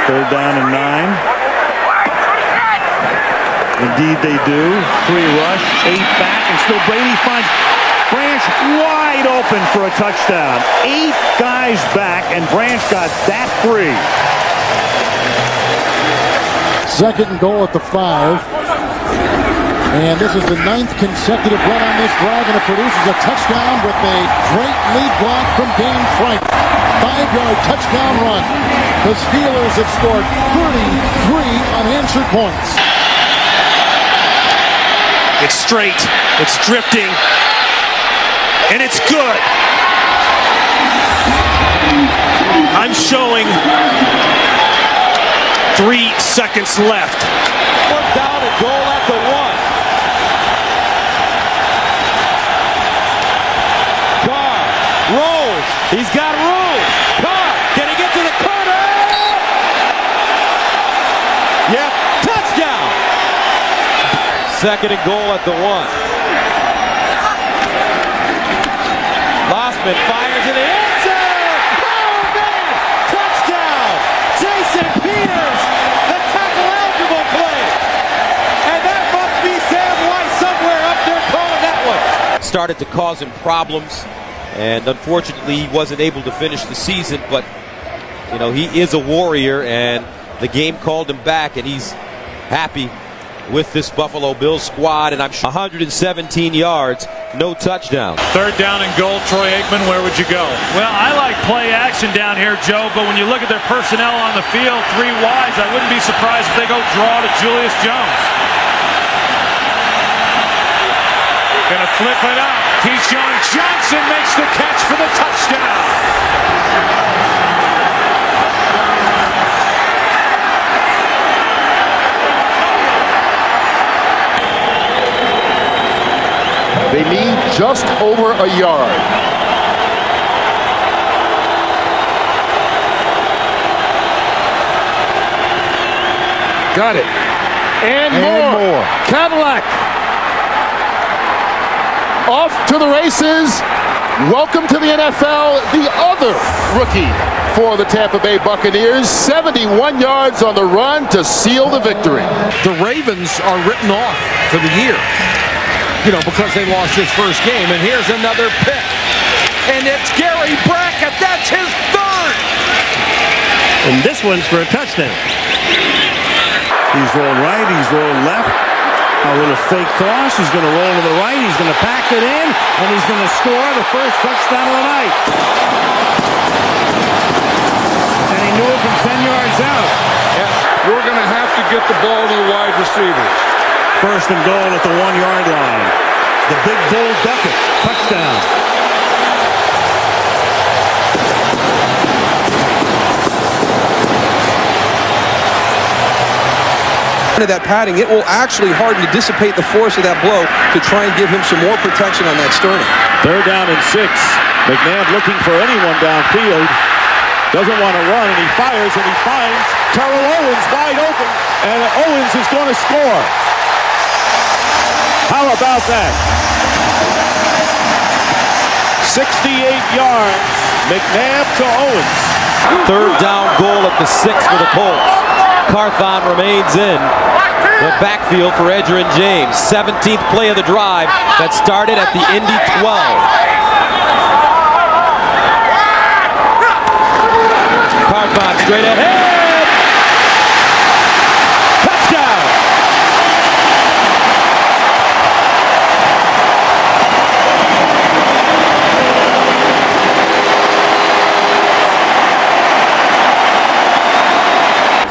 Third down and 9. Indeed they do. 3 rush, 8 back, and still Brady finds Branch wide open for a touchdown. 8 guys back, and Branch got that free. Second and goal at the 5. And this is the 9th consecutive run on this drive, and it produces a touchdown with a great lead block from Dan Frank. 5-yard touchdown run. The Steelers have scored 33 unanswered points. It's straight, it's drifting, and it's good. I'm showing 3 seconds left. 1 down and goal at the 1. Carr rolls. He's got room. Carr, can he get to the corner? Yep, touchdown. Second and goal at the 1. Lossman fires in the end zone. Oh, man! Touchdown! Jason Peters, the tackle-eligible play. And that must be Sam White somewhere up there calling that one. Started to cause him problems, and unfortunately he wasn't able to finish the season, but, you know, he is a warrior, and the game called him back, and he's happy with this Buffalo Bills squad, and I'm sure 117 yards, no touchdown. Third down and goal, Troy Aikman, where would you go? Well, I like play action down here, Joe, but when you look at their personnel on the field, 3 wides, I wouldn't be surprised if they go draw to Julius Jones. Gonna flip it up. Keyshawn Johnson makes the catch for the touchdown. They need just over a yard. Got it. And more. Cadillac. Off to the races. Welcome to the NFL, the other rookie for the Tampa Bay Buccaneers. 71 yards on the run to seal the victory. The Ravens are written off for the year, you know, because they lost his first game. And here's another pick. And it's Gary Brackett. That's his 3rd. And this one's for a touchdown. He's rolled right, he's rolled left. A little fake toss. He's going to roll to the right. He's going to pack it in, and he's going to score the first touchdown of the night. And he knew it from 10 yards out. Yes. We're going to have to get the ball to the wide receivers. First and goal at the 1-yard line. The big bull Duckett. Touchdown. Of that padding, it will actually harden to dissipate the force of that blow to try and give him some more protection on that sternum. Third down and 6. McNabb looking for anyone downfield. Doesn't want to run, and he fires, and he finds Terrell Owens wide open, and Owens is going to score. How about that? 68 yards. McNabb to Owens. Third down goal at the 6 for the Colts. Carthon remains in the backfield for Edgerrin James. 17th play of the drive that started at the Indy 12. Carthon straight ahead. Touchdown.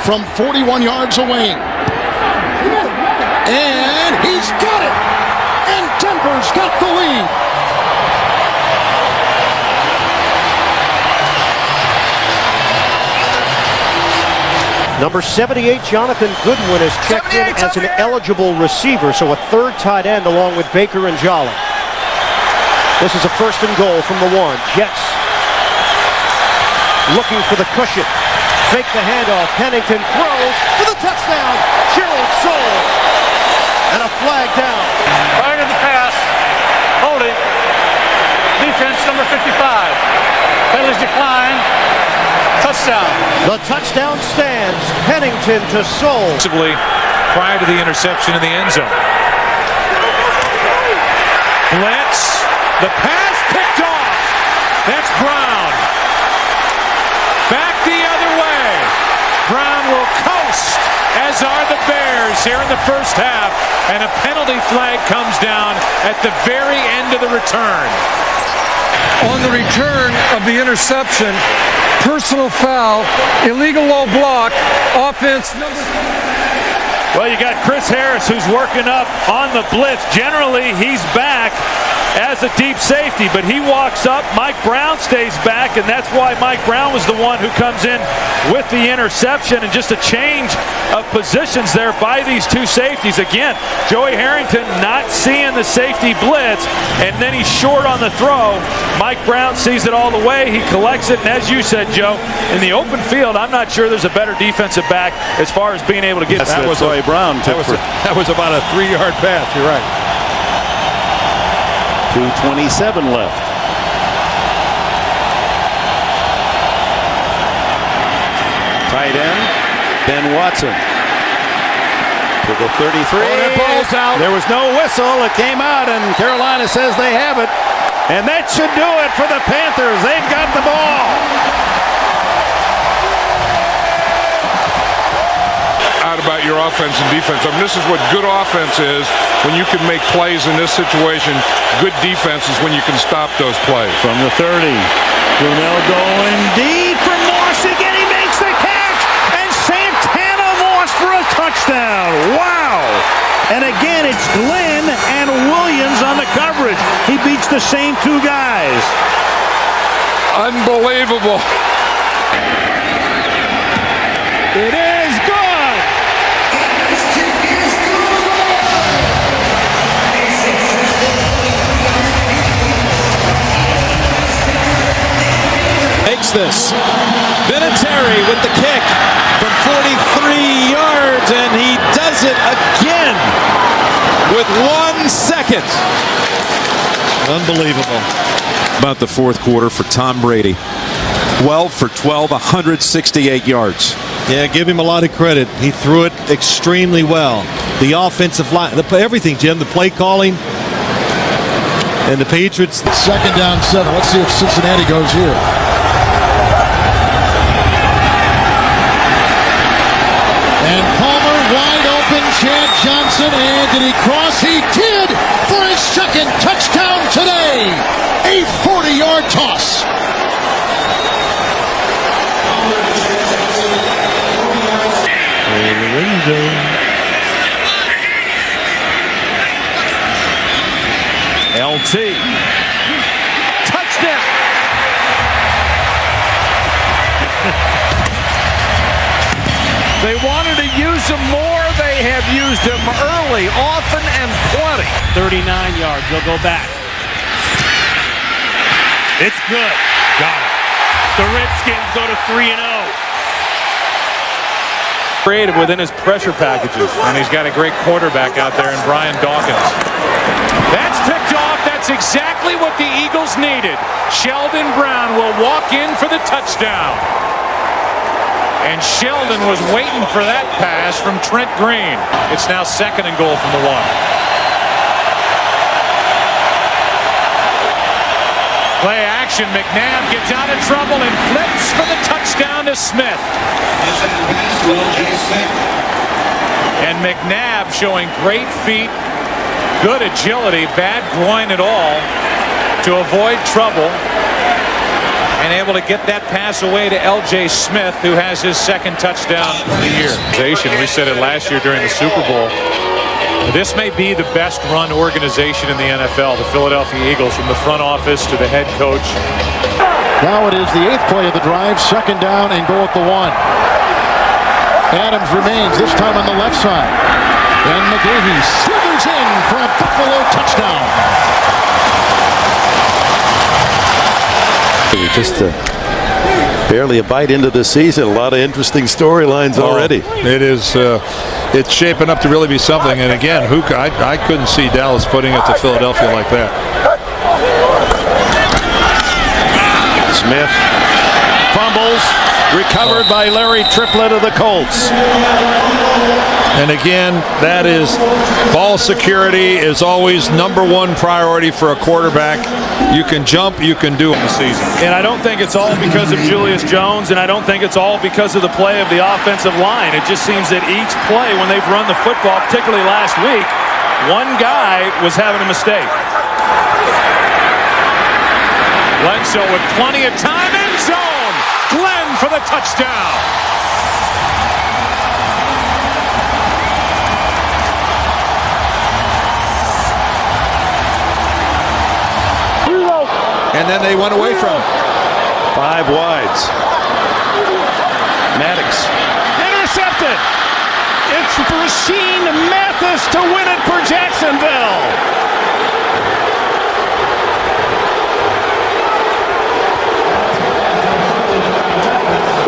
From 41 yards away. And he's got it! And Denver's got the lead. Number 78, Jonathan Goodwin, is checked in as an eligible receiver, so a 3rd tight end along with Baker and Jolly. This is a 1st and goal from the 1. Jets looking for the cushion. Fake the handoff. Pennington throws for the touchdown. Gerald Soule. And a flag down. Prior to the pass. Holding. Defense number 55. Penalties decline. Touchdown. touchdown. The touchdown stands. Pennington to Soul. Prior to the interception in the end zone. Blitz. The pass picked off. That's Brown. Back the other way. Brown will coast, as are the Bears here in the first half. And a penalty flag comes down at the very end of the return. On the return of the interception, personal foul, illegal low block, offense number. Well, you got Chris Harris who's working up on the blitz. Generally, he's back as a deep safety, but he walks up. Mike Brown stays back, and that's why Mike Brown was the one who comes in with the interception, and just a change of positions there by these two safeties. Again, Joey Harrington not seeing the safety blitz, and then he's short on the throw. Mike Brown sees it all the way. He collects it, and as you said, Joe, in the open field, I'm not sure there's a better defensive back as far as being able to get that. Was Joey Brown. That was about a 3-yard pass. You're right. 2:27 left. Tight end, Ben Watson. To the 33. The ball's out. There was no whistle. It came out, and Carolina says they have it. And that should do it for the Panthers. They've got the ball. About your offense and defense. I mean, this is what good offense is, when you can make plays in this situation. Good defense is when you can stop those plays. From the 30, Brunell going deep for Moss again. He makes the catch, and Santana Moss for a touchdown. Wow! And again, it's Glenn and Williams on the coverage. He beats the same two guys. Unbelievable. It is good. Makes this. Vinatieri with the kick from 43 yards, and he does it again with 1 second. Unbelievable. About the fourth quarter for Tom Brady. 12 for 12, 168 yards. Yeah, give him a lot of credit. He threw it extremely well. The offensive line, everything, Jim, the play calling, and the Patriots. 2nd down 7. Let's see if Cincinnati goes here. And Palmer wide open, Chad Johnson, and did he cross? He did for his 2nd touchdown today. A 40-yard toss. LT. Touchdown. They wanted to use him more. They have used him early, often, and plenty. 39 yards. They'll go back. It's good. Got it. The Redskins go to 3-0. Creative within his pressure packages. And he's got a great quarterback out there in Brian Dawkins. That's picked off. That's exactly what the Eagles needed. Sheldon Brown will walk in for the touchdown. And Sheldon was waiting for that pass from Trent Green. It's now 2nd and goal from the 1. Play action. McNabb gets out of trouble and flips for the touchdown to Smith. And McNabb showing great feet, good agility, bad groin at all to avoid trouble, and able to get that pass away to L.J. Smith, who has his 2nd touchdown of the year. We said it last year during the Super Bowl. This may be the best run organization in the NFL, the Philadelphia Eagles, from the front office to the head coach. Now it is the 8th play of the drive, 2nd down and goal at the 1. Adams remains, this time on the left side. And McGahee slithers in for a Buffalo touchdown. Just barely a bite into the season. A lot of interesting storylines already. It is. It's shaping up to really be something. And again, I couldn't see Dallas putting it to Philadelphia like that. Smith fumbles. Recovered by Larry Triplett of the Colts. And again, that is ball security is always #1 priority for a quarterback. You can jump, you can do it in the season. And I don't think it's all because of Julius Jones, and I don't think it's all because of the play of the offensive line. It just seems that each play when they've run the football, particularly last week, one guy was having a mistake. Bledsoe with plenty of time, end zone. Glenn for the touchdown. And then they went away from him. 5 wides. Maddox. Intercepted. It's Rasheed Mathis to win it for Jacksonville.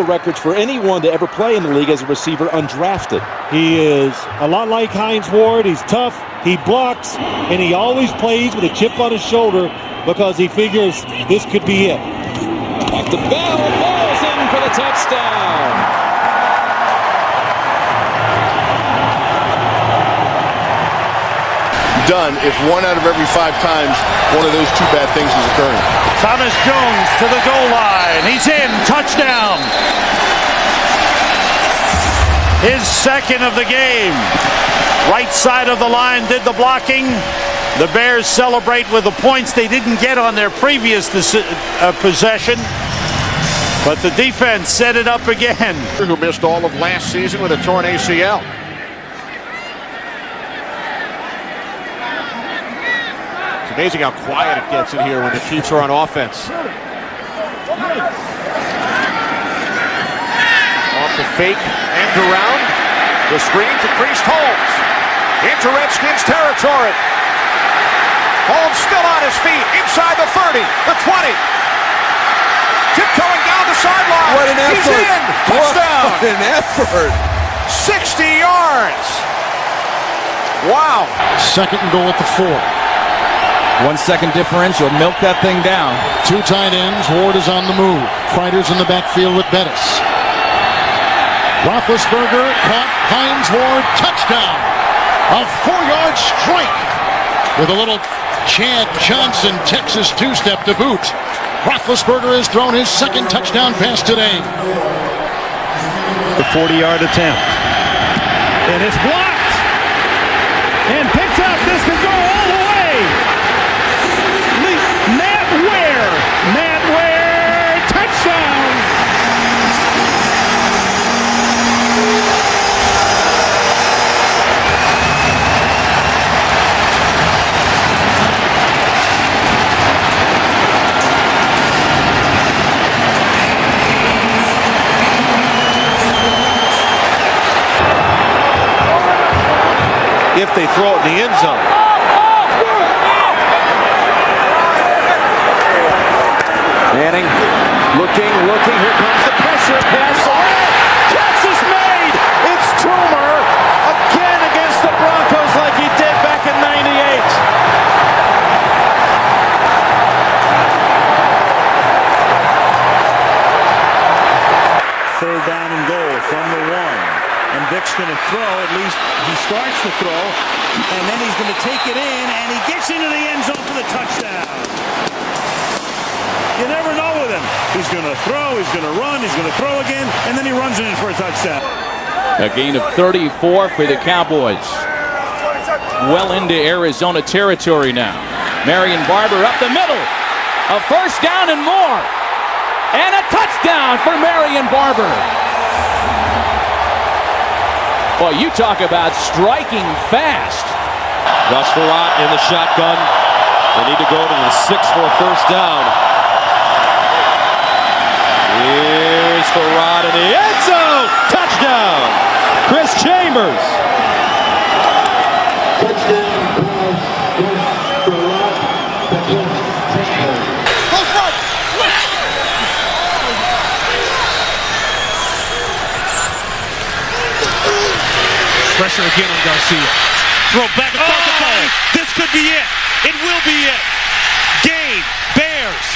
Records for anyone to ever play in the league as a receiver undrafted. He is a lot like Hines Ward. He's tough, he blocks, and he always plays with a chip on his shoulder because he figures this could be it. Back to Bell. Ball's in for the touchdown. Done if 1 out of every 5 times one of those 2 bad things is occurring. Thomas Jones to the goal line. He's in. Touchdown. His second of the game. Right side of the line did the blocking. The Bears celebrate with the points they didn't get on their previous possession. But the defense set it up again. Who missed all of last season with a torn ACL. Amazing how quiet it gets in here when the Chiefs are on offense. Off the fake, end around. The screen to Priest Holmes. Into Redskins territory. Holmes still on his feet. Inside the 30, the 20. Tiptoeing down the sideline. What an effort. He's in. Touchdown. What an effort. 60 yards. Wow. Second and goal at the 4. 1 second differential. Milk that thing down. 2 tight ends. Ward is on the move. Kreider's in the backfield with Bettis. Roethlisberger caught Hines Ward. Touchdown. A 4-yard strike with a little Chad Johnson Texas 2-step to boot. Roethlisberger has thrown his second touchdown pass today. The 40-yard attempt. And it's blocked. And picked up. This could go all the way. Matt Ware, touchdown! If they throw it in the end zone. Manning looking. Here comes the pressure. Pass away. Catch is made. It's Toomer again against the Broncos like he did back in '98. Third down and goal from the 1. And Vic's going to throw. At least he starts to throw. And then he's going to take it in. And he gets into the end zone for the touchdown. You never know with him. He's going to throw, he's going to run, he's going to throw again, and then he runs it in for a touchdown. A gain of 34 for the Cowboys. Well into Arizona territory now. Marion Barber up the middle. A first down and more. And a touchdown for Marion Barber. Boy, you talk about striking fast. Rush Farad in the shotgun. They need to go to the 6 for a first down. Here's Farad in the end zone. Touchdown. Chris Chambers. Pressure again on Garcia. Throw back across the body. This could be it. It will be it. Game. Bears.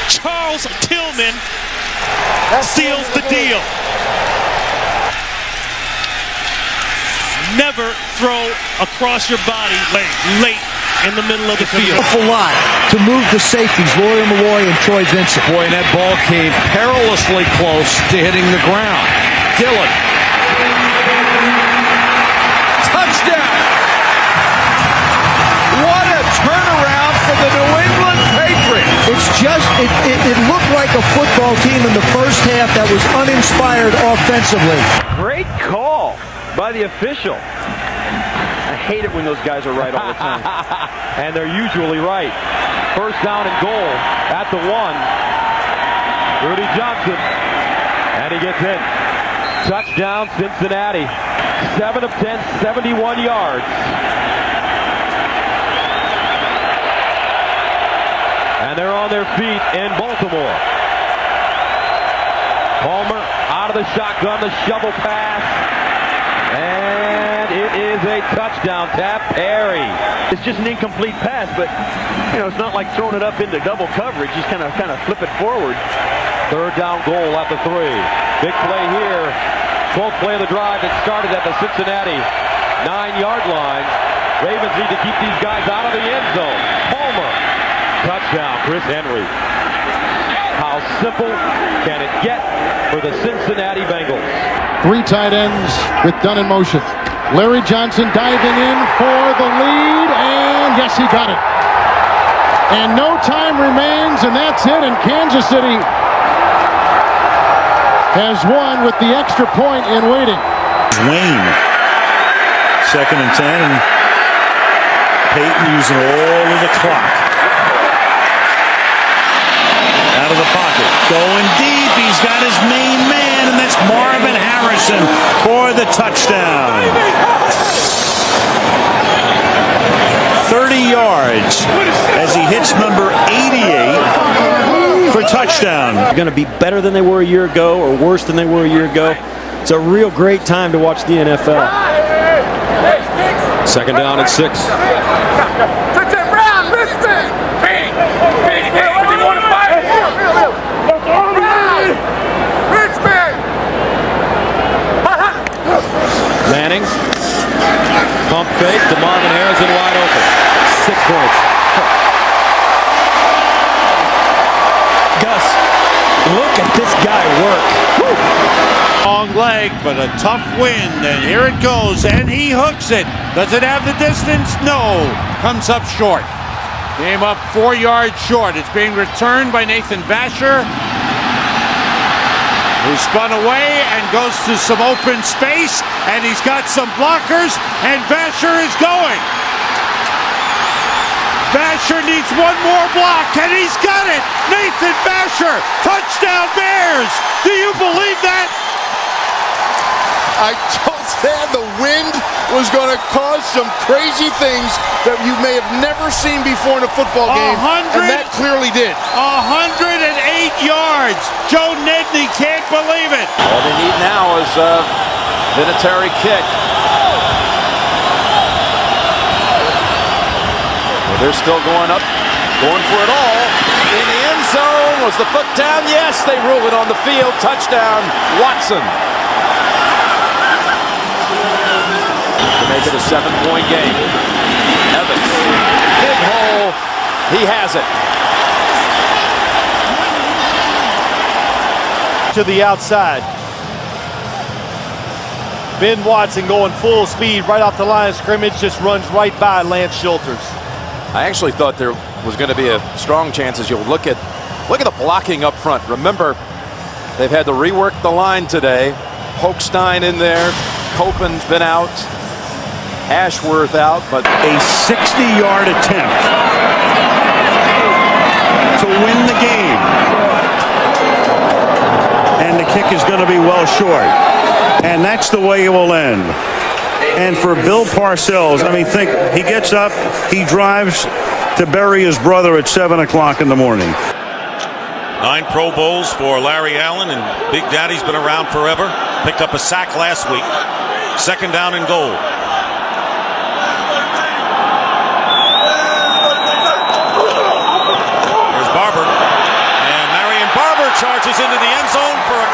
Charles Tillman seals the deal. Never throw across your body late in the middle of the field. A lot to move the safeties, Roy Malloy and Troy Vincent. Boy, and that ball came perilously close to hitting the ground. Dillon. Touchdown! What a turnaround for the New England Patriots. It's just, it looked like a football team in the first half that was uninspired offensively. Great call by the official. I hate it when those guys are right all the time. And they're usually right. First down and goal at the 1. Rudy Johnson. And he gets in. Touchdown Cincinnati. 7 of 10, 71 yards. And they're on their feet in Baltimore. Palmer out of the shotgun, the shovel pass. And it is a touchdown tap. Perry. It's just an incomplete pass, but it's not like throwing it up into double coverage. Just kind of flip it forward. Third down goal at the 3. Big play here. 12th play of the drive that started at the Cincinnati 9-yard line. Ravens need to keep these guys out of the end zone. Palmer. Touchdown, Chris Henry. How simple can it get for the Cincinnati Bengals? 3 tight ends with Dunn in motion. Larry Johnson diving in for the lead, and yes, he got it. And no time remains, and that's it, and Kansas City has won with the extra point in waiting. Wayne, 2nd and 10, and Peyton using all of the clock. Out of the pocket, going deep, he's got his main man, and that's Marvin Harrison for the touchdown. 30 yards as he hits number 88 for touchdown. They're going to be better than they were a year ago or worse than they were a year ago. It's a real great time to watch the NFL. 2nd down and 6. Manning. Pump fake to Marvin Harrison wide open. 6 points. Gus, look at this guy work. Long leg, but a tough wind, and here it goes, and he hooks it. Does it have the distance? No. Comes up short. Came up 4 yards short. It's being returned by Nathan Vasher, who spun away and goes to some open space, and he's got some blockers, and Vasher is going. Vasher needs one more block, and he's got it. Nathan Vasher, touchdown Bears. Do you believe that? I told Stan the wind was going to cause some crazy things that you may have never seen before in a football game, and that clearly did. 108 yards. Joe Nedney can't believe it. All they need now is a Vinatieri kick. Well, they're still going up, going for it all. In the end zone, was the foot down? Yes, they rule it on the field. Touchdown, Watson. To make it a 7-point game. Evans, big hole, he has it. To the outside. Ben Watson going full speed right off the line of scrimmage, just runs right by Lance Schulters. I actually thought there was going to be a strong chance as you'll look at the blocking up front. Remember, they've had to rework the line today. Hochstein in there, Copen's been out, Ashworth out, but a 60-yard attempt to win the game. And the kick is going to be well short. And that's the way it will end. And for Bill Parcells, I mean, think, he gets up, he drives to bury his brother at 7 o'clock in the morning. 9 Pro Bowls for Larry Allen, and Big Daddy's been around forever. Picked up a sack last week. 2nd down and goal. There's Barber. And Marion Barber charges into the end zone for a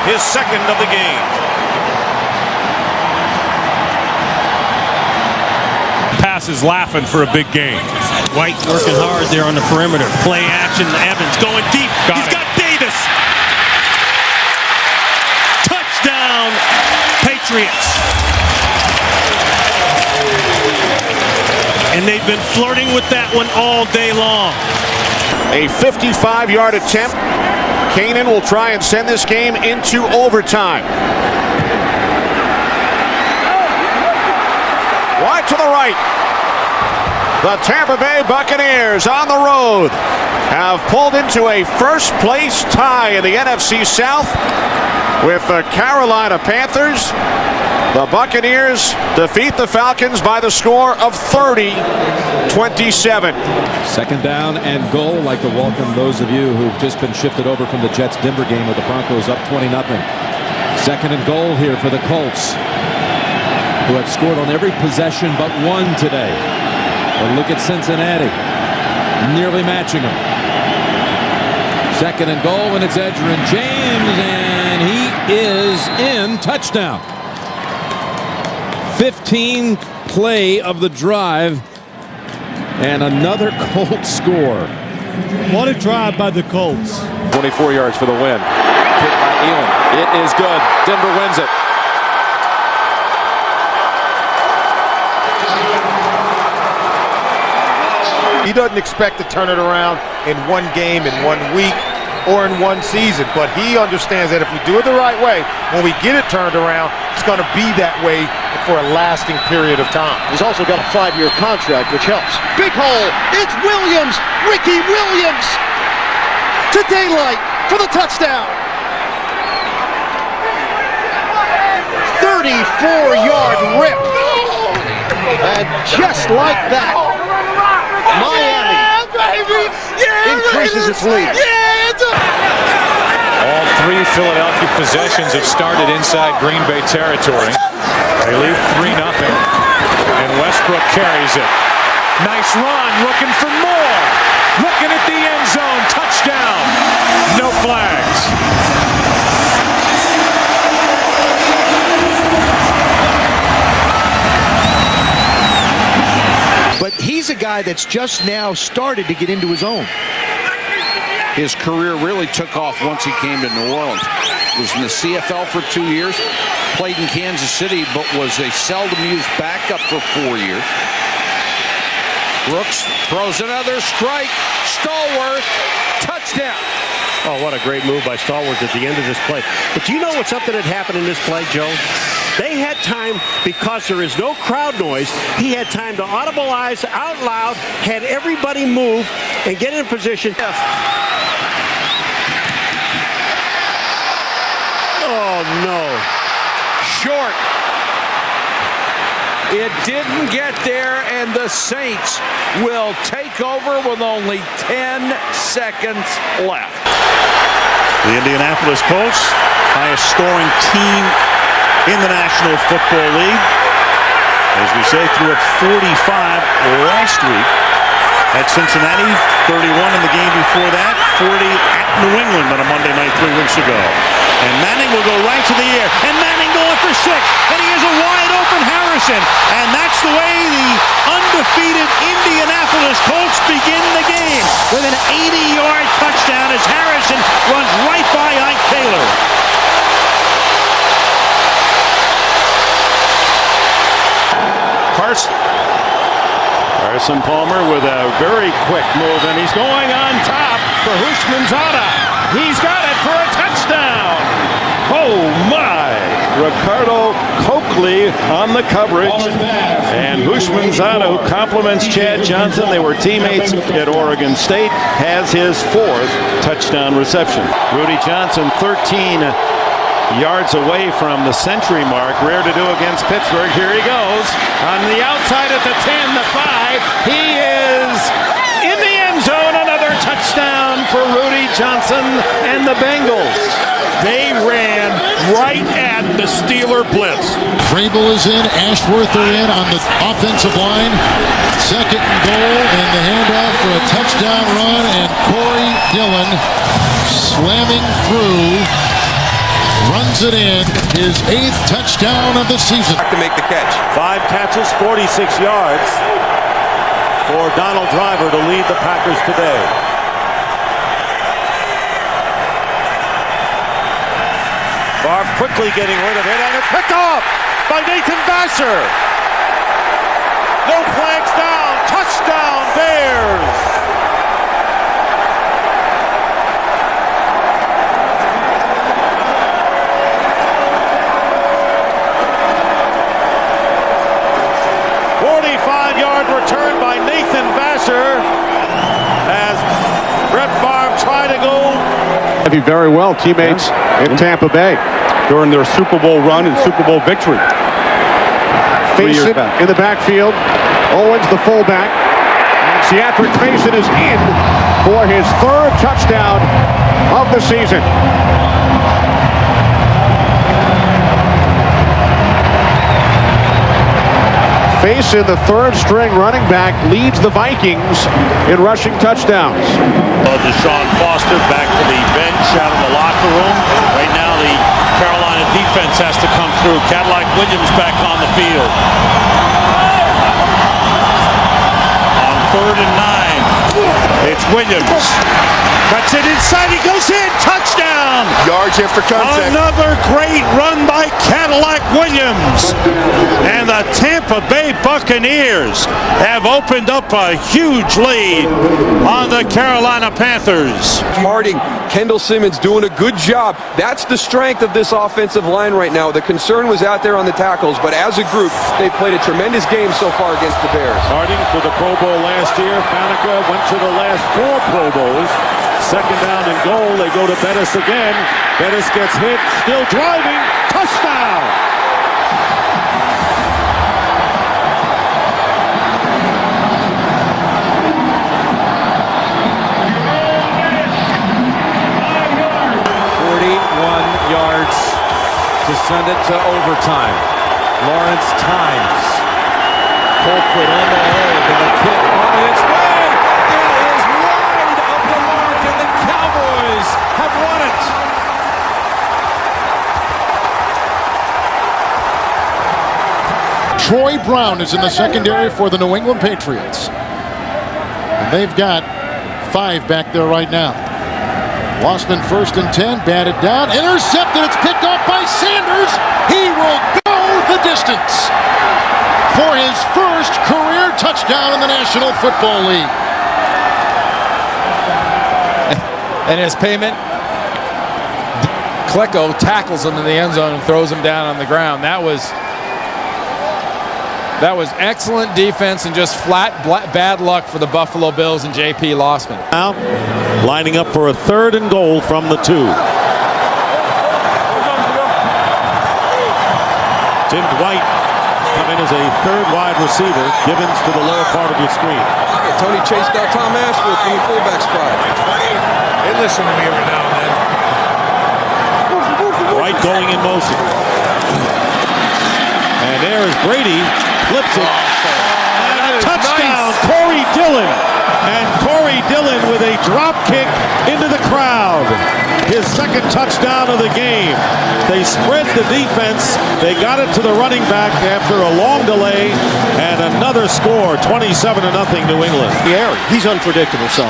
his second of the game. Passes laughing for a big game. White working hard there on the perimeter. Play action. Evans going deep. He's got Davis. Touchdown, Patriots. And they've been flirting with that one all day long. A 55-yard attempt. Kanan will try and send this game into overtime. Wide to the right. The Tampa Bay Buccaneers on the road have pulled into a first-place tie in the NFC South with the Carolina Panthers. The Buccaneers defeat the Falcons by the score of 30-27. Second down and goal. I'd like to welcome those of you who've just been shifted over from the Jets-Denver game with the Broncos up 20-0. Second and goal here for the Colts, who have scored on every possession but one today. But look at Cincinnati, nearly matching them. Second and goal, and it's Edgerrin James, and he is in. Touchdown. 15th play of the drive, and another Colts score. What a drive by the Colts. 24 yards for the win. Hit by Elam. It is good. Denver wins it. He doesn't expect to turn it around in one game, in 1 week, or in one season. But he understands that if we do it the right way, when we get it turned around, it's going to be that way for a lasting period of time. He's also got a 5-year contract, which helps. Big hole. It's Williams. Ricky Williams to daylight for the touchdown. 34-yard rip. And just like that, Miami increases its lead. All three Philadelphia possessions have started inside Green Bay territory. They lead 3-0, and Westbrook carries it. Nice run, looking for more. Looking at the end zone, touchdown. No flags. But he's a guy that's just now started to get into his own. His career really took off once he came to New Orleans. Was in the CFL for 2 years, played in Kansas City, but was a seldom used backup for 4 years. Brooks throws another strike. Stallworth, touchdown. Oh, what a great move by Stallworth at the end of this play. But do you know what something had happened in this play, Joe? They had time, because there is no crowd noise, he had time to audibilize out loud, had everybody move and get in position. Oh, no. Short. It didn't get there, and the Saints will take over with only 10 seconds left. The Indianapolis Colts, highest scoring team in the National Football League. As we say, threw up 45 last week at Cincinnati, 31 in the game before that, 40 at New England on a Monday night 3 weeks ago. And Manning will go right to the air, and Manning going for 6, and he has a wide open Harrison, and that's the way the undefeated Indianapolis Colts begin the game with an 80-yard touchdown as Harrison runs right by Ike Taylor. Carson Palmer with a very quick move, and he's going on top for Hushmanzada. He's got it for a touchdown. Oh my! Ricardo Coakley on the coverage, and Hushmanzada, who compliments Chad Johnson, they were teammates at Oregon State, has his 4th touchdown reception. Rudy Johnson, 13 yards away from the century mark. Rare to do against Pittsburgh. Here he goes on the outside at the 10, the 5. He is in the end zone. Another touchdown for Rudy Johnson and the Bengals. They ran right at the Steeler blitz. Vrabel is in. Ashworth are in on the offensive line. Second and goal, and the handoff for a touchdown run, and Corey Dillon slamming through runs it in, his 8th touchdown of the season. To make the catch. 5 catches, 46 yards for Donald Driver to lead the Packers today. Favre quickly getting rid of it, and it's picked off by Nathan Vasher. No flags down. Touchdown, Bears. Return by Nathan Vasher as Brett Favre tried to go. Very well, teammates in Tampa Bay during their Super Bowl run and Super Bowl victory. Faison in the backfield. Owens, the fullback. And Seatric Faison is in for his 3rd touchdown of the season. Faison, the 3rd-string running back, leads the Vikings in rushing touchdowns. Deshaun Foster back to the bench out of the locker room. Right now the Carolina defense has to come through. Cadillac Williams back on the field. On 3rd and 9, it's Williams. Cuts it inside, he goes in, touchdown! Yards after contact. Another great run by Cadillac Williams. And the Tampa Bay Buccaneers have opened up a huge lead on the Carolina Panthers. Harding, Kendall Simmons doing a good job. That's the strength of this offensive line right now. The concern was out there on the tackles, but as a group, they played a tremendous game so far against the Bears. Harding for the Pro Bowl last year. Faneca went to the last 4 Pro Bowls. 2nd down and goal. They go to Bettis again. Bettis gets hit. Still driving. Touchdown! Yards to send it to overtime. Lawrence times. Colquitt on the hold, and the kick on its way. It is wide of the mark, and the Cowboys have won it. Troy Brown is in the secondary for the New England Patriots. And they've got 5 back there right now. Lossman 1st and 10, batted down, intercepted, it's picked off by Sanders. He will go the distance for his 1st career touchdown in the National Football League. And his payment, Klecko tackles him in the end zone and throws him down on the ground. That was excellent defense and just flat bad luck for the Buffalo Bills and J.P. Lossman. Now, lining up for a 3rd and goal from the 2. Tim Dwight come in as a 3rd wide receiver. Gibbons to the lower part of your screen. Tony chased out Tom Ashworth from the fullback spot. They listen to me every now and then. Dwight going in motion. And there is Brady. Flips it. And a touchdown, nice. Corey Dillon. And Corey Dillon with a drop kick into the crowd. His 2nd touchdown of the game. They spread the defense. They got it to the running back after a long delay. And another score, 27-0 New England. He's unpredictable, so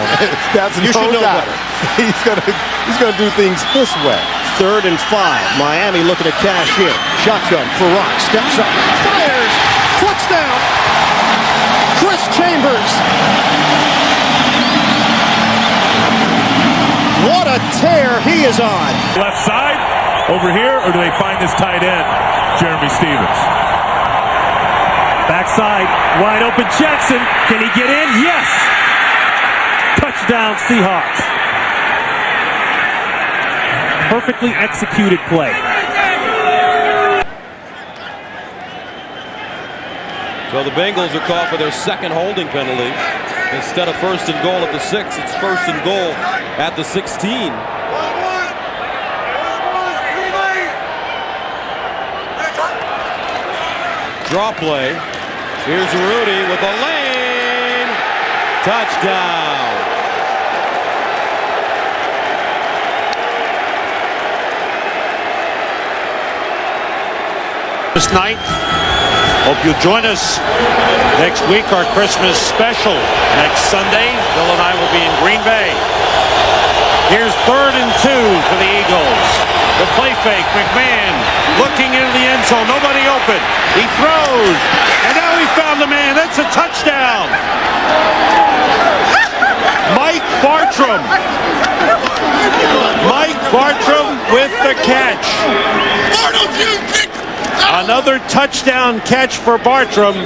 That's you should know better. He's gonna do things this way. 3rd and 5. Miami looking to cash in. Shotgun for Rock. Steps up. Fires. Touchdown. Chris Chambers. What a tear he is on. Left side, over here, or do they find this tight end, Jeremy Stevens? Backside, wide open Jackson. Can he get in? Yes! Touchdown Seahawks. Perfectly executed play. So the Bengals are called for their 2nd holding penalty. Instead of 1st and goal at the 6, it's 1st and goal at the 16. Draw play. Here's Rudy with a lane. Touchdown. Christmas night. Hope you'll join us next week, our Christmas special. Next Sunday, Bill and I will be in Green Bay. Here's 3rd and 2 for the Eagles. The play fake, McMahon looking into the end zone, nobody open. He throws, and now he found the man. That's a touchdown. Mike Bartram. Mike Bartram with the catch. Another touchdown catch for Bartram.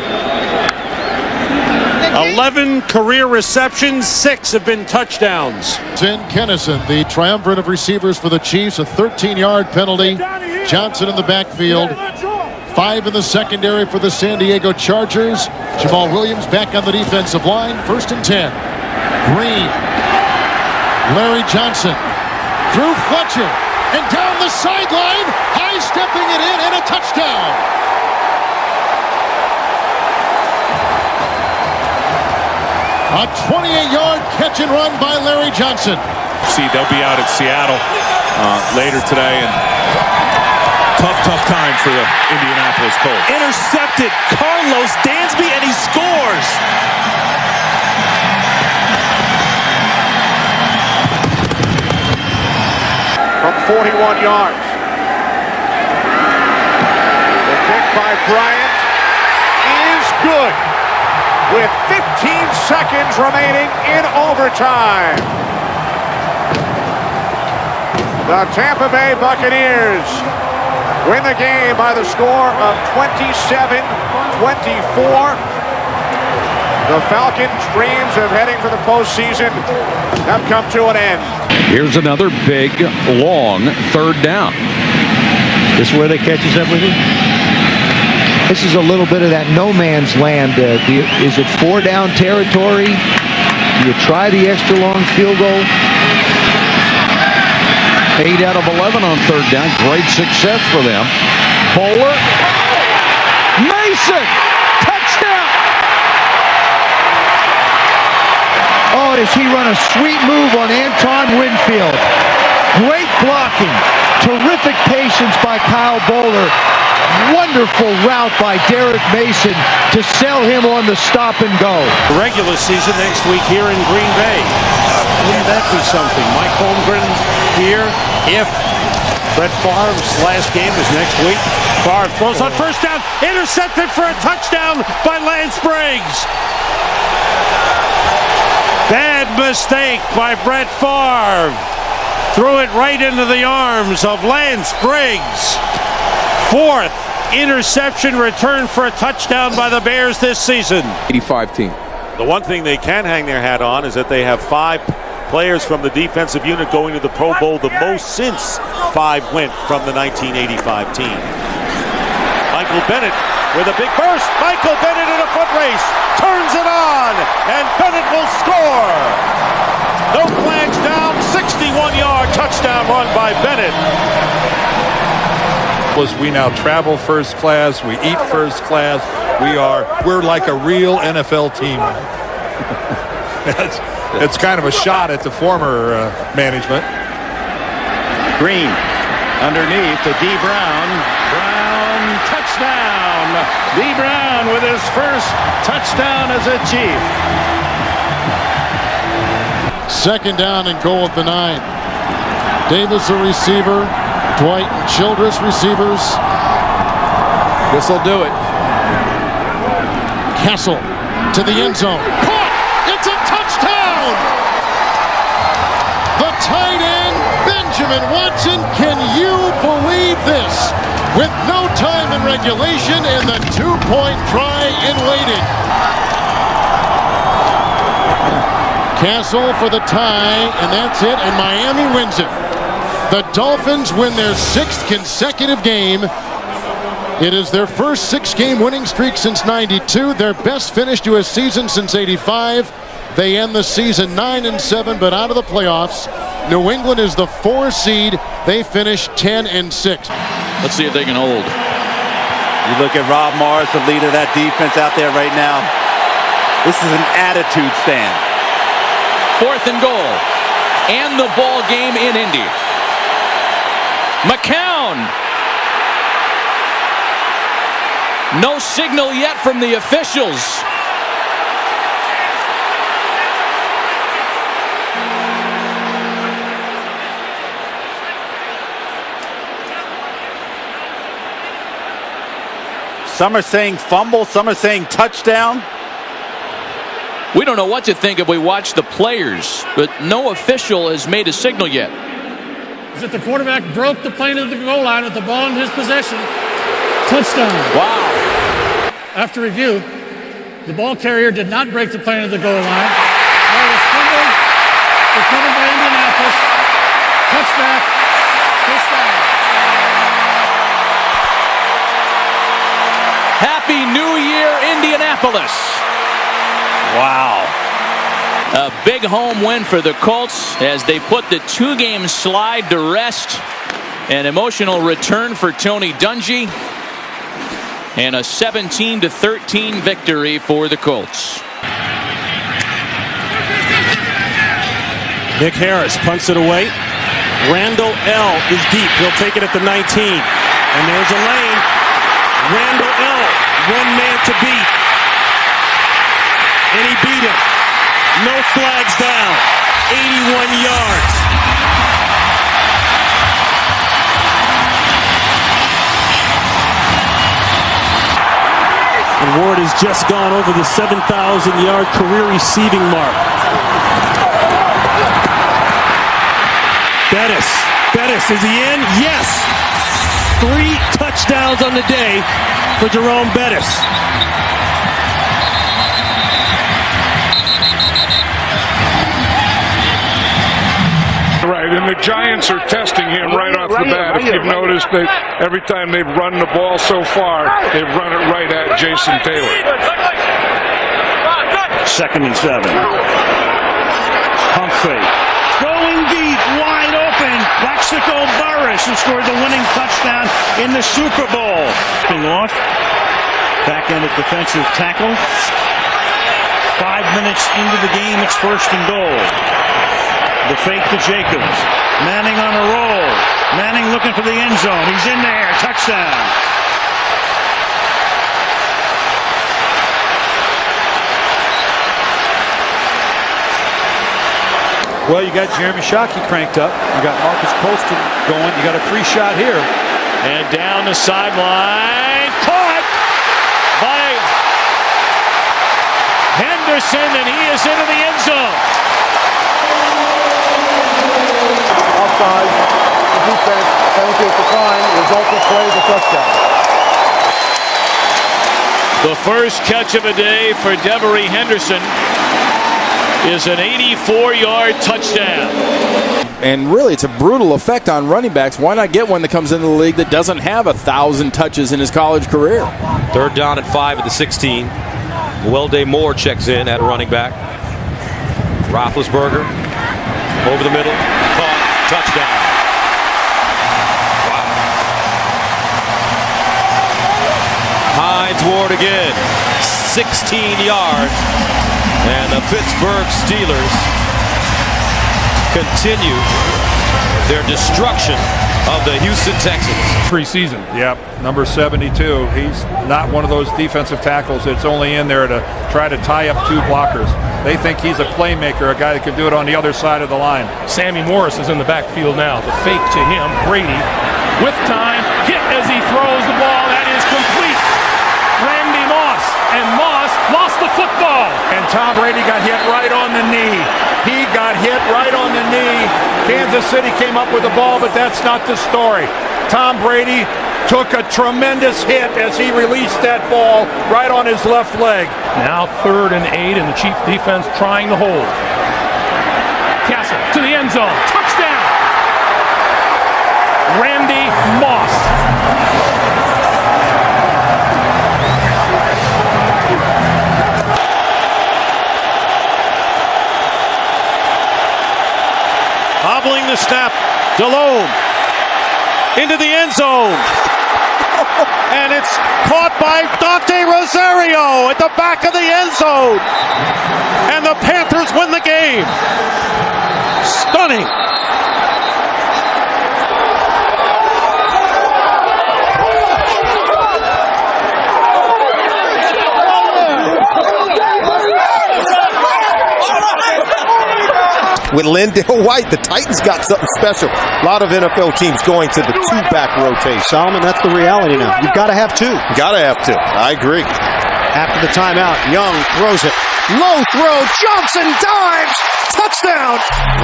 11 career receptions, 6 have been touchdowns. Tim Kennison, the triumvirate of receivers for the Chiefs, a 13-yard penalty. Johnson in the backfield. 5 in the secondary for the San Diego Chargers. Jamal Williams back on the defensive line. 1st and 10. Green. Larry Johnson. Through Fletcher. And down the sideline. High-stepping it in and a touchdown. A 28-yard catch and run by Larry Johnson. See, they'll be out at Seattle later today, and tough time for the Indianapolis Colts. Intercepted Carlos Dansby, and he scores. From 41 yards. The kick by Bryant is good, with 15 seconds remaining in overtime. The Tampa Bay Buccaneers win the game by the score of 27-24. The Falcons' dreams of heading for the postseason have come to an end. Here's another big, long 3rd down. This is where they catches up with you? This is a little bit of that no man's land. Is it 4-down territory? Do you try the extra long field goal? 8 out of 11 on 3rd down. Great success for them. Bowler. Mason. Touchdown. Oh, does he run a sweet move on Anton Winfield. Great blocking. Terrific patience by Kyle Bowler. Wonderful route by Derek Mason to sell him on the stop and go. Regular season next week here in Green Bay. Wouldn't that be something? Mike Holmgren here. If Brett Favre's last game is next week. Favre throws on 1st down. Intercepted for a touchdown by Lance Briggs. Bad mistake by Brett Favre. Threw it right into the arms of Lance Briggs. 4th interception return for a touchdown by the Bears this season. 85 team. The one thing they can hang their hat on is that they have 5 players from the defensive unit going to the Pro Bowl, the most since 5 went from the 1985 team. Michael Bennett with a big burst. Michael Bennett in a foot race. Turns it on, and Bennett will score. No flags down. 61-yard touchdown run by Bennett. We now travel first class, we eat first class, we're like a real NFL team. It's kind of a shot at the former management. Green underneath to D. Brown. Brown touchdown. D. Brown with his first touchdown as a Chief. 2nd down and goal at the 9. Davis a receiver. Dwight and Childress receivers. This'll do it. Kessel to the end zone. Caught! It's a touchdown! The tight end, Benjamin Watson. Can you believe this? With no time in regulation and the 2-point try in waiting. Castle for the tie, and that's it, and Miami wins it. The Dolphins win their 6th consecutive game. It is their first 6-game winning streak since '92, their best finish to a season since '85. They end the season 9-7, but out of the playoffs. New England is the 4 seed. They finish 10-6. Let's see if they can hold. You look at Rob Morris, the leader of that defense out there right now. This is an attitude stand. 4th and goal. And the ball game in Indy. McCown. No signal yet from the officials. Some are saying fumble, some are saying touchdown. We don't know what to think if we watch the players, but no official has made a signal yet. Is that the quarterback broke the plane of the goal line with the ball in his possession. Touchdown. Wow. After review, the ball carrier did not break the plane of the goal line. Ball was fumbled, recovered by Indianapolis. Touchback. First down. Happy New Year, Indianapolis. Wow. A big home win for the Colts as they put the two-game slide to rest. An emotional return for Tony Dungy. And a 17-13 victory for the Colts. Nick Harris punts it away. Randall L. is deep. He'll take it at the 19. And there's a lane. Randall L. one man to beat. And he beat him. No flags down. 81 yards. And Ward has just gone over the 7,000-yard career receiving mark. Bettis, is he in? Yes! 3 touchdowns on the day for Jerome Bettis. Right, and the Giants are testing him right off the bat. If you've noticed that every time they've run the ball so far, they've run it right at Jason Taylor. 2nd and 7. Humphrey going deep, wide open. Plaxico Burress, who scored the winning touchdown in the Super Bowl. Off. Back-ended defensive tackle. 5 minutes into the game, it's 1st and goal. The fake to Jacobs. Manning on a roll. Manning looking for the end zone. He's in there. Touchdown. Well, you got Jeremy Shockey cranked up. You got Marcus Colston going. You got a free shot here. And down the sideline. Caught by Henderson, and he is into the end zone. Offside, the defense, penalty at the time, resulting play is a touchdown. The first catch of the day for Devery Henderson is an 84-yard touchdown. And really, it's a brutal effect on running backs. Why not get one that comes into the league that doesn't have 1,000 touches in his college career? 3rd down and 5 at the 16. Welday Moore checks in at running back. Roethlisberger over the middle. Caught. Touchdown. Wow. Hines Ward again. 16 yards. And the Pittsburgh Steelers continue their destruction of the Houston Texans. Preseason, yep, number 72. He's not one of those defensive tackles that's only in there to try to tie up 2 blockers. They think he's a playmaker, a guy that can do it on the other side of the line. Sammy Morris is in the backfield now. The fake to him, Brady, with time, hit as he throws the ball. That is complete. Randy Moss, and Moss lost the football. And Tom Brady got hit right on the knee. He got hit right on the knee. Kansas City came up with the ball, but that's not the story. Tom Brady took a tremendous hit as he released that ball right on his left leg. Now 3rd and 8, and the Chiefs defense trying to hold. Castle to the end zone. Touchdown! Randy Moss. Hobbling the snap. Delhomme into the end zone. And it's caught by Dante Rosario at the back of the end zone. And the Panthers win the game. Stunning. with Lindell White. The Titans got something special. A lot of NFL teams going to the two-back rotation. Solomon, that's the reality now. You've got to have two. Got to have two. I agree. After the timeout, Young throws it. Low throw. Johnson dives. Touchdown.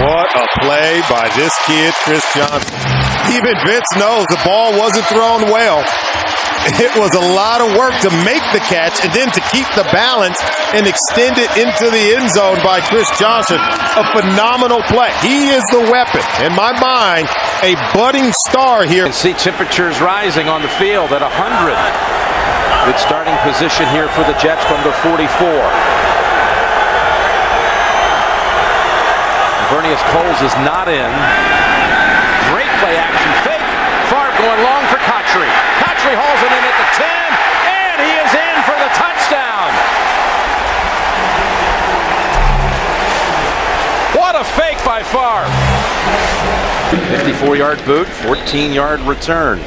What a play by this kid, Chris Johnson. Even Vince knows the ball wasn't thrown well. It was a lot of work to make the catch and then to keep the balance and extend it into the end zone by Chris Johnson. A phenomenal play. He is the weapon. In my mind, a budding star here. You can see temperatures rising on the field at 100. Good starting position here for the Jets from the 44. Vernius Coles is not in. Great play action fake. Favre going long for Cotchery. Cotchery hauls it in at the 10, and he is in for the touchdown. What a fake by Favre. 54-yard boot, 14-yard return.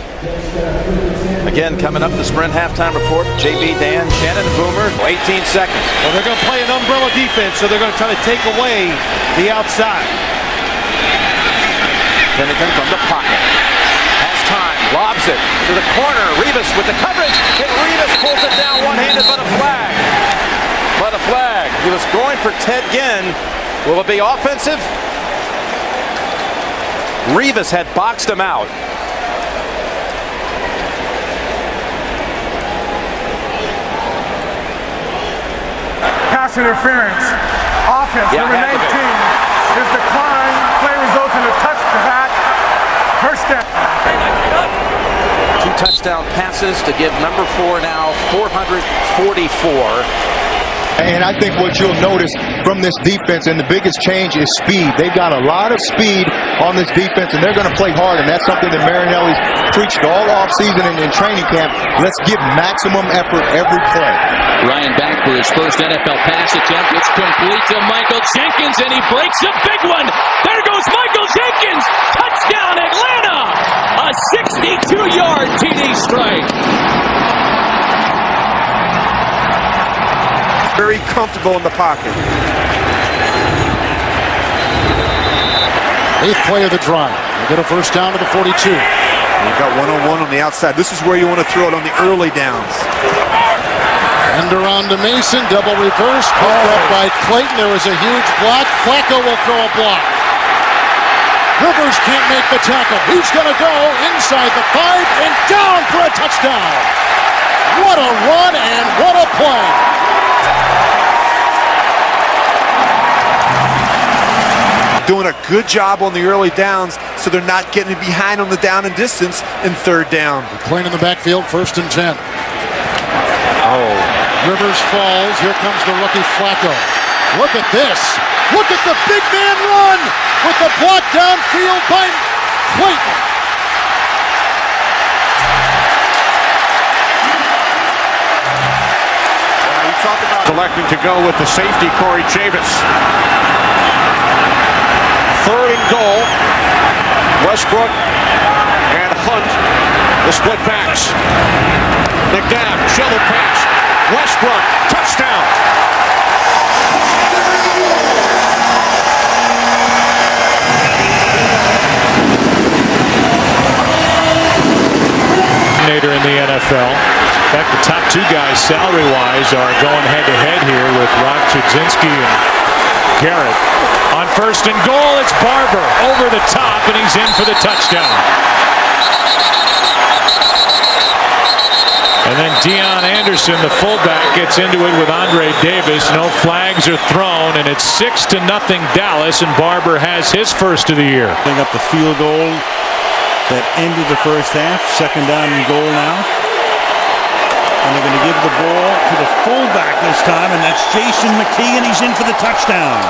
Again, coming up, the Sprint halftime report. JB, Dan, Shannon, and Boomer. 18 seconds. Well, they're going to play an umbrella defense, so they're going to try to take away the outside. Pennington from the pocket. Has time. Lobs it to the corner. Revis with the coverage. And Revis pulls it down one-handed, but a flag. But a flag. He was going for Ted Ginn. Will it be offensive? Revis had boxed him out. Pass interference. Offense, number 19 is declined. Play results in a touchback. First down. 2 touchdown passes to give number 4 now 444. And I think what you'll notice from this defense, and the biggest change is speed. They've got a lot of speed on this defense, and they're going to play hard, and that's something that Marinelli's preached all offseason and in training camp. Let's give maximum effort every play. Ryan back for his first NFL pass attempt. It's complete to Michael Jenkins, and he breaks a big one. There goes Michael Jenkins. Touchdown, Atlanta. A 62-yard TD strike. Very comfortable in the pocket. 8th play of the drive. They get a first down to the 42. You've got one-on-one on the outside. This is where you want to throw it on the early downs. End around to Mason. Double reverse. Picked up by Clayton. There was a huge block. Flacco will throw a block. Rivers can't make the tackle. He's going to go inside the 5 and down for a touchdown. What a run and what a play. Doing a good job on the early downs so they're not getting behind on the down and distance in 3rd down. McLean in the backfield, 1st and 10. Rivers falls. Here comes the rookie Flacco. Look at this. Look at the big man run with the block downfield by Clayton. You talk about electing to go with the safety, Corey Chavis. 3rd and goal. Westbrook and Hunt, the split backs. McNabb, shovel pass. Westbrook, touchdown. In the NFL. In fact, the top 2 guys salary-wise are going head-to-head here with Rock Chudzinski and Garrett. On 1st and goal, it's Barber over the top, and he's in for the touchdown. And then Deion Anderson, the fullback, gets into it with Andre Davis. No flags are thrown, and it's 6-0 Dallas, and Barber has his first of the year. Bring up the field goal that ended the first half. 2nd down and goal now. And they're going to give the ball to the fullback this time, and that's Jason McKee, and he's in for the touchdown.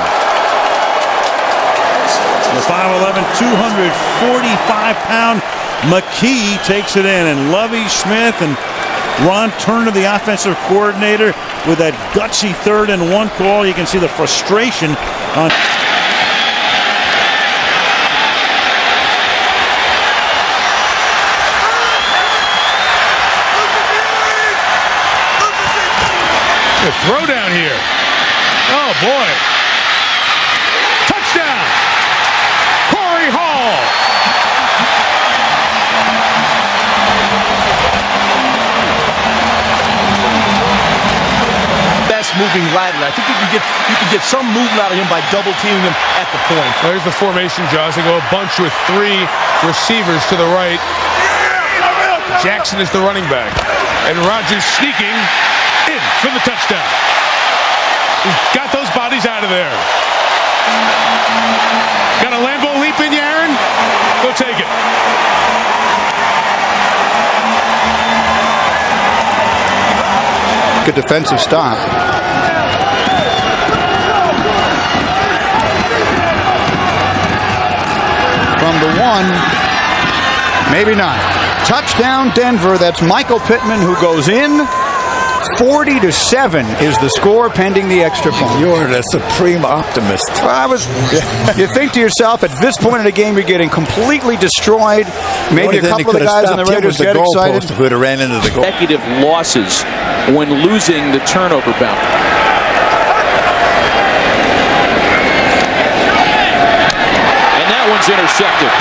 The 5'11", 245-pound McKee takes it in, and Lovie Smith and Ron Turner, the offensive coordinator, with that gutsy 3rd and 1 call. You can see the frustration on. Throw down here. Oh, boy. Touchdown. moving laterally. I think you can get some movement out of him by double teaming him at the point. There's the formation, Josh. They go a bunch with 3 receivers to the right. Jackson is the running back. And Rodgers sneaking in for the touchdown. He's got those bodies out of there. Got a Lambeau leap in you, Aaron? Go take it. Good defensive stop. From the 1, maybe not. Touchdown Denver. That's Michael Pittman who goes in. 40-7 is the score pending the extra point. You're the supreme optimist. Well, you think to yourself, at this point in the game, you're getting completely destroyed. Maybe a couple of the guys on the Raiders get excited. If we'd have ran into the goal. Consecutive losses when losing the turnover battle. And that one's intercepted.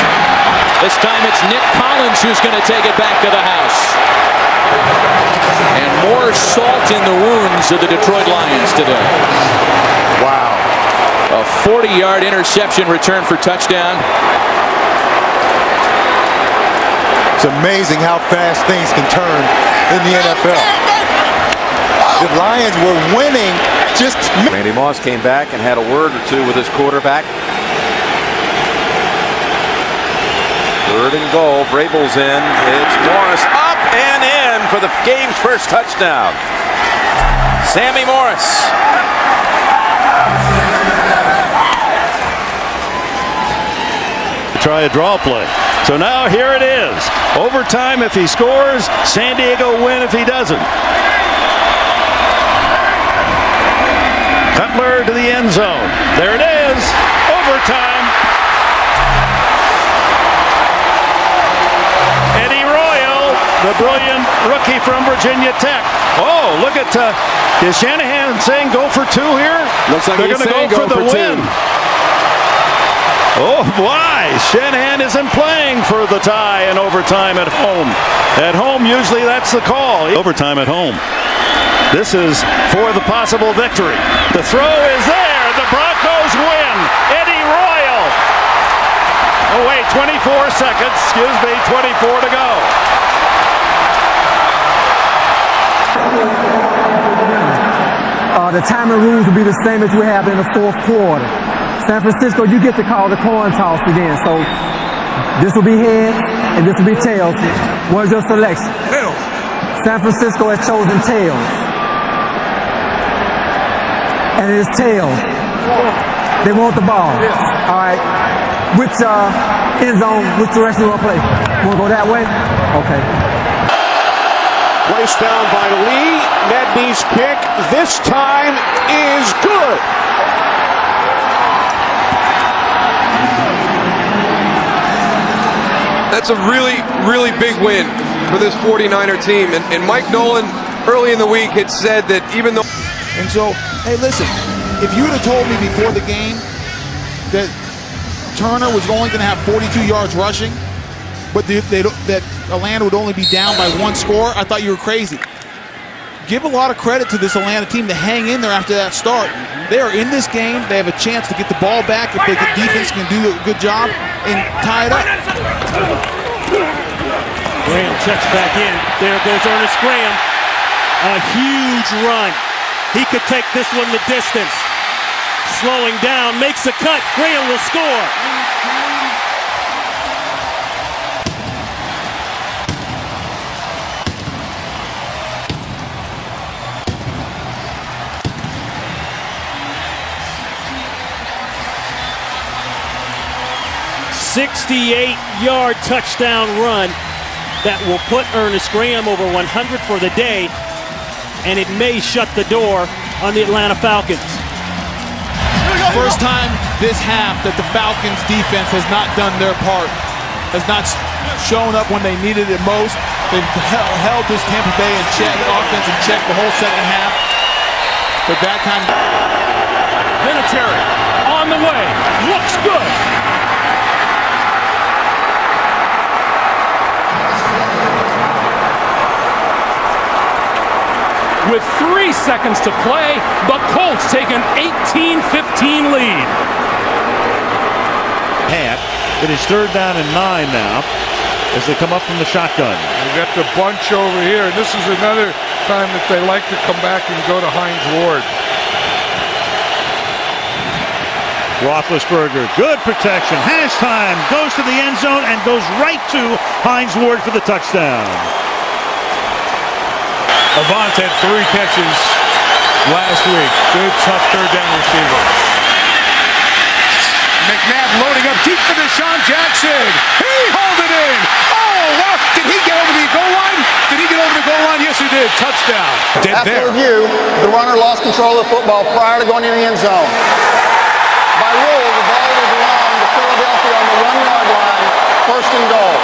This time it's Nick Collins who's going to take it back to the house. And more salt in the wounds of the Detroit Lions today. Wow. A 40-yard interception return for touchdown. It's amazing how fast things can turn in the NFL. The Lions were winning just... Randy Moss came back and had a word or two with his quarterback. 3rd and goal. Vrabel's in. It's Morris up and in for the game's first touchdown. Sammy Morris. Try a draw play. So now here it is. Overtime if he scores. San Diego win if he doesn't. Cutler to the end zone. There it is. Overtime. Eddie Royal, the brilliant rookie from Virginia Tech. Oh, look at is Shanahan saying go for 2 here? Looks like they're going to go for the win. Oh, why? Shanahan isn't playing for the tie in overtime at home. At home, usually that's the call. Overtime at home. This is for the possible victory. The throw is there. The Broncos win. Eddie Royal. Oh, wait, 24 seconds. Excuse me, 24 to go. The timing rules will be the same as we have in the 4th quarter. San Francisco, you get to call the coin toss again. So this will be heads and this will be tails. What's your selection? Tails. San Francisco has chosen tails. And it is tails. They want the ball. Yes. All right. Which end zone, which direction you want to play? Want to go that way? Okay. Placed down by Lee. Nedney's kick this time is good. That's a really, really big win for this 49er team. And Mike Nolan, early in the week, had said that even though... And so, hey, listen, if you would have told me before the game that Turner was only going to have 42 yards rushing, but that Atlanta would only be down by 1 score, I thought you were crazy. Give a lot of credit to this Atlanta team to hang in there after that start. They are in this game. They have a chance to get the ball back if the defense can do a good job and tie it up. Graham checks back in. There goes Ernest Graham. A huge run. He could take this one the distance. Slowing down, makes a cut. Graham will score. 68-yard touchdown run that will put Ernest Graham over 100 for the day, and it may shut the door on the Atlanta Falcons. First time this half that the Falcons defense has not done their part, has not shown up when they needed it most. They've held this Tampa Bay in check, offense in check the whole second half. But that time, Vinatieri on the way, looks good. with 3 seconds to play. The Colts take an 18-15 lead. It is 3rd down and 9 now as they come up from the shotgun. We got the bunch over here, and this is another time that they like to come back and go to Hines Ward. Roethlisberger, good protection, has time, goes to the end zone and goes right to Hines Ward for the touchdown. Avant had 3 catches last week. Good, tough 3rd down receiver. McNabb loading up deep for Deshaun Jackson. He hauled it in. Oh, wow. Did he get over the goal line? Did he get over the goal line? Yes, he did. Touchdown. After review, the runner lost control of the football prior to going in the end zone. By rule, the ball was along to Philadelphia on the 1-yard line, 1st and goal.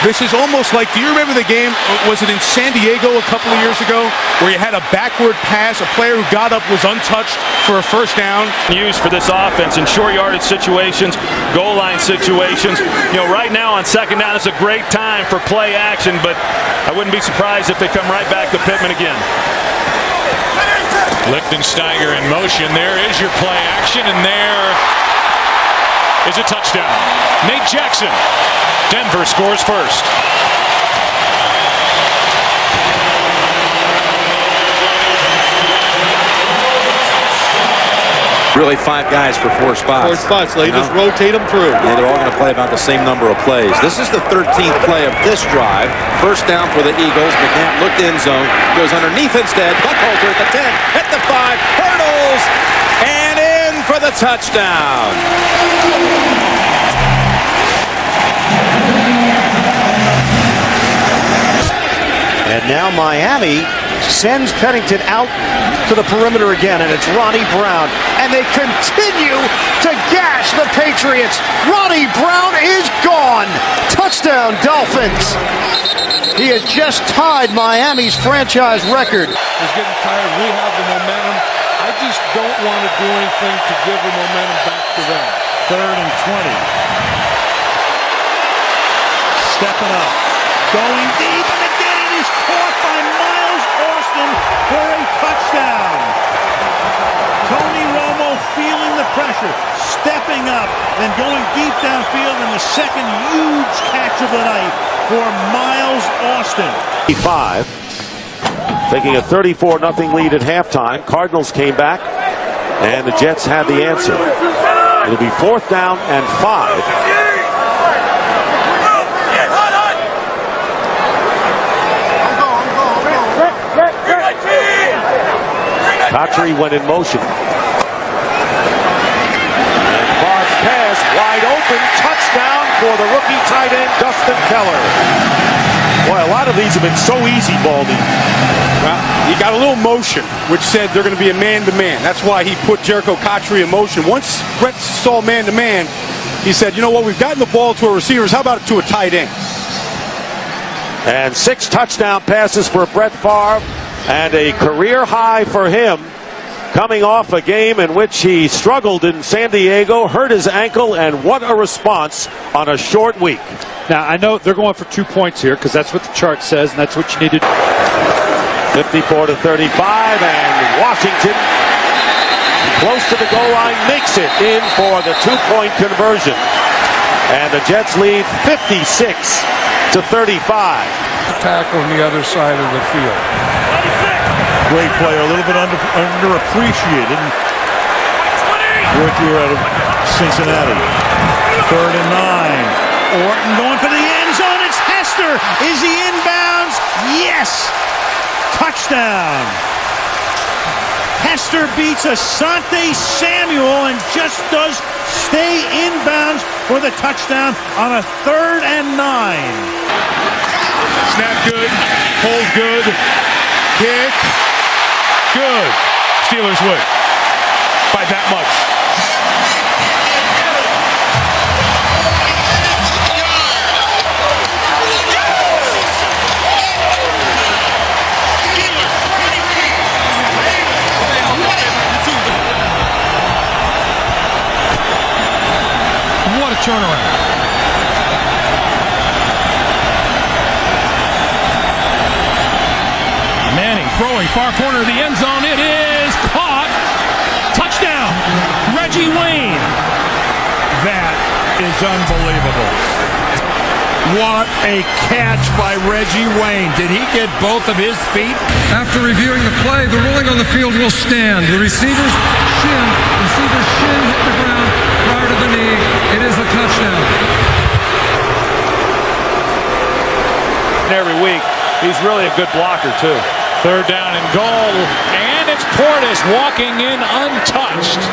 This is almost like, do you remember the game, was it in San Diego a couple of years ago, where you had a backward pass, a player who got up was untouched for a 1st down? Used for this offense in short yardage situations, goal line situations. You know, right now on 2nd down, it's a great time for play action, but I wouldn't be surprised if they come right back to Pittman again. Lichtensteiger in motion. There is your play action, and there is a touchdown. Nate Jackson. Denver scores first. Really 5 guys for 4 spots. 4 spots. They just rotate them through. Yeah, they're all going to play about the same number of plays. This is the 13th play of this drive. 1st down for the Eagles. McNabb looked end zone. Goes underneath instead. Buckholzer at the 10. At the 5. Hurdles. And in for the touchdown. And now Miami sends Pennington out to the perimeter again, and it's Ronnie Brown. And they continue to gash the Patriots. Ronnie Brown is gone. Touchdown, Dolphins. He has just tied Miami's franchise record. He's getting tired. We have the momentum. I just don't want to do anything to give the momentum back to them. 3rd and 20. Stepping up. Going deep, and again it is caught by Miles Austin for a touchdown. Tony Romo feeling the pressure, stepping up, and going deep downfield, and the second huge catch of the night for Miles Austin. 5, taking a 34-0 lead at halftime. Cardinals came back, and the Jets had the answer. It'll be 4th down and 5. Patry went in motion. And Bard's pass wide open. Touchdown for the rookie tight end, Dustin Keller. Boy, a lot of these have been so easy, Baldy. Well, he got a little motion, which said they're going to be a man-to-man. That's why he put Jericho Patry in motion. Once Brett saw man-to-man, he said, you know what, we've gotten the ball to our receivers. How about to a tight end? And 6 touchdown passes for Brett Favre. And a career high for him, coming off a game in which he struggled in San Diego, hurt his ankle, and what a response on a short week. Now, I know they're going for 2 points here because that's what the chart says, and that's what you need to do. 54-35, and Washington, close to the goal line, makes it in for the 2-point conversion. And the Jets lead 56-35. Tackle on the other side of the field. Great player, a little bit underappreciated. Worked here out of Cincinnati. 3rd and 9. Orton going for the end zone. It's Hester. Is he inbounds? Yes. Touchdown. Hester beats Asante Samuel and just does stay inbounds for the touchdown on a 3rd and 9. Snap good, hold good, kick, good. Steelers win by that much. What a turnaround. throwing, far corner of the end zone. It is caught. Touchdown, Reggie Wayne. That is unbelievable. What a catch by Reggie Wayne. Did he get both of his feet? After reviewing the play, the ruling on the field will stand. The receiver's shin hit the ground prior to the knee. It is a touchdown. Every week, he's really a good blocker, too. Third down and goal, and it's Portis walking in untouched.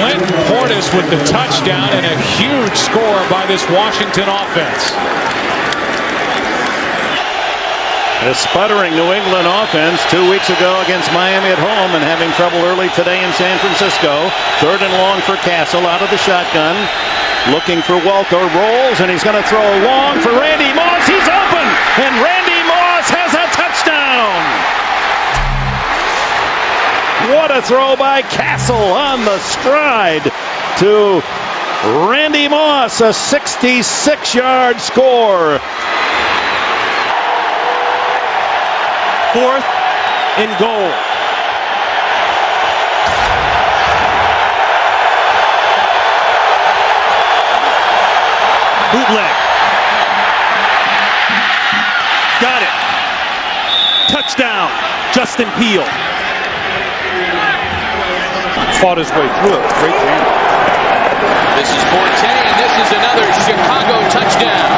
Clint Portis with the touchdown and a huge score by this Washington offense. A sputtering New England offense 2 weeks ago against Miami at home and having trouble early today in San Francisco. Third and long for Castle out of the shotgun. Looking for Welker, rolls, and he's going to throw long for Randy Moss. He's open, and Randy Moss has a touchdown. What a throw by Castle on the stride to Randy Moss, a 66-yard score. Fourth and goal. Bootleg. Got it. Touchdown, Justin Peele. Fought his way through it. Great game. This is Forte, and this is another Chicago touchdown.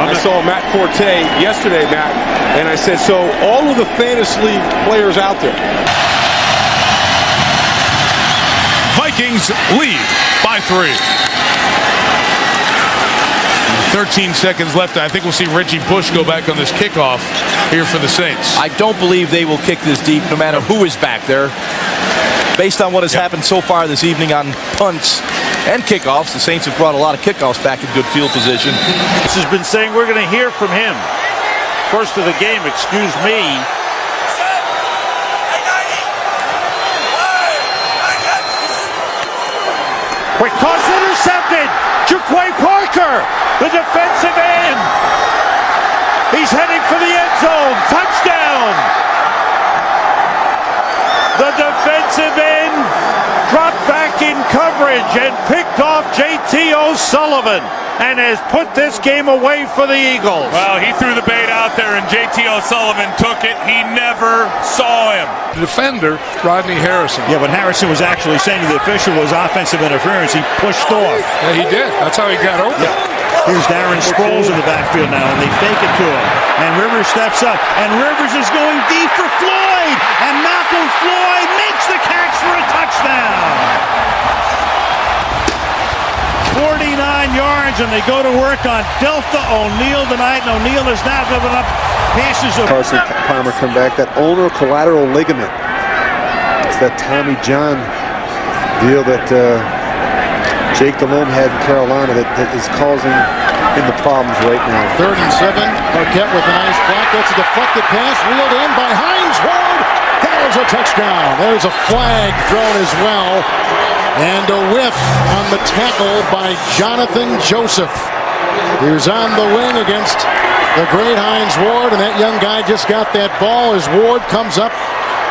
I saw Matt Forte yesterday, Matt, and I said, so all of the fantasy league players out there. Vikings lead by 3. 13 seconds left. I think we'll see Reggie Bush go back on this kickoff here for the Saints. I don't believe they will kick this deep no matter who is back there. Based on what has happened so far this evening on punts and kickoffs, the Saints have brought a lot of kickoffs back in good field position. This has been saying we're going to hear from him. First of the game, excuse me. Quick toss intercepted. Jaquay Parker, the defensive end. He's heading for the end zone. Touchdown. The defensive end dropped back in coverage and picked off J.T. O'Sullivan and has put this game away for the Eagles. Well, he threw the bait out there and J.T. O'Sullivan took it. He never saw him. Defender, Rodney Harrison. Yeah, but Harrison was actually saying to the official was offensive interference. He pushed off. Yeah, he did. That's how he got open. Yeah. Here's Darren Sproles in the backfield now, and they fake it to him. And Rivers steps up, and Rivers is going deep for Floyd, and Malcolm Floyd makes the catch for a touchdown. 49 yards, and they go to work on Delta O'Neal tonight, and O'Neal has now given up passes of... Carson Palmer come back, that ulnar collateral ligament. It's that Tommy John deal that Jake Delhomme had in Carolina that is causing him the problems right now. 3rd and 7. Marquette with a nice block. That's a deflected pass, reeled in by Hines Ward. There's a touchdown. There's a flag thrown as well. And a whiff on the tackle by Jonathan Joseph. He was on the wing against the great Hines Ward, and that young guy just got that ball as Ward comes up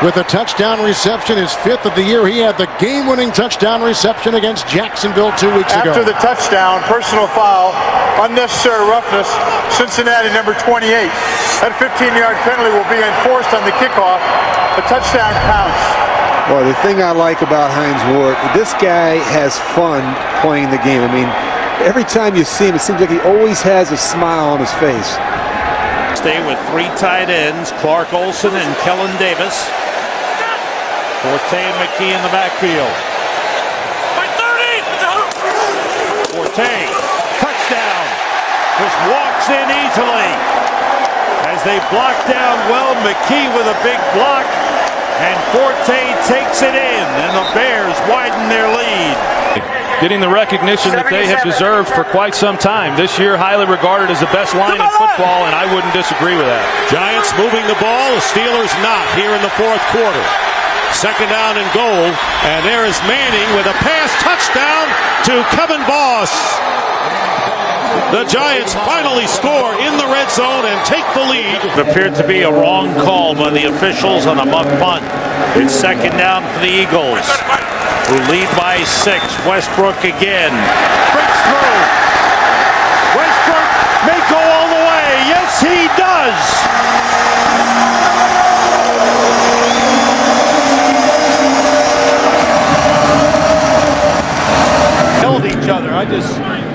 with a touchdown reception, his 5th of the year. He had the game-winning touchdown reception against Jacksonville 2 weeks ago. After the touchdown, personal foul, unnecessary roughness, Cincinnati number 28. That 15-yard penalty will be enforced on the kickoff. The touchdown counts. Well, the thing I like about Hines Ward, this guy has fun playing the game. I mean, every time you see him, it seems like he always has a smile on his face. Stay with 3 tight ends, Clark Olson and Kellen Davis. Forte and McKee in the backfield. Forte, touchdown. Just walks in easily. As they block down well, McKee with a big block. And Forte takes it in, and the Bears widen their lead. Getting the recognition that they have deserved for quite some time. This year, highly regarded as the best line in football, and I wouldn't disagree with that. Giants moving the ball, the Steelers not here in the 4th quarter. 2nd down and goal, and there is Manning with a pass touchdown to Kevin Boss. The Giants finally score in the red zone and take the lead. It appeared to be a wrong call by the officials on a muff punt. It's second down for the Eagles, who lead by 6. Westbrook again. Breaks through. Westbrook may go all the way. Yes, he does. Held each other.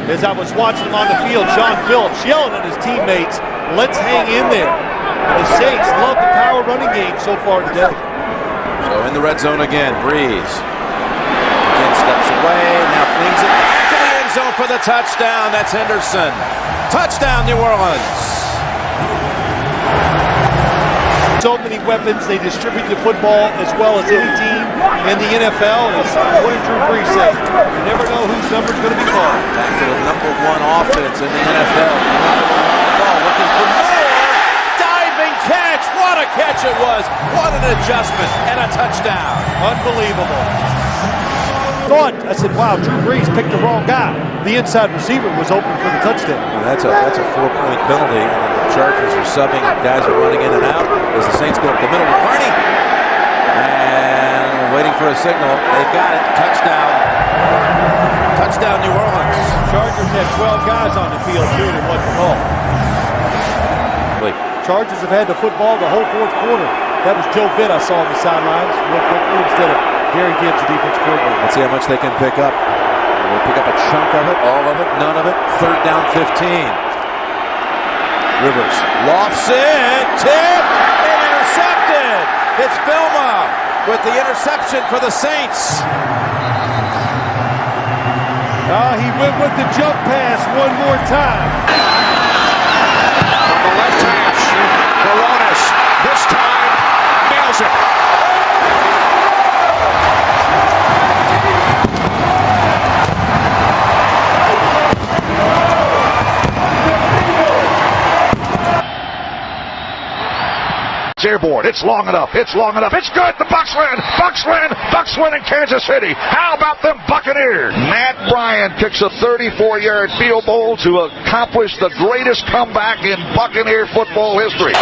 As I was watching on the field, John Phillips yelling at his teammates, let's hang in there. The Saints love the power running game so far today. So in the red zone again, Breeze. Again steps away, now flings it back to the end zone for the touchdown. That's Henderson. Touchdown, New Orleans. So many weapons, they distribute the football as well as any team in the NFL. As what did Drew Brees say? You never know whose number's going to be called. Back to the #1 offense in the NFL. Ball looking for more. Diving catch. What a catch it was. What an adjustment and a touchdown. Unbelievable. I said, wow, Drew Brees picked the wrong guy. The inside receiver was open for the touchdown. Well, that's a 4-point penalty. The Chargers are subbing. Guys are running in and out as the Saints go up the middle. McCartney. And waiting for a signal. They've got it. Touchdown. Touchdown, New Orleans. Chargers had 12 guys on the field, too, and wasn't called. Chargers have had the football the whole fourth quarter. That was Joe Vitt I saw on the sidelines real quickly instead of Gary Gibbs, the defense coordinator. Let's see how much they can pick up. They'll pick up a chunk of it, all of it, none of it. Third down 15. Rivers lofts it, tip, and intercepted. It's Filma with the interception for the Saints. He went with the jump pass one more time. From the left hash, Baronis this time nails it. Airborne. It's long enough. It's long enough. It's good. The Bucs win. Bucs win. Bucs win in Kansas City. How about them Buccaneers? Matt Bryant kicks a 34-yard field goal to accomplish the greatest comeback in Buccaneer football history.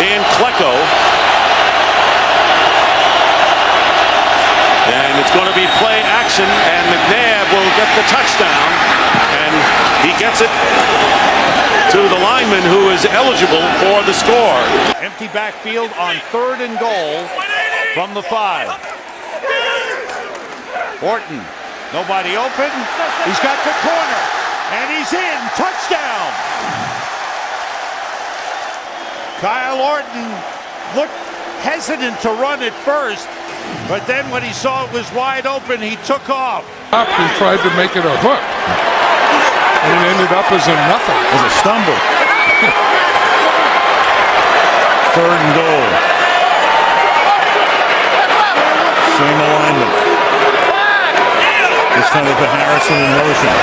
And Klecko. And it's going to be play action, and McNabb will get the touchdown. And he gets it to the lineman who is eligible for the score. Empty backfield on 3rd and goal from the 5. Horton, nobody open. He's got the corner, and he's in. Touchdown. Kyle Orton looked hesitant to run at first, but then when he saw it was wide open, he took off. Up and tried to make it a hook. And it ended up as a nothing. As a stumble. 3rd and goal. Same alignment. This time with Harrison in motion.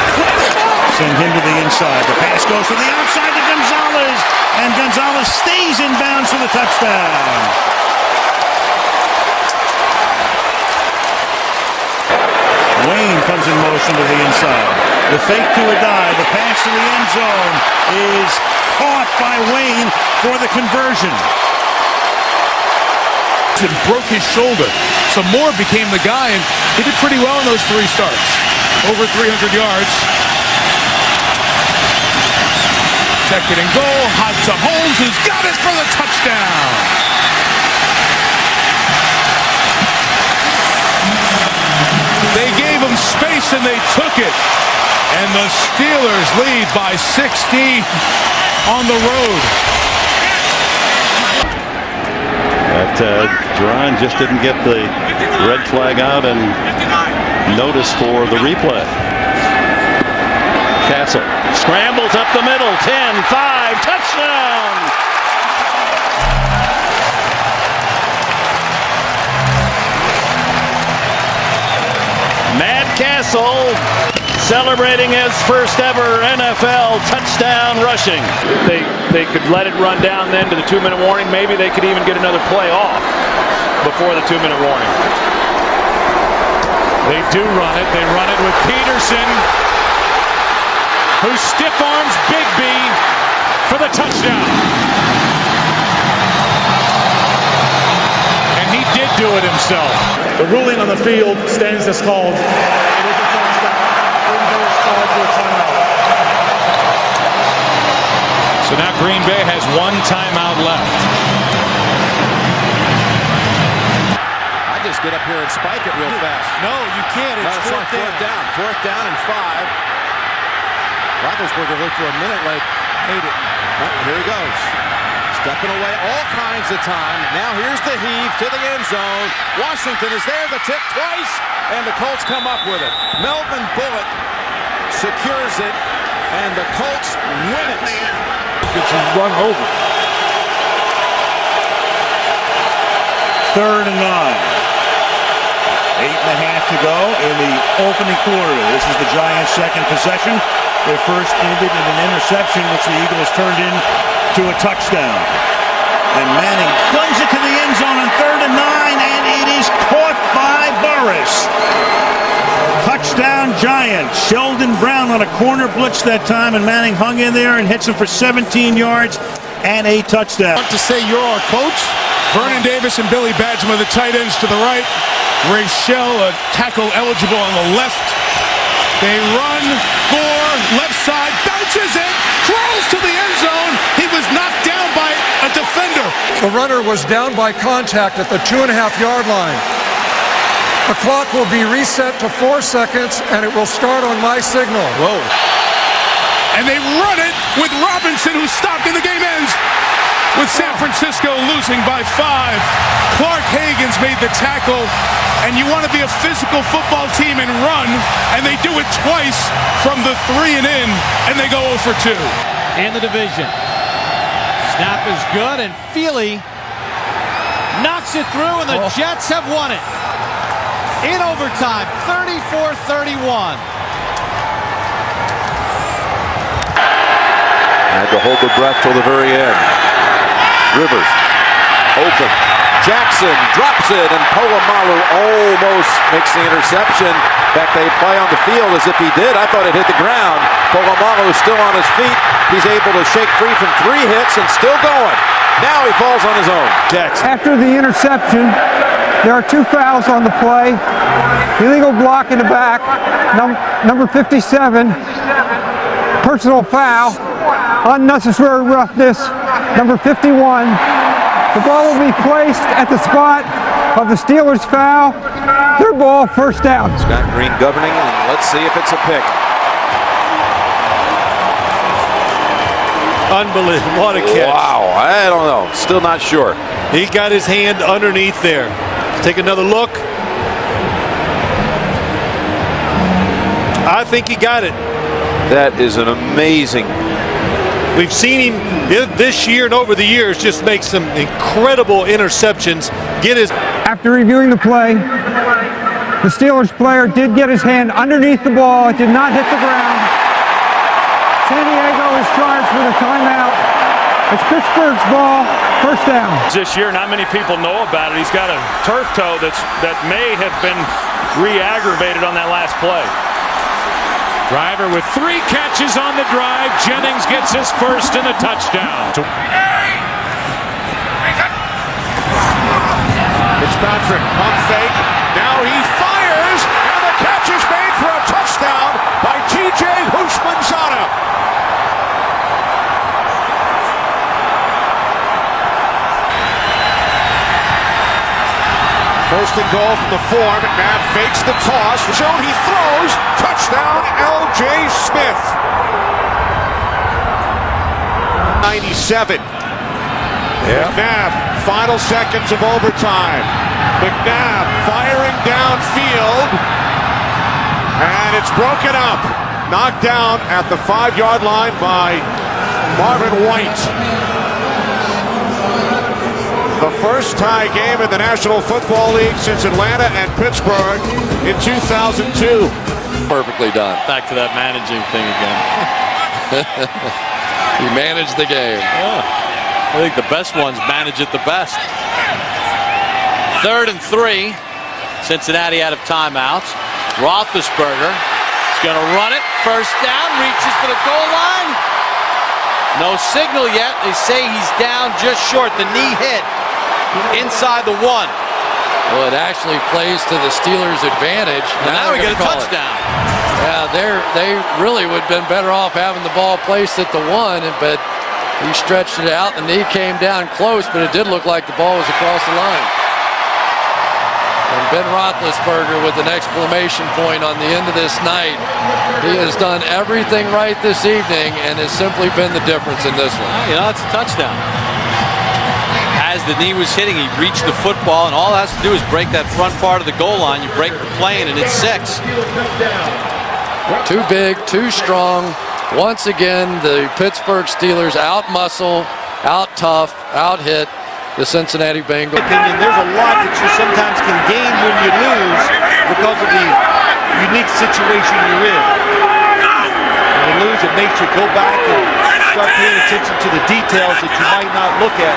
Send him to the inside. The pass goes to the outside to Gonzalez. And Gonzalez stays in bounds for the touchdown. Wayne comes in motion to the inside. The fake to a dive. The pass to the end zone is caught by Wayne for the conversion. And broke his shoulder. So Moore became the guy, and he did pretty well in those 3 starts. Over 300 yards. 2nd and goal. Hot to Holmes, who's got it for the touchdown. They gave him space and they took it. And the Steelers lead by 60 on the road. But Duran just didn't get the red flag out and notice for the replay. Castle scrambles up the middle. 10-5. Touchdown. Matt Castle celebrating his first ever NFL touchdown rushing. They could let it run down then to the 2-minute warning. Maybe they could even get another play off before the 2-minute warning. They do run it. They run it with Peterson. who stiff arms Bigby for the touchdown. And he did do it himself. The ruling on the field stands as called. It is a touchdown. Green Bay is called for a timeout. So now Green Bay has one timeout left. I just get up here and spike it real fast. No, you can't. It's fourth down. Fourth down and 5. Roethlisberger looked for a minute like, hate it. Oh, here he goes. Stepping away all kinds of time. Now here's the heave to the end zone. Washington is there, the tip twice, and the Colts come up with it. Melvin Bullock secures it, and the Colts win it. Gets run over. 3rd and 9. 8.5 to go in the opening quarter. This is the Giants' second possession. Their first ended in an interception, which the Eagles turned into a touchdown. And Manning guns it to the end zone on 3rd and 9, and it is caught by Burris. Touchdown Giants. Sheldon Brown on a corner blitz that time, and Manning hung in there and hits him for 17 yards and a touchdown. To say you're our coach, Vernon Davis and Billy Badgman are the tight ends to the right. Ray Shell, a tackle eligible on the left. They run, Gore, left side, bounces it, crawls to the end zone. He was knocked down by a defender. The runner was down by contact at the 2.5-yard line. The clock will be reset to 4 seconds, and it will start on my signal. Whoa. And they run it with Robinson, who stopped, and the game ends with San Francisco losing by 5. Clark Hagan's made the tackle, and you want to be a physical football team and run, and they do it twice from the 3 and in, and they go 0 for 2. And the division. Snap is good, and Feely knocks it through, and the Jets have won it. In overtime, 34-31. Had to hold the breath till the very end. Rivers, open. Jackson drops it, and Polamalu almost makes the interception. In fact, they play on the field as if he did. I thought it hit the ground. Polamalu is still on his feet. He's able to shake free from 3 hits and still going. Now he falls on his own. Jackson. After the interception, there are 2 fouls on the play. Illegal block in the back, number 57. Personal foul. Unnecessary roughness, number 51. The ball will be placed at the spot of the Steelers' foul. Their ball, first down. Scott Green governing, and let's see if it's a pick. Unbelievable. What a catch. Wow, I don't know. Still not sure. He got his hand underneath there. Take another look. I think he got it. That is an amazing. We've seen him this year and over the years just make some incredible interceptions. After reviewing the play, the Steelers player did get his hand underneath the ball. It did not hit the ground. San Diego is charged with a timeout. It's Pittsburgh's ball, first down. This year, not many people know about it. He's got a turf toe that may have been re-aggravated on that last play. Driver with 3 catches on the drive. Jennings gets his first and a touchdown. Fitzpatrick, pump fake. Now he fires, and the catch is made for a touchdown by T.J. Houshmandzadeh. First and goal from the 4. McNabb fakes the toss. Zone, he throws. Touchdown, L.J. Smith. 97. McNabb, final seconds of overtime. McNabb firing downfield. And it's broken up. Knocked down at the 5-yard line by Marvin White. The first tie game in the National Football League since Atlanta and Pittsburgh in 2002. Perfectly done. Back to that managing thing again. He managed the game. Yeah. I think the best ones manage it the best. 3rd and 3. Cincinnati out of timeouts. Roethlisberger is going to run it. first down, reaches for the goal line. No signal yet. They say he's down just short. The knee hit inside the 1. Well, it actually plays to the Steelers' advantage. Now we get a touchdown. Yeah, they really would have been better off having the ball placed at the 1, but he stretched it out. The knee came down close, but it did look like the ball was across the line. And Ben Roethlisberger with an exclamation point on the end of this night. He has done everything right this evening and has simply been the difference in this one. You know, it's a touchdown. As the knee was hitting, he reached the football, and all it has to do is break that front part of the goal line. You break the plane, and it's 6. Too big, too strong. Once again, the Pittsburgh Steelers out-muscle, out-tough, out-hit the Cincinnati Bengals. There's a lot that you sometimes can gain when you lose because of the unique situation you're in. When you lose, it makes you go back and start paying attention to the details that you might not look at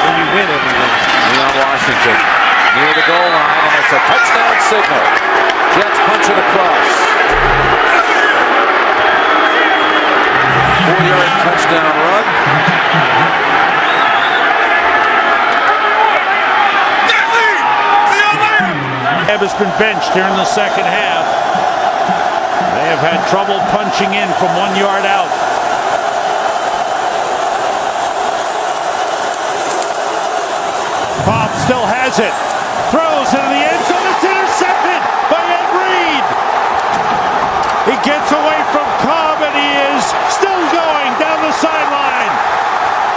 when you win everything. Leon Washington near the goal line, and it's a touchdown signal. Jets punch it across. 4-yard touchdown run. Has been benched here in the second half. They have had trouble punching in from 1 yard out. Cobb still has it. Throws into the end zone. It's intercepted by Ed Reed. He gets away from Cobb, and he is still going down the sideline.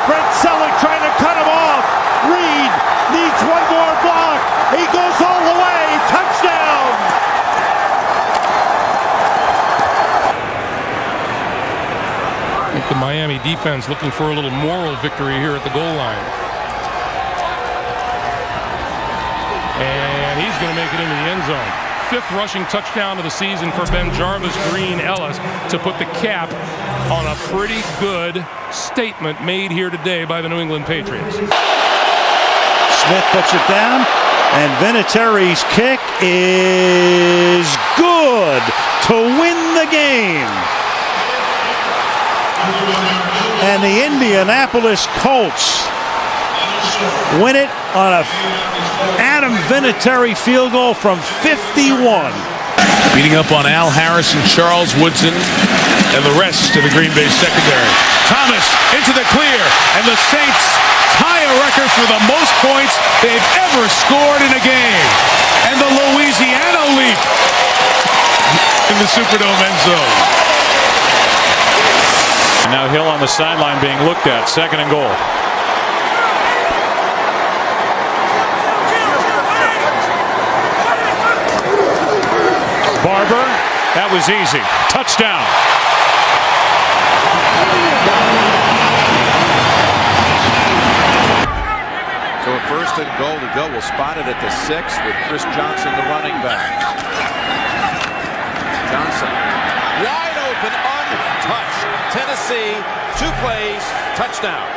Brett Selleck trying to cut him off. Reed needs one more block. He goes all the way. Touchdown! I think the Miami defense looking for a little moral victory here at the goal line. And he's going to make it into the end zone. 5th rushing touchdown of the season for Ben Jarvis Green Ellis to put the cap on a pretty good statement made here today by the New England Patriots. Smith puts it down, and Vinatieri's kick is good to win the game. And the Indianapolis Colts win it on a Adam Vinatieri field goal from 51. Beating up on Al Harrison, Charles Woodson, and the rest of the Green Bay secondary. Thomas into the clear, and the Saints tie a record for the most points they've ever scored in a game. And the Louisiana leap in the Superdome end zone. And now Hill on the sideline being looked at. 2nd and goal. Barber, that was easy. Touchdown. So a 1st and goal to go. We'll spot it at the 6 with Chris Johnson, the running back. Johnson wide open, untouched. Tennessee, 2 plays, touchdown.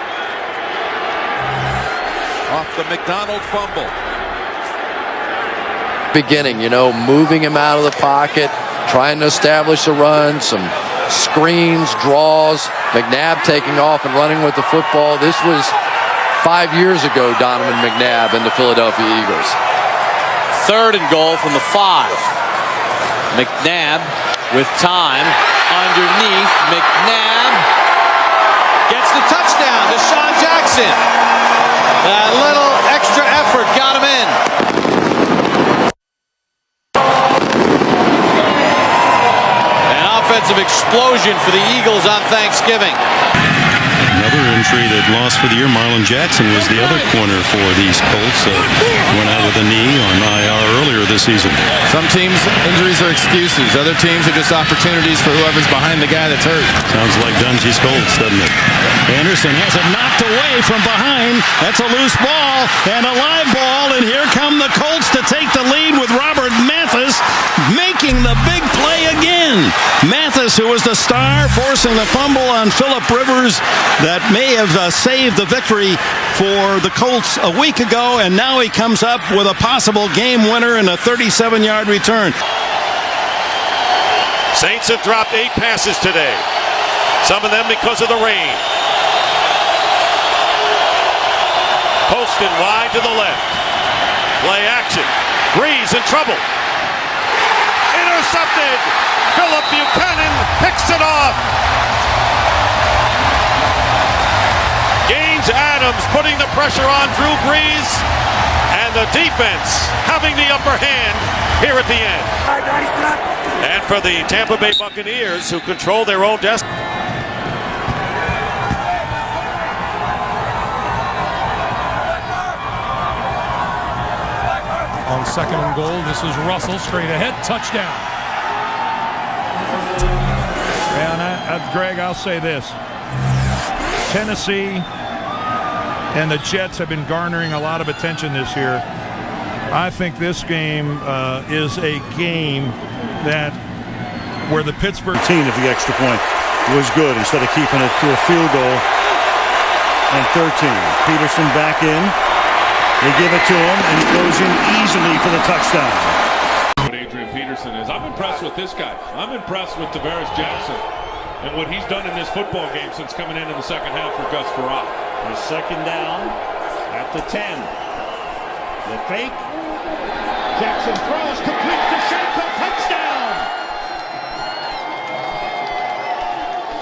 Off the McDonald fumble. Beginning, moving him out of the pocket, trying to establish a run, some screens, draws, McNabb taking off and running with the football. This was 5 years ago, Donovan McNabb and the Philadelphia Eagles. 3rd and goal from the 5. McNabb with time underneath. McNabb gets the touchdown. Deshaun Jackson. That little extra effort got him in. An offensive explosion for the Eagles on Thanksgiving. Another injury that lost for the year. Marlon Jackson was the other corner for these Colts. Went out with a knee on IR earlier this season. Some teams, injuries are excuses. Other teams are just opportunities for whoever's behind the guy that's hurt. Sounds like Dungy's Colts, doesn't it? Anderson has it knocked away from behind. That's a loose ball and a live ball. And here come the Colts to take the lead with Robert Mathis making the big play again. Mathis, who was the star, forcing the fumble on Phillip Rivers that may have saved the victory for the Colts a week ago, and now he comes up with a possible game winner and a 37-yard return. Saints have dropped 8 passes today. Some of them because of the rain. Poston wide to the left. Play action. Breeze in trouble. Intercepted. Philip Buchanan picks it off. Gaines Adams putting the pressure on Drew Brees. And the defense having the upper hand here at the end. And for the Tampa Bay Buccaneers, who control their own destiny. On 2nd and goal, this is Russell straight ahead, touchdown. And Greg, I'll say this. Tennessee and the Jets have been garnering a lot of attention this year. I think this game is a game that where the Pittsburgh team of the extra point was good instead of keeping it to a field goal. And 13. Peterson back in. They give it to him, and he goes in easily for the touchdown. What Adrian Peterson is. I'm impressed with this guy. I'm impressed with Tavares Jackson and what he's done in this football game since coming in the second half for Gus Farrar. The 2nd down at the 10. The fake. Jackson throws, complete to Shanko, touchdown!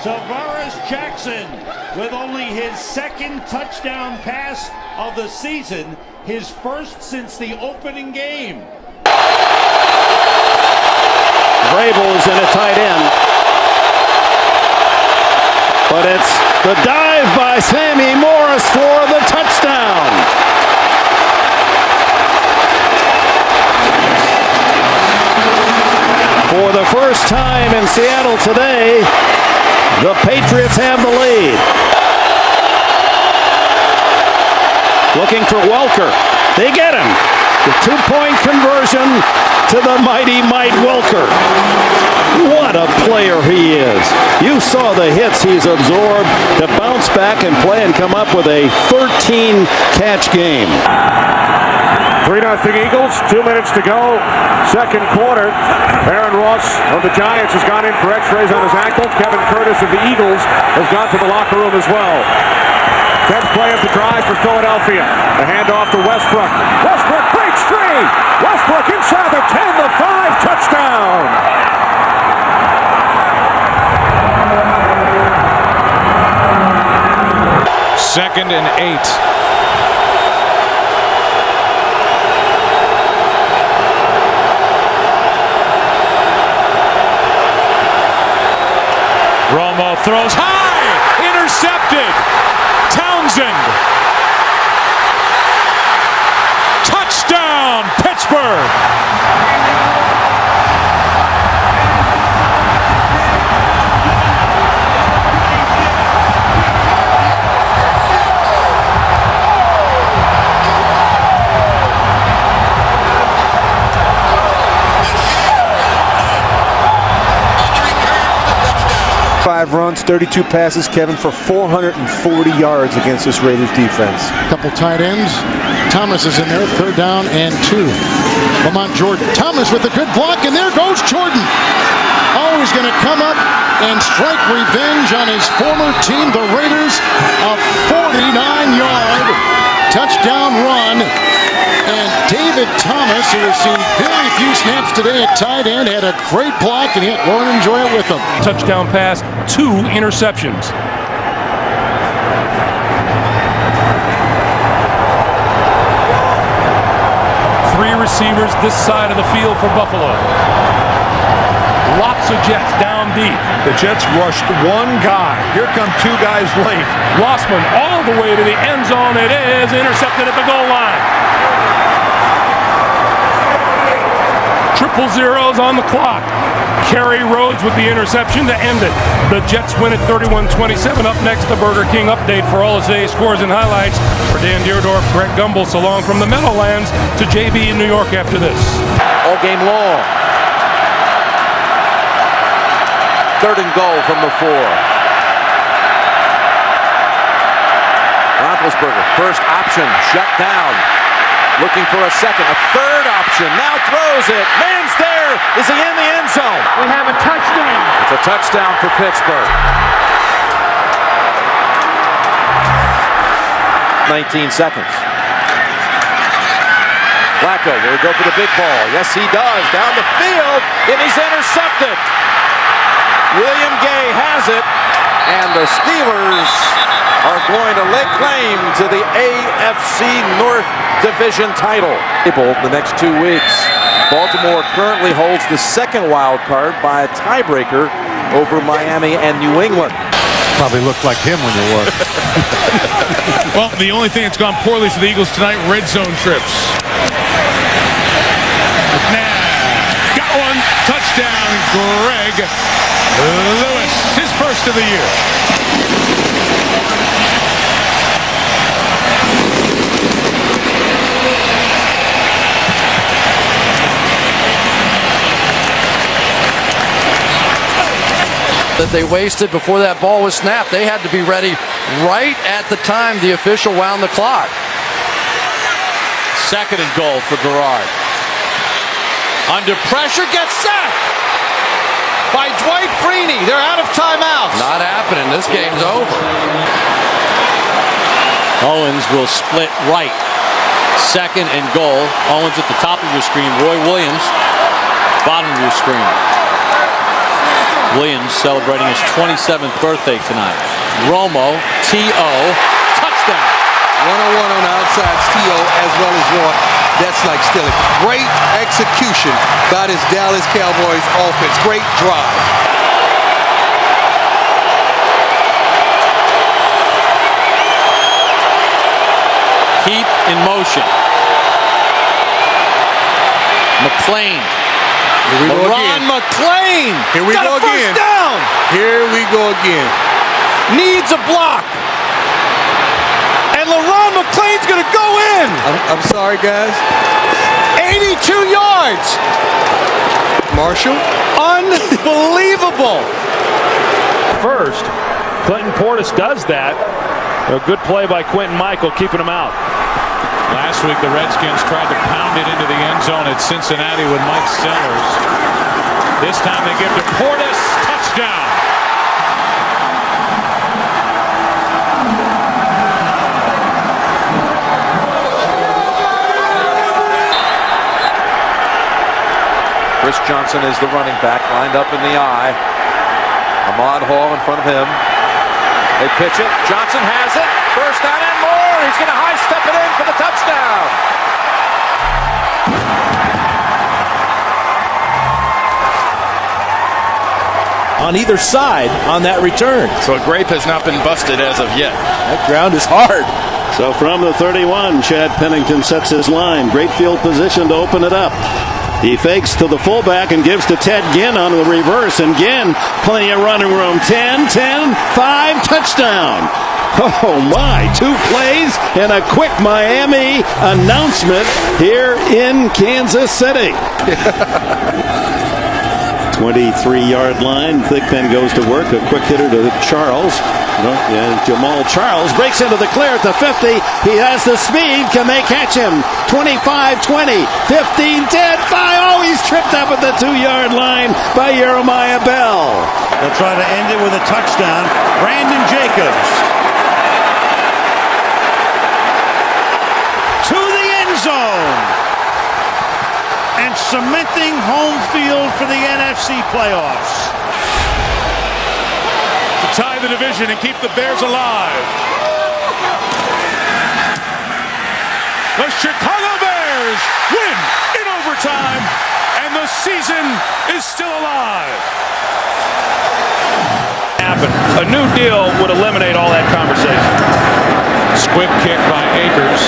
Tavares Jackson with only his 2nd touchdown pass of the season, his 1st since the opening game. Vrabel's in a tight end. But it's the dive by Sammy Morris for the touchdown. For the first time in Seattle today, the Patriots have the lead. Looking for Welker. They get him. The 2-point conversion to the mighty Mike Welker. What a player he is. You saw the hits he's absorbed to bounce back and play and come up with a 13-catch game. 3-0 Eagles, 2 minutes to go. 2nd quarter. Aaron Ross of the Giants has gone in for x-rays on his ankle. Kevin Curtis of the Eagles has gone to the locker room as well. 10th play of the drive for Philadelphia. The handoff to Westbrook. Westbrook breaks free. Westbrook inside the 10, the 5, touchdown. Second and 8. Romo throws high, intercepted. Townsend. Touchdown, Pittsburgh. Five runs, 32 passes, Kevin, for 440 yards against this Raiders defense. Couple tight ends. Thomas is in there, 3rd down and 2. Lamont Jordan. Thomas with a good block, and there goes Jordan. Always going to come up and strike revenge on his former team, the Raiders. A 49-yard touchdown run. And David Thomas, who has seen very few snaps today at tight end, had a great block, and he had Lauren enjoy it with him. Touchdown pass, 2 interceptions. Three receivers this side of the field for Buffalo. Lots of Jets down deep. The Jets rushed one guy. Here come 2 guys late. Rossman all the way to the end zone. It is intercepted at the goal line. Triple zeros on the clock. Kerry Rhodes with the interception to end it. The Jets win at 31-27. Up next, the Burger King update for all of today's scores and highlights. For Dan Deerdorf, Greg Gumbel, so long from the Meadowlands to JB in New York after this. All game long. 3rd and goal from the 4. Roethlisberger, first option, shut down. Looking for a second, a 3rd option, now throws it. Man's there. Is he in the end zone? We have a touchdown. touchdown for Pittsburgh. 19 seconds. Flacco will go for the big ball. Yes, he does. Down the field, and he's intercepted. William Gay has it, and the Steelers are going to lay claim to the AFC North Division title. The next 2 weeks. Baltimore currently holds the second wild card by a tiebreaker over Miami and New England. Probably looked like him when you were. Well, the only thing that's gone poorly for the Eagles tonight, red zone trips. McNabb got one. Touchdown, Greg Lewis. His first of the year. That they wasted before that ball was snapped. They had to be ready right at the time the official wound the clock. 2nd and goal for Garrard. Under pressure, gets sacked by Dwight Freeney. They're out of timeouts. Not happening. This game's over. Owens will split right. 2nd and goal. Owens at the top of your screen. Roy Williams, bottom of your screen. Williams celebrating his 27th birthday tonight. Romo, T.O., touchdown. 101 on the outsides, T.O. as well as Roy. That's like stealing. Great execution by this Dallas Cowboys offense. Great drive. Keep in motion. McClain. Here we go again. McClain. Here we go again. First down. Here we go again. Needs a block. And LaRon McClain's going to go in. I'm sorry, guys. 82 yards. Marshall. Unbelievable. First, Clinton Portis does that. A good play by Quentin Michael, keeping him out. Last week, the Redskins tried to pound it into the end zone at Cincinnati with Mike Sellers. This time they give to Portis. Touchdown. Chris Johnson is the running back, lined up in the eye. Ahmad Hall in front of him. They pitch it. Johnson has it. First down and more. He's going to high step it in for the touchdown. On either side on that return. So a grape has not been busted as of yet. That ground is hard. So from the 31, Chad Pennington sets his line. Great field position to open it up. He fakes to the fullback and gives to Ted Ginn on the reverse. And Ginn, plenty of running room. 10, 5, touchdown. Oh my, 2 plays and a quick Miami announcement here in Kansas City. 23-yard line. Thigpen goes to work. A quick hitter to Charles. And Jamal Charles breaks into the clear at the 50. He has the speed. Can they catch him? 25, 20, 15, 10, 5. Oh, he's tripped up at the 2-yard line by Jeremiah Bell. They'll try to end it with a touchdown. Brandon Jacobs. To the end zone. And cementing home field for the NFC playoffs. To tie the division and keep the Bears alive. The Chicago Bears win in overtime, and the season is still alive. A new deal would eliminate all that conversation. Squib kick by Akers.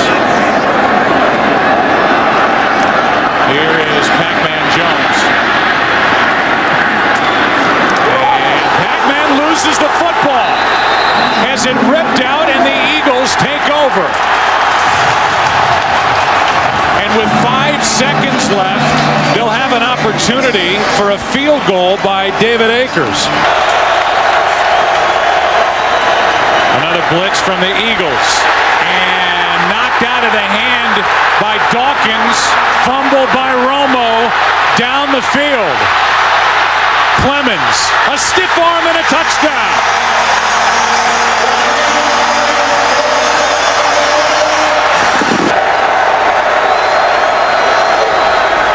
Here is Pac-Man Jones. And Pac-Man loses the football. Has it ripped out, and the Eagles take over. And with 5 seconds left, they'll have an opportunity for a field goal by David Akers. Another blitz from the Eagles. And knocked out of the hand by Dawkins. Fumble by Romo down the field. Clemens, a stiff arm and a touchdown.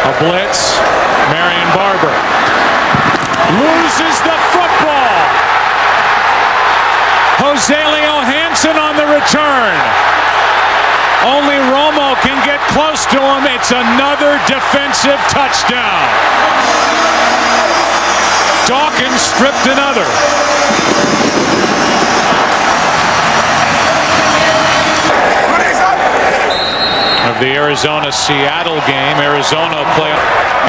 A blitz. Marion Barber loses the football. Jose Leo Hansen on the return. Only Romo can get close to him. It's another defensive touchdown. Dawkins stripped another. Of the Arizona-Seattle game, Arizona play,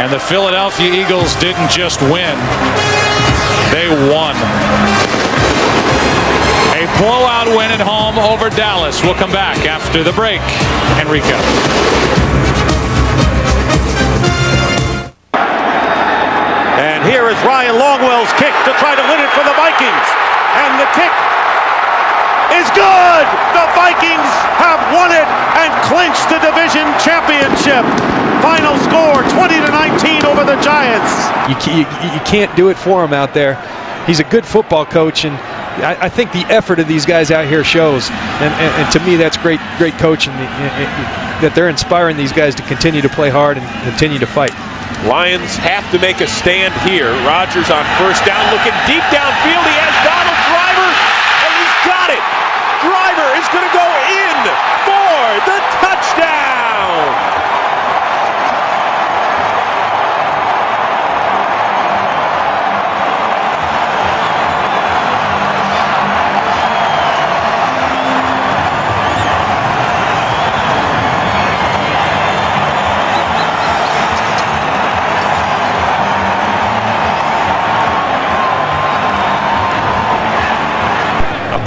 and the Philadelphia Eagles didn't just win, they won. A blowout win at home over Dallas. We'll come back after the break. Enrico. And here is Ryan Longwell's kick to try to win it for the Vikings. And the kick is good! The Vikings have won it and clinched the division championship. Final score 20-19 over the Giants. You can't do it for him out there. He's a good football coach, and I think the effort of these guys out here shows. And to me, that's great coaching, that they're inspiring these guys to continue to play hard and continue to fight. Lions have to make a stand here. Rodgers on first down, looking deep downfield. He has Donald Driver, and he's got it. Driver is going to go in for the touchdown.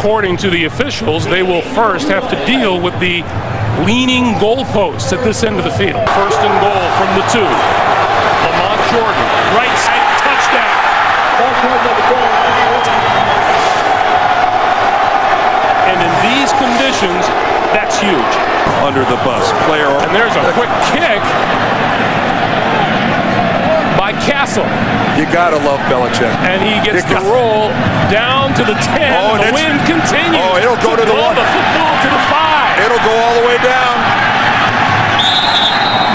According to the officials, they will first have to deal with the leaning goalposts at this end of the field. First and goal from the 2. Lamont Jordan, right side, touchdown. And in these conditions, that's huge. Under the bus. Player. And there's a quick kick by Castle. You gotta love Belichick. And he gets the roll down to the 10. Oh, the wind continues. Oh, it'll go to the 1. The football to the 5. It'll go all the way down.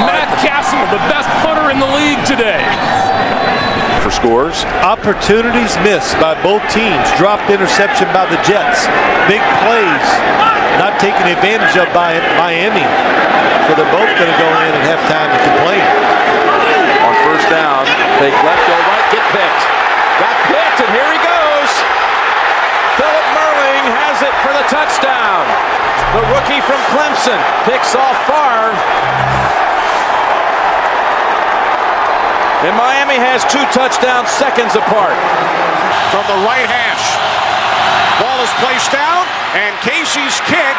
Matt Castle, the best punter in the league today. For scores. Opportunities missed by both teams. Dropped interception by the Jets. Big plays not taken advantage of by Miami. So they're both going to go in and have time to complain. On first down, fake left, go right, get picked. Got picked, and here he goes. Philip Merling has it for the touchdown. The rookie from Clemson picks off Favre. And Miami has 2 touchdowns seconds apart. From the right hash. Ball is placed down, and Casey's kick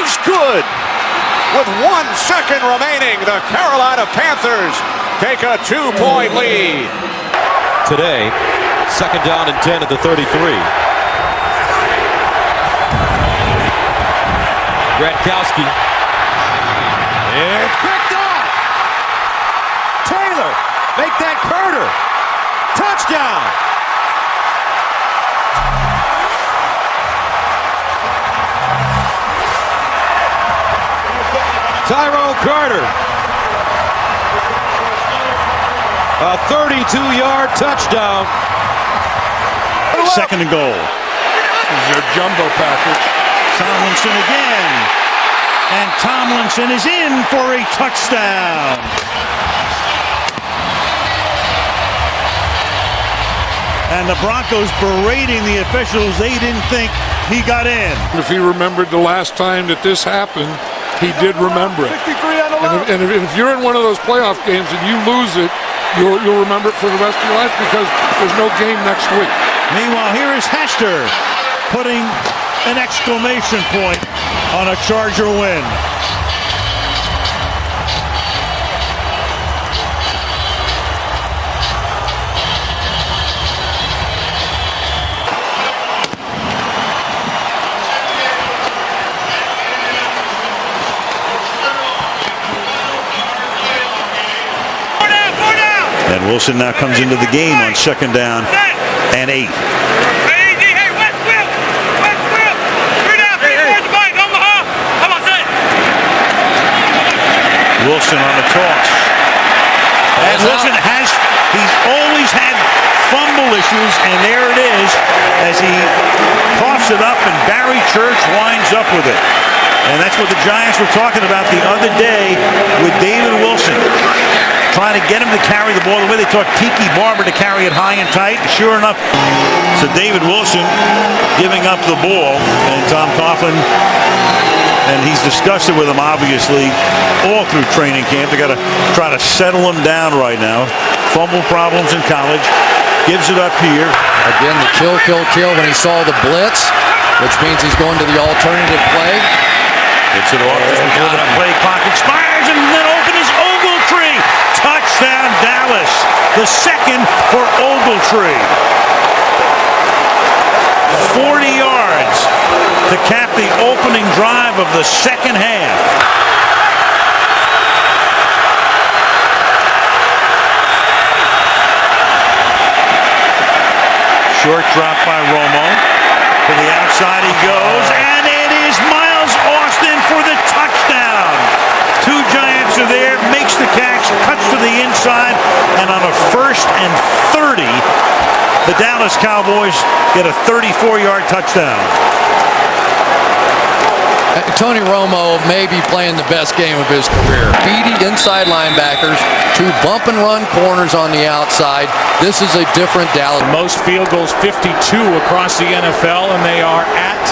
is good. With 1 second remaining, the Carolina Panthers take a 2-point lead. Today, second down and 10 at the 33. Gradkowski. It's picked off. Taylor, make that Carter. Touchdown. Tyrone Carter. A 32-yard touchdown. Second and goal. This is your jumbo package. Tomlinson again. And Tomlinson is in for a touchdown. And the Broncos berating the officials. They didn't think he got in. If he remembered the last time that this happened, he did remember it. And if you're in one of those playoff games and you lose it, you'll remember it for the rest of your life because there's no game next week. Meanwhile, here is Hester putting an exclamation point on a Charger win. Wilson now comes into the game on 2nd down and 8. Wilson on the toss. And Wilson he's always had fumble issues, and there it is as he coughs it up, and Barry Church winds up with it. And that's what the Giants were talking about the other day with David Wilson, trying to get him to carry the ball the way they taught Tiki Barber to carry it high and tight. Sure enough, so David Wilson giving up the ball, and Tom Coughlin, and he's discussed it with him, obviously, all through training camp. They got to try to settle him down right now. Fumble problems in college. Gives it up here. Again, the kill when he saw the blitz, which means he's going to the alternative play. Gets it off just before the play clock expires, and then open is Ogletree. Touchdown, Dallas. The second for Ogletree. 40 yards to cap the opening drive of the second half. Short drop by Romo. To the outside he goes, and it is Miles Austin for the touchdown. 2 Giants are there, makes the catch, cuts to the inside, and on a 1st and 30, the Dallas Cowboys get a 34-yard touchdown. Tony Romo may be playing the best game of his career. Speedy inside linebackers, 2 bump and run corners on the outside. This is a different Dallas. Most field goals, 52 across the NFL, and they are at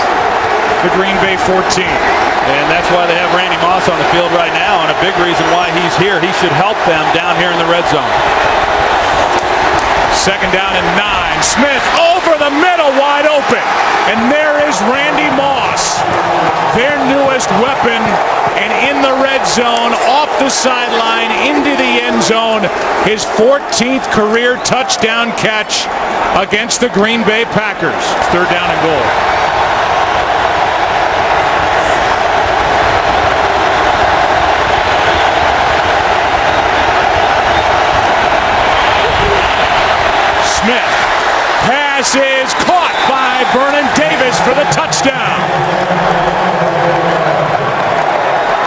the Green Bay 14. And that's why they have Randy Moss on the field right now, and a big reason why he's here. He should help them down here in the red zone. 2nd down and 9. Smith over the middle, wide open. And there is Randy Moss, their newest weapon, and in the red zone, off the sideline, into the end zone, his 14th career touchdown catch against the Green Bay Packers. 3rd down and goal. Smith. Pass is caught by Vernon Davis for the touchdown.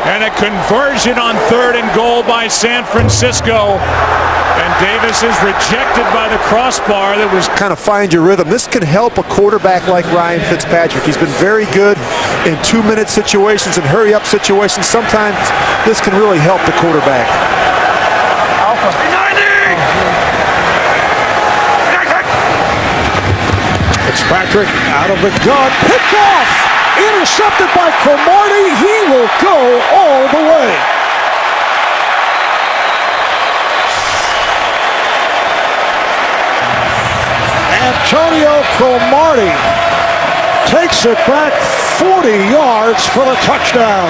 And a conversion on 3rd and goal by San Francisco. And Davis is rejected by the crossbar. That was kind of find your rhythm. This can help a quarterback like Ryan Fitzpatrick. He's been very good in 2-minute situations and hurry-up situations. Sometimes this can really help the quarterback. Fitzpatrick out of the gun, picked off, intercepted by Cromartie. He will go all the way. Antonio Cromartie takes it back 40 yards for the touchdown.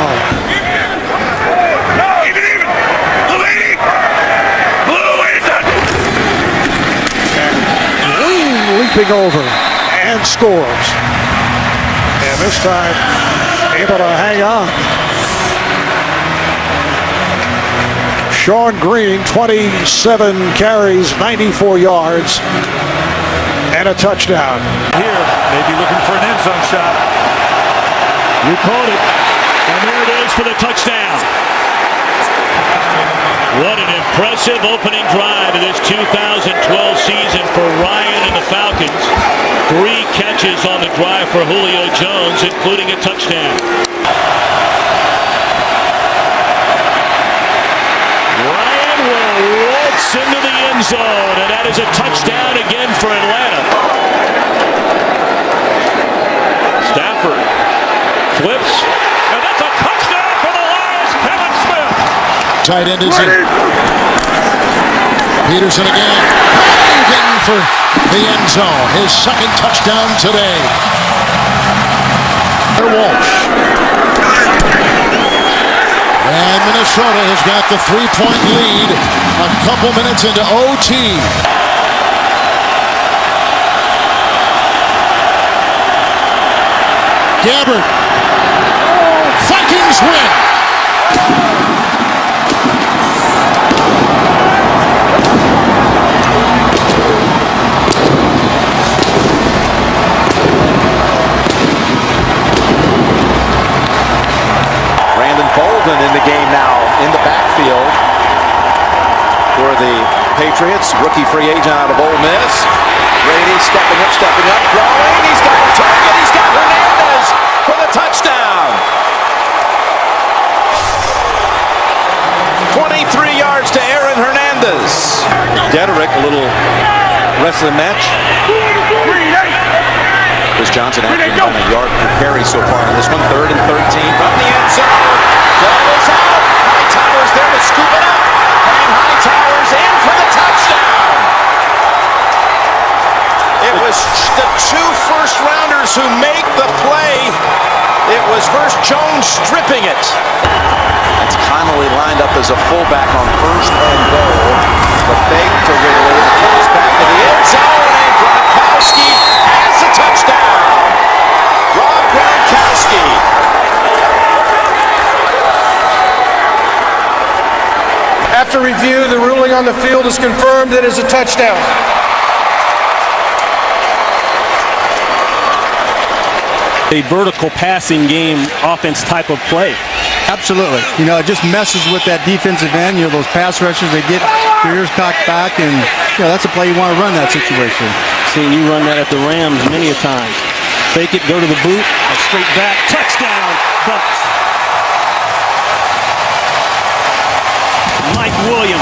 Leaping over and scores. And this time able to hang on. Sean Green, 27 carries, 94 yards, and a touchdown. Here, maybe looking for an end zone shot. You called it. And there it is for the touchdown. What an impressive opening drive of this 2012 season for Ryan and the Falcons. 3 catches on the drive for Julio Jones, including a touchdown. Ryan will waltz into the end zone, and that is a touchdown again for Atlanta. Stafford flips, and that's a touchdown for the Lions. Kevin Smith. Tight end is in. Peterson again. Diving for the end zone. His 2nd touchdown today. Walsh. And Minnesota has got the 3-point lead a couple minutes into OT. Gabbard. Vikings win. Patriots. Rookie free agent out of Ole Miss. Brady stepping up, throwing. He's got a target. He's got Hernandez for the touchdown. 23 yards to Aaron Hernandez. Dederick, a little rest of the match. Chris Johnson actually on a yard per carry so far on this one. 3rd and 13 from the end zone. Goes out. Hightower's there to scoop it up. And Hightower's in for the touchdown. It was the 2 first-rounders who make the play. It was first Jones stripping it. That's Connolly lined up as a fullback on 1st and goal. The fake to Ridley. It comes back to the end zone, and Gronkowski has the touchdown. Rob Gronkowski. After review, the ruling on the field is confirmed. It is a touchdown. A vertical passing game offense type of play. Absolutely. You know, it just messes with that defensive end. You know, those pass rushers, they get their ears cocked back, and, you know, that's a play you want to run that situation. Seeing you run that at the Rams many a time. Fake it, go to the boot, straight back, touchdown, Bucks. Mike Williams.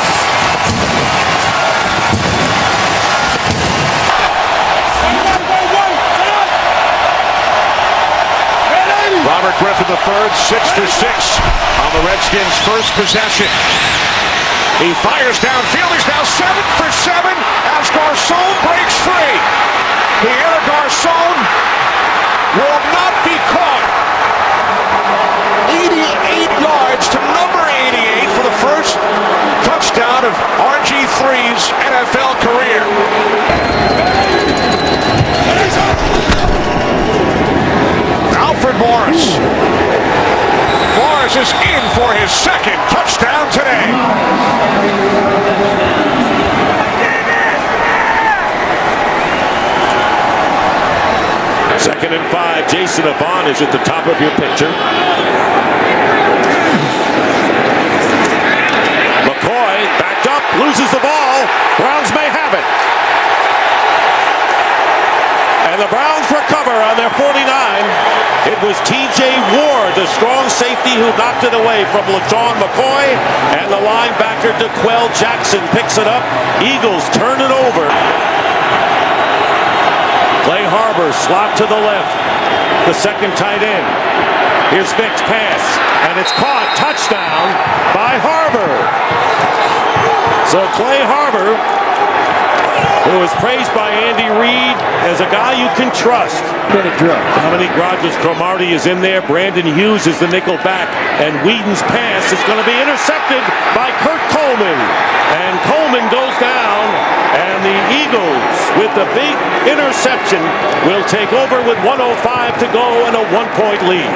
Robert Griffin III, 6 for 6 on the Redskins' first possession. He fires downfield. He's now 7 for 7 as Garcon breaks free. Pierre Garcon will not be caught. 88 yards to number 88 for the first touchdown of RG3's NFL career. Alfred Morris. Morris is in for his second touchdown today. Second and 5. Jason Avant is at the top of your picture. McCoy backed up, loses the ball. Browns may have it. And the Browns recover on their 49. It was T.J. Ward, the strong safety, who knocked it away from LaJohn McCoy. And the linebacker, DeQuell Jackson, picks it up. Eagles turn it over. Clay Harbor slot to the left. The second tight end. Here's Vick's pass. And it's caught. Touchdown by Harbor. So Clay Harbor, who was praised by Andy Reid as a guy you can trust. Dominique Rodgers-Cromartie is in there. Brandon Hughes is the nickel back. And Whedon's pass is going to be intercepted by Kurt Coleman. And Coleman goes down. And the Eagles, with the big interception, will take over with 1:05 to go and a 1-point lead.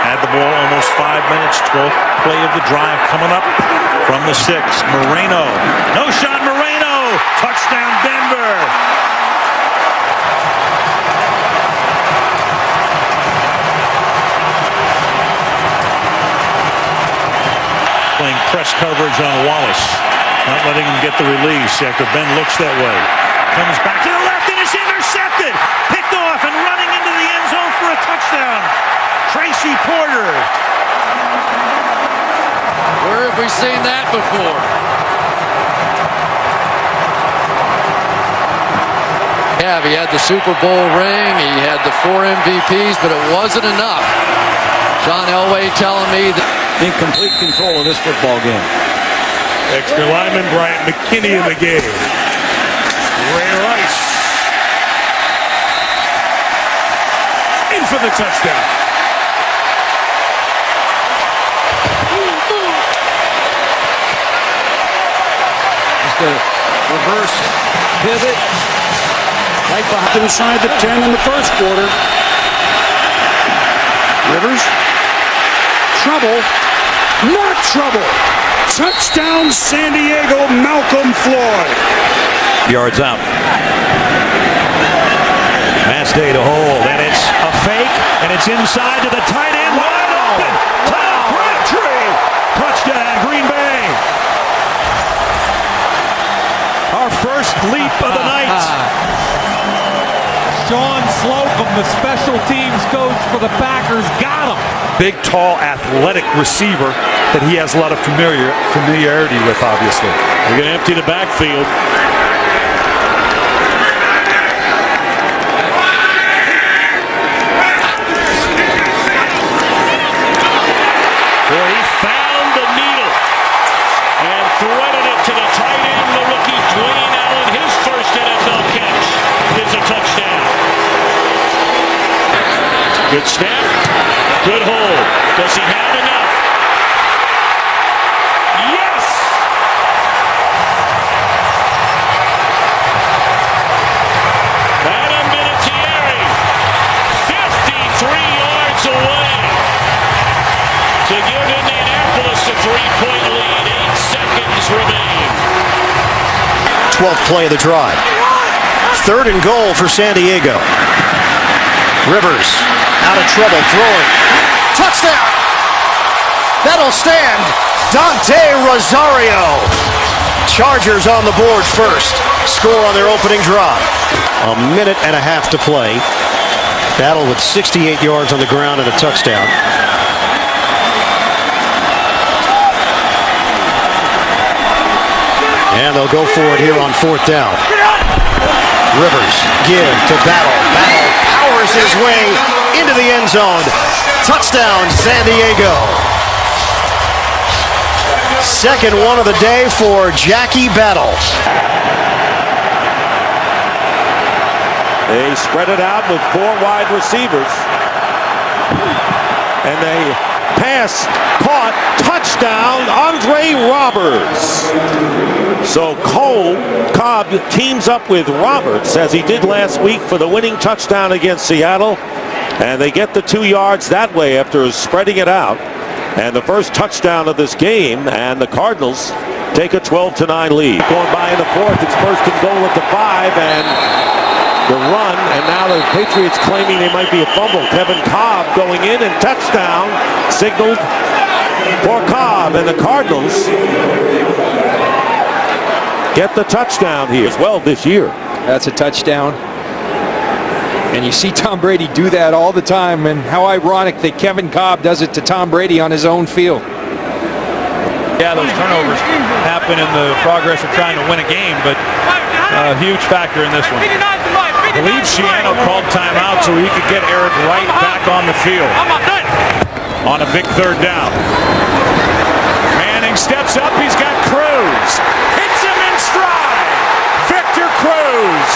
Had the ball almost 5 minutes. 12th play of the drive coming up from the 6. Moreno. No shot, Moreno. Touchdown, Denver. Playing press coverage on Wallace. Not letting him get the release after Ben looks that way. Comes back to the left and is intercepted. Picked off and running into the end zone for a touchdown. Tracy Porter. Where have we seen that before? Yeah, he had the Super Bowl ring, he had the 4 MVPs, but it wasn't enough. John Elway telling me that in complete control of this football game. Extra lineman Bryant McKinney in the game. Ray Rice. In for the touchdown. Just a reverse pivot. Right behind. Inside the 10 in the first quarter. Rivers. Trouble. Not trouble. Touchdown, San Diego, Malcolm Floyd. Yards out. Mass day to hold, and it's a fake, and it's inside to the tight end. Wide open. Tom Crabtree. Touchdown, Green Bay. leap of the night. Sean Slocum, the special teams coach for the Packers, got him. Big, tall, athletic receiver that he has a lot of familiarity with, obviously. They're going to empty the backfield. Boy, he found the needle and threaded it to the tight end, the rookie Dwayne Allen. His first NFL catch is a touchdown. Good snap, good hold. Does he have enough? Yes! Adam Vinatieri, 53 yards away to give Indianapolis a 3-point lead. 8 seconds remain. 12th play of the drive. 3rd and goal for San Diego. Rivers out of trouble, throwing. Touchdown! That'll stand. Dante Rosario. Chargers on the board first. Score on their opening drive. A minute and a half to play. Battle with 68 yards on the ground and a touchdown. And they'll go for it here on 4th down. Rivers give to Battle. Battle powers his way into the end zone. Touchdown, San Diego. Second one of the day for Jackie Battle. They spread it out with 4 wide receivers. And they pass, caught, touchdown, Andre Roberts. So Cobb teams up with Roberts, as he did last week, for the winning touchdown against Seattle. And they get the 2 yards that way after spreading it out. And the first touchdown of this game, and the Cardinals take a 12-9 lead. Going by in the 4th, it's 1st and goal at the 5, and the run, and now the Patriots claiming they might be a fumble. Kevin Cobb going in, and touchdown signaled for Cobb, and the Cardinals get the touchdown here as well this year. That's a touchdown. And you see Tom Brady do that all the time, and how ironic that Kevin Cobb does it to Tom Brady on his own field. Yeah, those turnovers happen in the progress of trying to win a game, but a huge factor in this one. I believe Shiano called timeout so he could get Eric Wright back on the field on a big 3rd down. Manning steps up. He's got Cruz. Hits him in stride. Victor Cruz.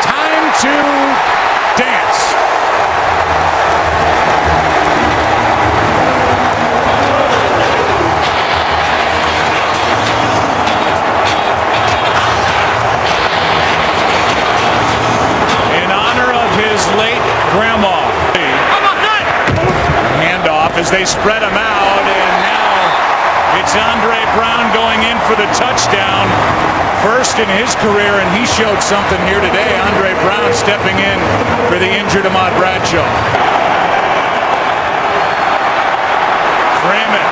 Time to dance. Late grandma. Handoff as they spread him out, and now it's Andre Brown going in for the touchdown. First in his career, and he showed something here today. Andre Brown stepping in for the injured Ahmad Bradshaw. Freeman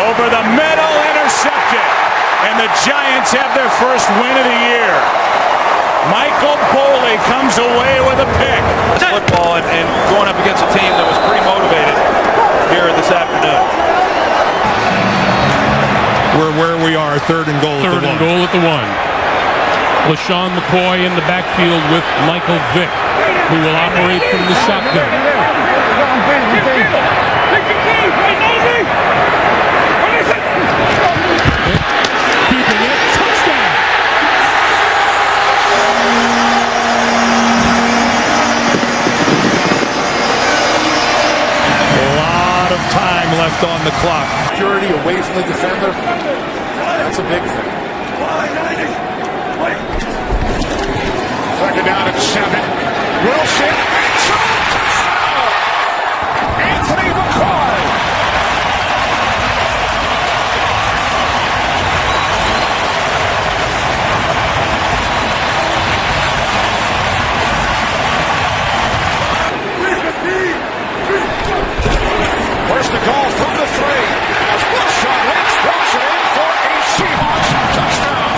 over the middle, intercepted, and the Giants have their first win of the year. Michael Boley comes away with a pick. Football and going up against a team that was pretty motivated here this afternoon. We're where we are, 3rd and goal at the 1. 3rd and goal at the 1. LaShawn McCoy in the backfield with Michael Vick, who will operate from the shotgun. Keeping it, touchdown! Time left on the clock. Security away from the defender. That's a big thing. 2nd down and 7. Wilson. Anthony McCoy. First to goal from the 3. As Wilson walks it in for a Seahawks touchdown.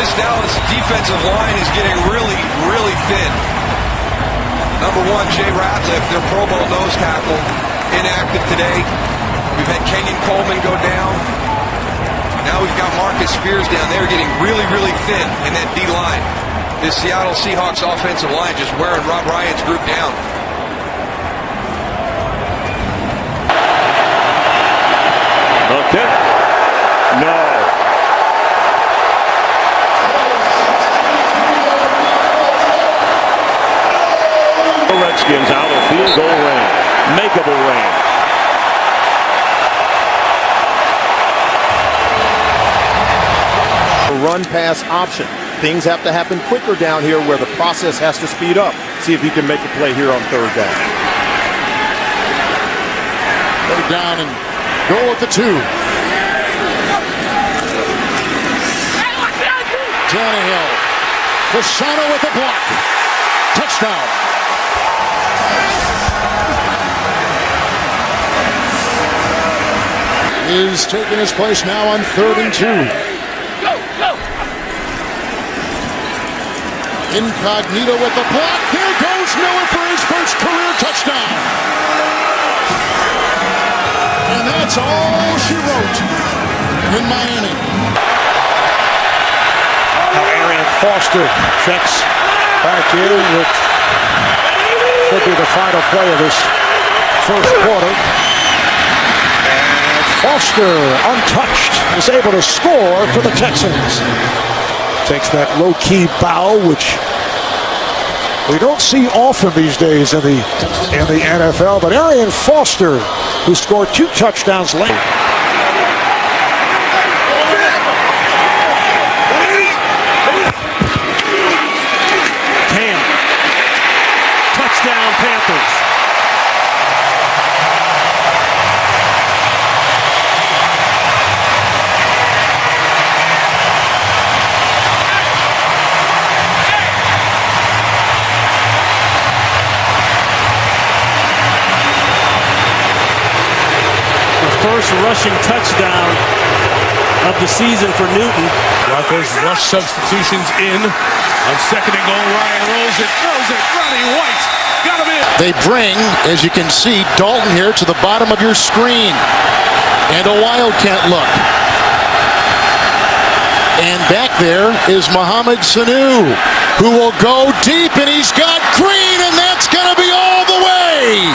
This Dallas defensive line is getting really, really thin. Number one, Jay Ratliff, their Pro Bowl nose tackle, inactive today. We've had Kenyon Coleman go down. Now we've got Marcus Spears down there getting really, really thin in that D-line. This Seattle Seahawks offensive line just wearing Rob Ryan's group down. Okay. No. The Redskins out of field goal range. Makeable range. Run pass option. Things have to happen quicker down here where the process has to speed up. See if he can make a play here on third down. Third down and goal at the 2. Tannehill. Fasano with a block. Touchdown. Is taking his place now on 3rd and 2. Incognito with the block. Here goes Miller for his first career touchdown. And that's all she wrote in Miami. Now Arian Foster checks back in with could be the final play of this first quarter. And Foster, untouched, is able to score for the Texans. Takes that low-key bow, which we don't see often these days in the NFL. But Arian Foster, who scored 2 touchdowns late. Cam. Touchdown Panthers. First rushing touchdown of the season for Newton. Broncos rush substitutions in on 2nd and goal. Ryan rolls it, throws it. Ronnie White got him in. They bring, as you can see, Dalton here to the bottom of your screen. And a Wildcat look. And back there is Mohamed Sanu, who will go deep, and he's got Green, and that's going to be all the way.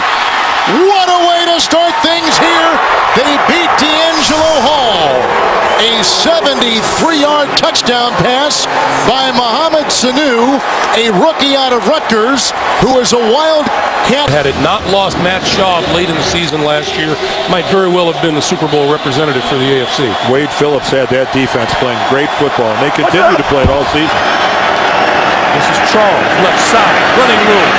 What a way to start things here. They beat D'Angelo Hall. A 73-yard touchdown pass by Mohamed Sanu, a rookie out of Rutgers, who is a Wildcat. Had it not lost Matt Schaub late in the season last year, might very well have been the Super Bowl representative for the AFC. Wade Phillips had that defense playing great football, and they continue to play it all season. This is Charles, left side, running room,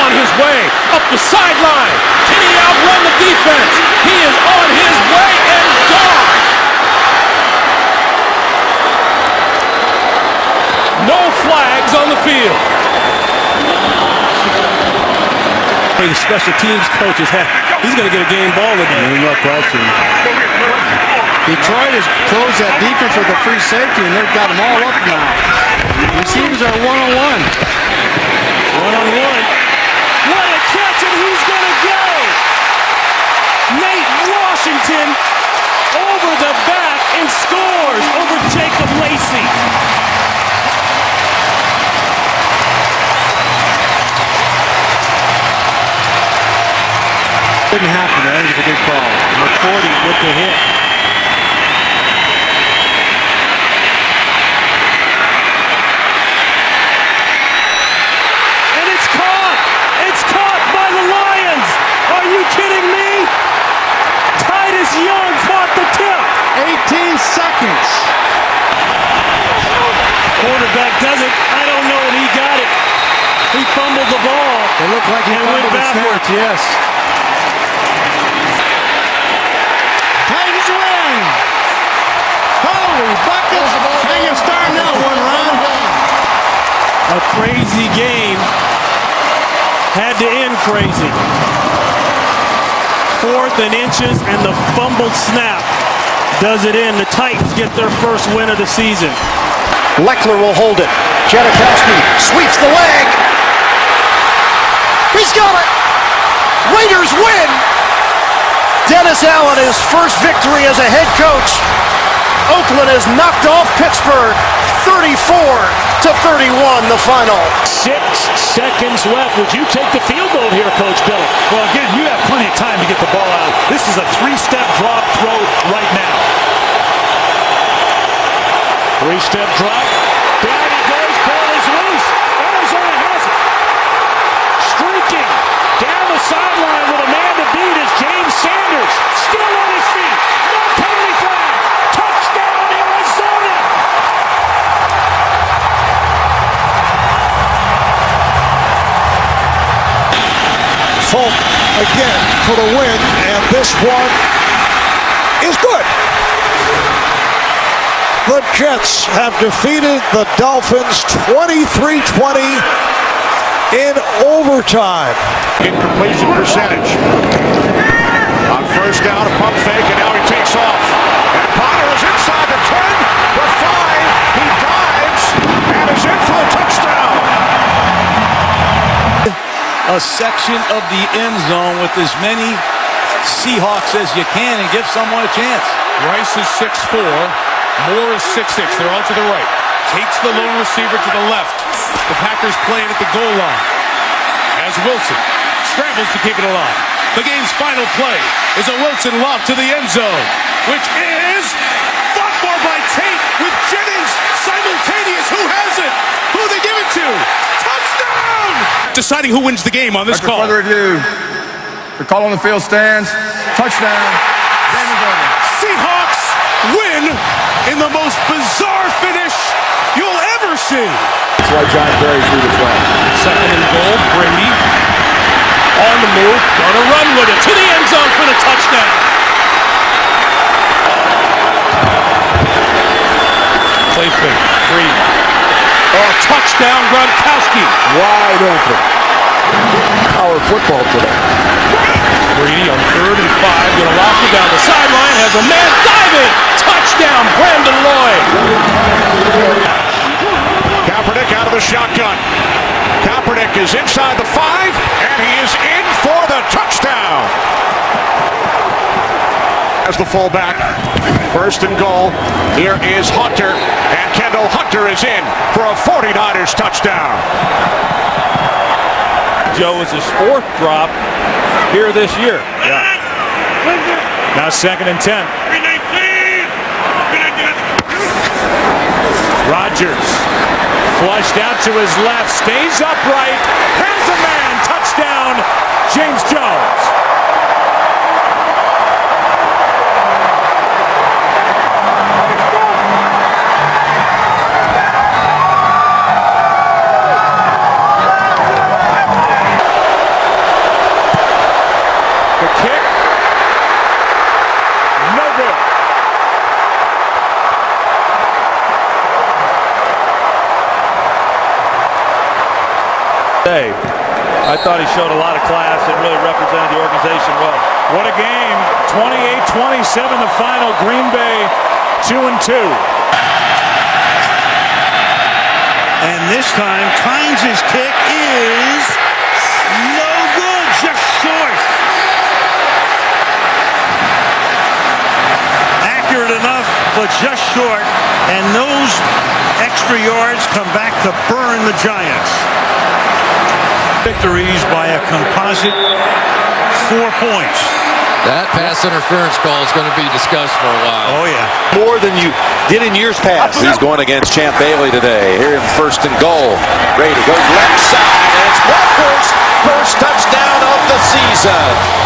on his way, up the sideline. Can he outrun the defense? He is on his way and gone. No flags on the field. The special teams coach he's going to get a game ball today. No question. Detroit has closed that defense with a free safety, and they've got them all up now. Receivers are one-on-one. One-on-one. What a catch, and he's going to go! Nate Washington over the back and scores over Jacob Lacey. Didn't happen. That was a good call. McCourty with the hit. And it's caught! It's caught by the Lions! Are you kidding me? Titus Young caught the tip! 18 seconds. Quarterback does it. I don't know if he got it. He fumbled the ball. It looked like he went backwards. Yes. Titans win. Holy buckets. Hey, you're starting that one, Ron. A crazy game. Had to end crazy. 4th and inches, and the fumbled snap does it in. The Titans get their first win of the season. Leckler will hold it. Janikowski sweeps the leg. He's got it. Raiders win. Dennis Allen, his first victory as a head coach. Oakland has knocked off Pittsburgh 34-31 the final. 6 seconds left. Would you take the field goal here, Coach Bill? Well, again, you have plenty of time to get the ball out. This is a 3-step drop throw right now. 3-step drop. Down he goes. Ball is loose. Arizona has it. Streaking down the sideline with a man to beat is James Sanders. Still on his feet. No penalty flag. Touchdown, Arizona. Folk again for the win, and this one is good. The Jets have defeated the Dolphins 23-20 in overtime. Incompletion percentage. On first down, a pump fake, and now he takes off. And Potter is inside the 10, the 5. He dives and is in for a touchdown. A section of the end zone with as many Seahawks as you can and give someone a chance. Rice is 6'4". Moore is 6'6". They're all to the right. Takes the lone receiver to the left. The Packers play it at the goal line. As Wilson scrambles to keep it alive. The game's final play is a Wilson lob to the end zone, which is fought for by Tate with Jennings simultaneous. Who has it? Who they give it to? Touchdown! Deciding who wins the game on this call. Further review. The call on the field stands. Touchdown. Game is over. Seahawks win in the most bizarre finish you'll ever see. That's why John Barry threw the flag. Second and goal. Brady on the move. Gonna run with it to the end zone for the touchdown. Play fake. Brady. Oh, touchdown, Gronkowski. Wide open. Power football today. Brady on 3rd and 5. Gonna lock it down the sideline. Has a man diving. Touchdown, Brandon Lloyd. Kaepernick out of the shotgun. Kaepernick is inside the 5, and he is in for the touchdown. As the fullback, 1st and goal. Here is Hunter, and Kendall Hunter is in for a 49ers touchdown. Joe is his 4th drop here this year. Yeah. Now 2nd and 10. Rodgers flushed out to his left, stays upright, has a man, touchdown, James Jones. The kick, no good. I thought he showed a lot of class and really represented the organization well. What a game. 28-27 the final. Green Bay 2-2. And this time, Tynes' kick is no good, just short. Accurate enough, but just short. And those extra yards come back to burn the Giants. Victories by a composite 4 points. That pass interference call is going to be discussed for a while. Oh, yeah. More than you did in years past. He's going against Champ Bailey today. Here in 1st and goal. Brady goes left side, and it's Walker's first touchdown of the season.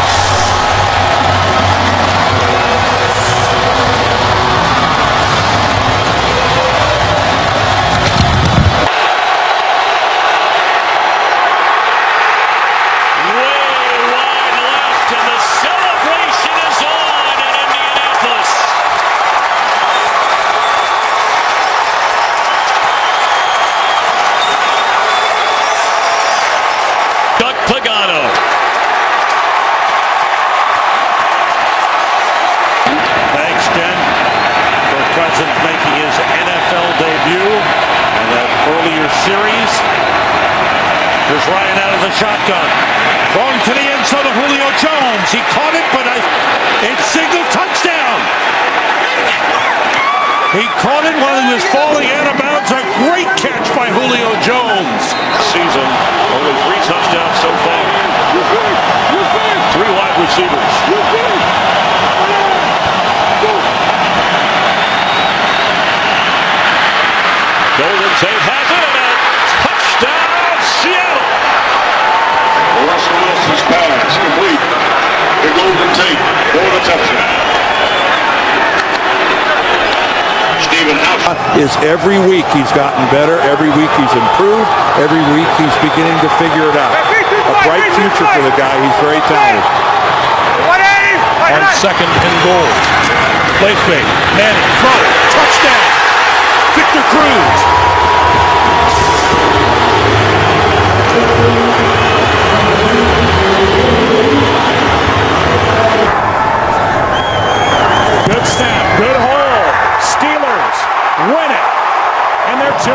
Here's Ryan out of the shotgun. Thrown to the end zone of Julio Jones. He caught it, but it's signaled touchdown. He caught it while he was falling out of bounds. A great catch by Julio Jones. Season, only 3 touchdowns so far. 3 wide receivers. Golden Tate has it, and a touchdown, Seattle. Russell Wilson's pass complete to Golden Tate for the touchdown. Is every week he's gotten better, every week he's improved, every week he's beginning to figure it out. A bright future for the guy, he's very talented. On 2nd and goal. Play fake. Manning, throw, touchdown. Victor Cruz. Good snap, good hold. Steelers win it, and they're 2-2.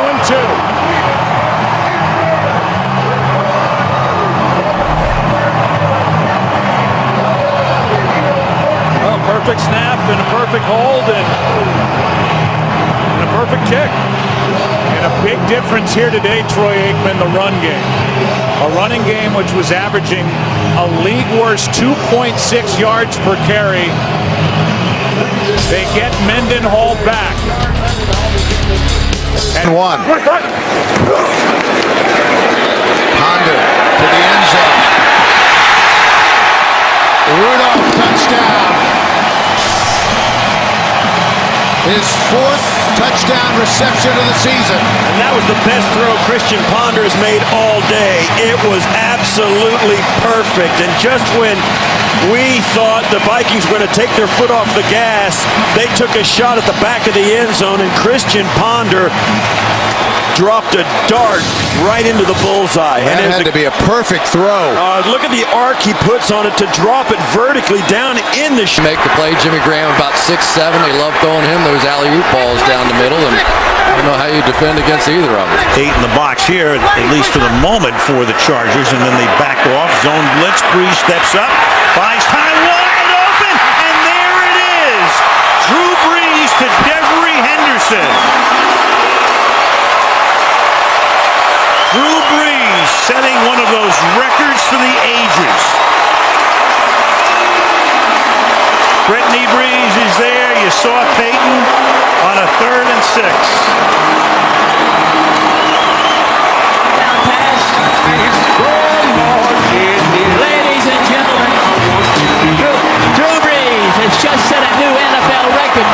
Well, perfect snap and a perfect hold and a perfect kick. And a big difference here today, Troy Aikman, the run game. A running game which was averaging a league worst 2.6 yards per carry. They get Mendenhall back. And 1. Honda to the end zone. Rudolph, touchdown. His 4th touchdown reception of the season. And that was the best throw Christian Ponder has made all day. It was absolutely perfect. And just when we thought the Vikings were going to take their foot off the gas, they took a shot at the back of the end zone, and Christian Ponder dropped a dart right into the bullseye. That had to be a perfect throw. Look at the arc he puts on it to drop it vertically down in the Make the play. Jimmy Graham about 6'7". They love throwing him those alley-oop balls down the middle, and I don't know how you defend against either of them. 8 in the box here, at least for the moment, for the Chargers, and then they back off. Zone blitz. Breeze steps up, finds time, wide open, and there it is. Drew Brees to Devery Henderson. Drew Brees setting one of those records for the ages. Brittany Brees is there. You saw Peyton on a 3rd and 6. Ladies and gentlemen, Drew Brees has just set a new NFL record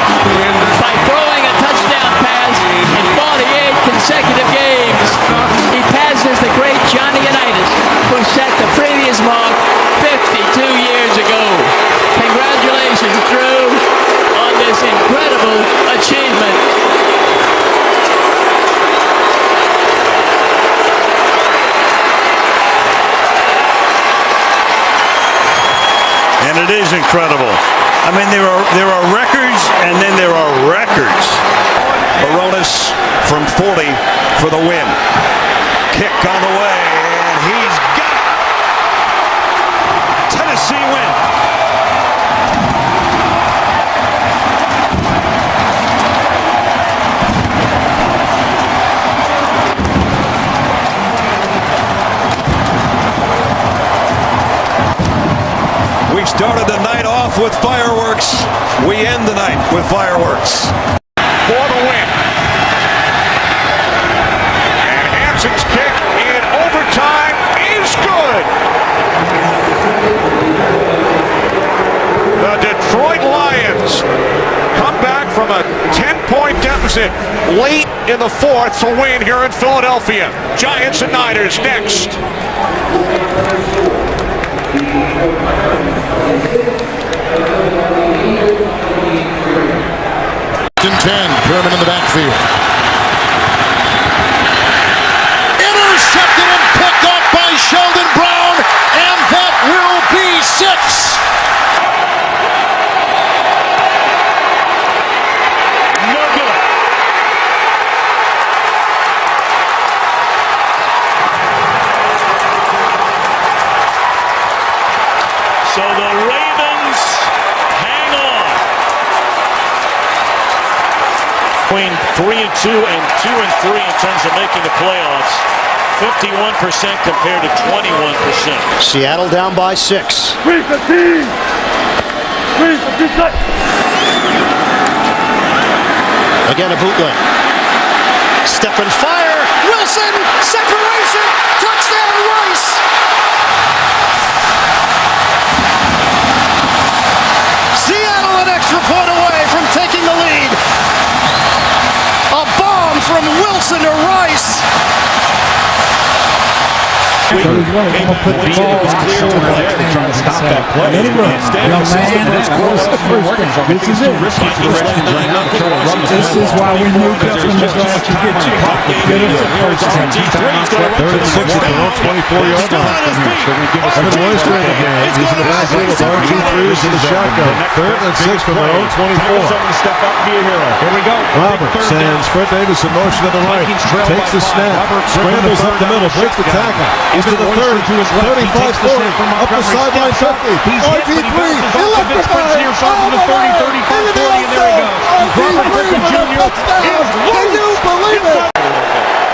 by throwing a touchdown pass in 48 consecutive games. He passes the great Johnny Unitas, who set the previous mark 52 years ago. Congratulations, Drew, on this incredible achievement. And it is incredible. I mean, there are records, and then there are records. Baronis from 40 for the win. Kick on the way, and he's got it. Tennessee win. We started the night off with fireworks. We end the night with fireworks. For the win. And Hanson's kick in overtime is good. The Detroit Lions come back from a 10-point deficit late in the 4th to win here in Philadelphia. Giants and Niners next. 10, Kerman in the backfield. Intercepted and picked up by Sheldon Brown, and that will be 6. No good. 3-2 and 2-3 in terms of making the playoffs. 51% compared to 21%. Seattle down by 6. 3-15. 3-56. Again, a bootleg. Step and fire. Wilson, separation. Touchdown, Rice. Seattle an extra point away from taking the lead. A bomb from Wilson to Rice. It was clear to play to try to stop that play. Instead, this is it. This is why we moved up in the draft to get you. Get us a first down. 3rd and 6 at their own 24-yard line. Evan Western again. He's in the backfield with RG3s in the shotgun. 3rd and 6 from their own 24. Here we go. Roberts sends Fred Davis in motion to the right. Takes the snap. Scrambles up the middle. Breaks the tackle. Into the 30. 35-40. Up the sideline 50. RG3. He left the fire. From the 30, 35, 40, and there he goes. Robert Griffin Jr. Can you believe it?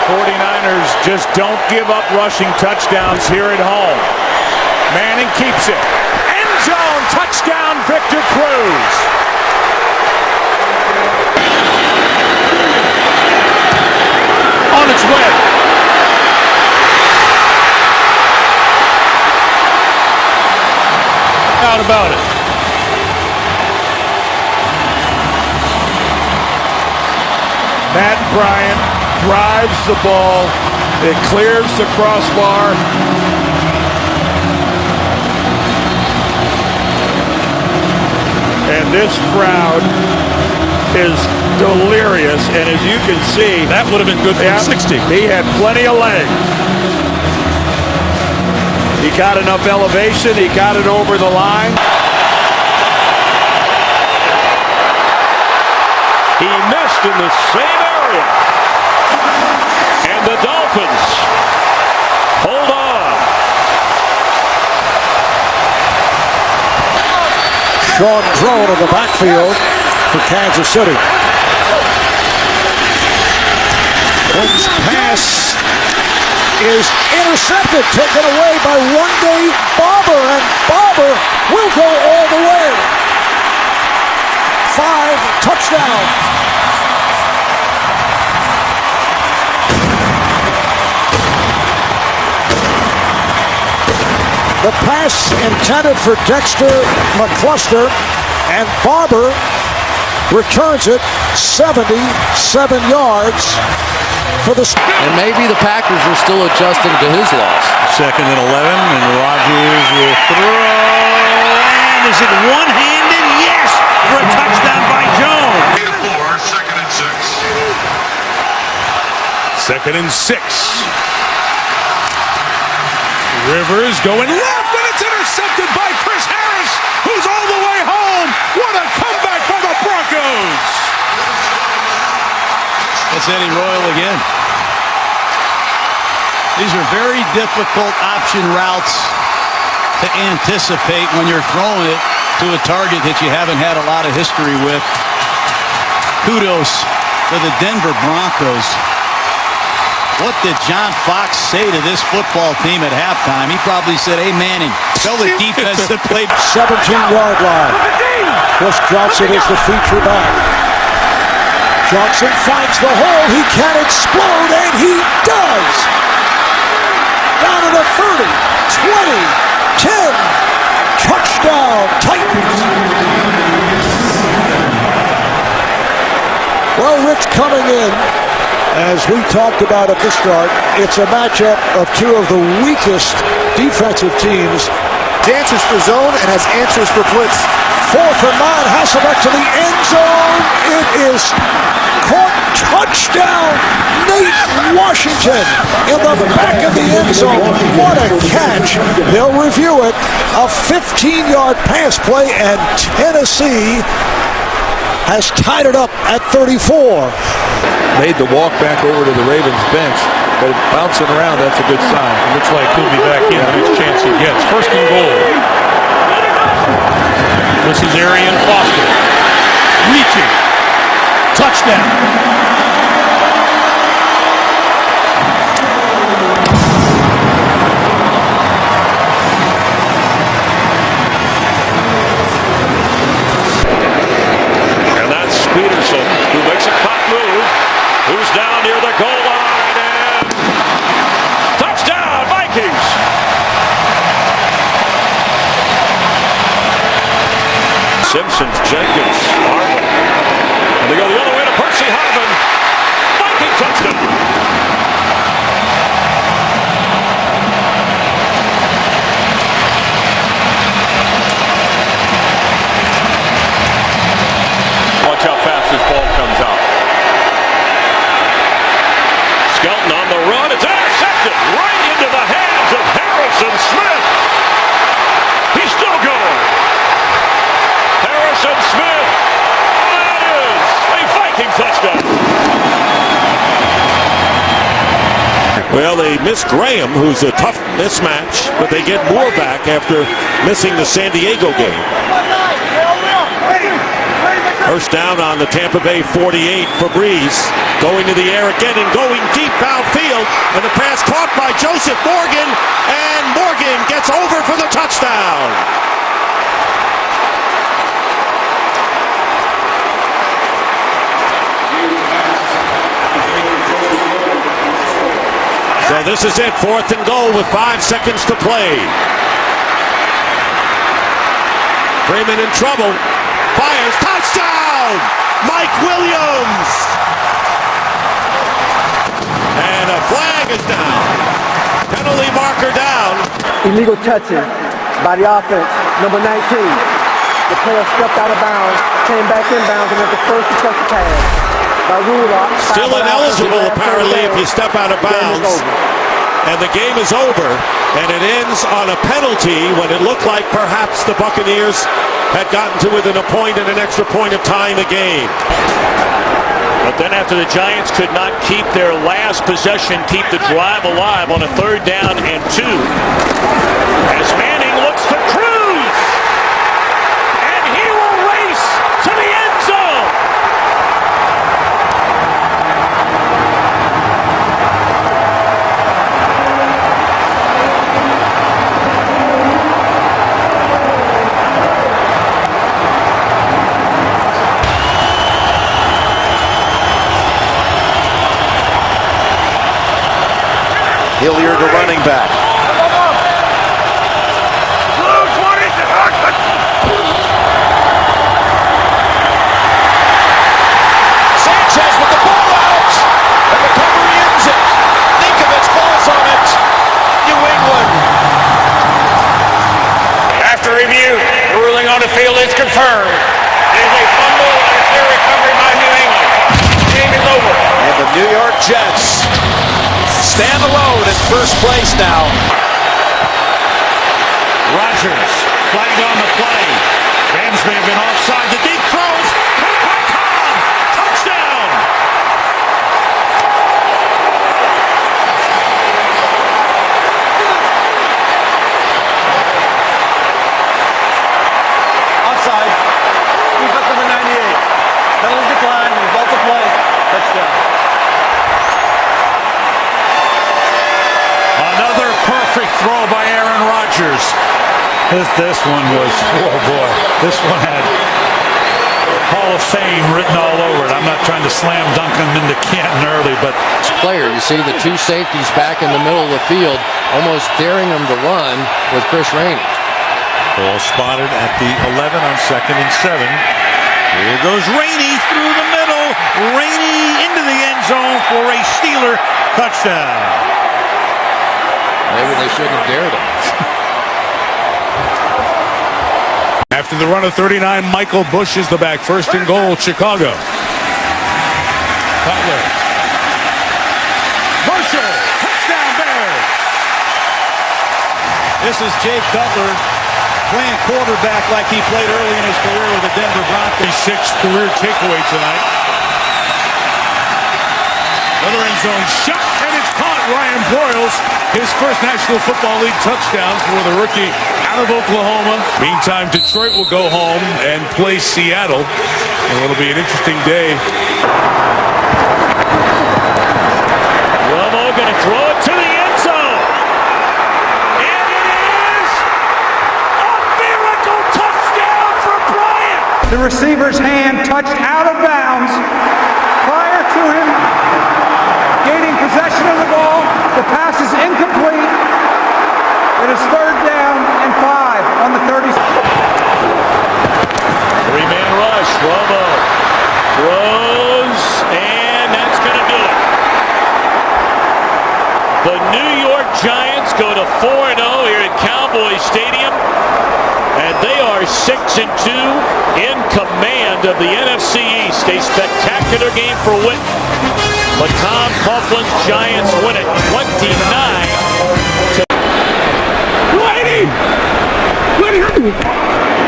49ers just don't give up rushing touchdowns here at home. Manning keeps it. End zone touchdown, Victor Cruz. On its way. Out about it. Matt Bryant drives the ball. It clears the crossbar. And this crowd is delirious. And as you can see, That would have been good for 60. he had plenty of leg. He got enough elevation. He got it over the line. He missed in the same area. And the Dolphins hold on. Sean Drone in the backfield for Kansas City. Holmes' pass is intercepted, taken away by one-day Barber, and Barber will go all the way. 5 touchdowns. The pass intended for Dexter McCluster, and Barber returns it 77 yards for the... And maybe the Packers are still adjusting to his loss. 2nd and 11, and Rodgers will throw. And is it one-handed? Yes, for a touchdown by Jones. 2nd and 6. 2nd and 6. Rivers going left, and it's intercepted by Chris Harris, who's all the way home. What a comeback by the Broncos. That's Eddie Royal again. These are very difficult option routes to anticipate when you're throwing it to a target that you haven't had a lot of history with. Kudos to the Denver Broncos. What did John Fox say to this football team at halftime? He probably said, "Hey, Manning, tell the defense to play." 17-yard line. Chris Johnson is the feature back. Johnson finds the hole. He can explode, and he does. Down to the 30, 20, 10. Touchdown, Titans. Well, Rich, coming in, as we talked about at the start, it's a matchup of two of the weakest defensive teams. It answers for zone and has answers for blitz. 4th and 9, Hasselbeck to the end zone. It is caught. Touchdown, Nate Washington in the back of the end zone. What a catch. They'll review it. A 15-yard pass play, and Tennessee has tied it up at 34. Made the walk back over to the Ravens bench, but bouncing around, that's a good sign. It looks like he'll be back in the next chance he gets. 1st and goal. This is Arian Foster. Reaching. Touchdown. the goal line and touchdown, Vikings. Simpsons, Jenkins, Harvin. And they go the other way to Percy Harvin. Viking touchdown. Watch how fast this ball comes out. Skelton on the run. It's intercepted right into the hands of Harrison Smith. He's still going. Harrison Smith. That is a Viking touchdown. Well, they miss Graham, who's a tough mismatch, but they get Moore back after missing the San Diego game. First down on the Tampa Bay 48 for Breeze. Going to the air again and going deep downfield. And the pass caught by Joseph Morgan. And Morgan gets over for the touchdown. So this is it. 4th and goal with 5 seconds to play. Freeman in trouble. Fires. Touchdown! Mike Williams! And a flag is down. Penalty marker down. Illegal touching by the offense, number 19. The player stepped out of bounds, came back in bounds, and was the first to touch the pass. By rule, still ineligible apparently if you step out of bounds. And the game is over, and it ends on a penalty when it looked like perhaps the Buccaneers had gotten to within a point and an extra point of tying the game. But then after the Giants could not keep their last possession, keep the drive alive on a 3rd down and 2. As Manning looks to cruise, and he will race to the end zone. Hilliard, the running back. Sanchez with the ball out, and recovery ends it. Ninkovich falls on it. New England. After review, the ruling on the field is confirmed. It is a fumble and a clear recovery by New England. The game is over. And the New York Jets stand alone in first place now. Rodgers flagged on the play. Rams may have been offside. The deep throws. Touchdown. Offside. Defense number 98. Penalty decline. Result of play. Touchdown. Another perfect throw by Aaron Rodgers. This one was, oh boy, this one had Hall of Fame written all over it. I'm not trying to slam dunk him into Canton early, but player, you see the 2 safeties back in the middle of the field, almost daring him to run with Chris Rainey. Ball spotted at the 11 on 2nd and 7. Here goes Rainey through the middle. Rainey into the end zone for a Steeler touchdown. Maybe they shouldn't have dared him. after the run of 39, Michael Bush is the back. 1st and goal, Chicago. Cutler. Marshall, touchdown Bears. This is Jake Cutler playing quarterback like he played early in his career with the Denver Broncos. 6th career takeaway tonight. Another end zone shot, and it's caught. Ryan Broyles, his first National Football League touchdown for the rookie out of Oklahoma. Meantime, Detroit will go home and play Seattle. And it'll be an interesting day. Romo going to throw it to the end zone. And it is a miracle touchdown for Bryant. The receiver's hand touched out of bounds prior to him The New York Giants go to 4-0 here at Cowboys Stadium, and they are 6-2 in command of the NFC East. A spectacular game for Witten, but Tom Coughlin's Giants win it 29.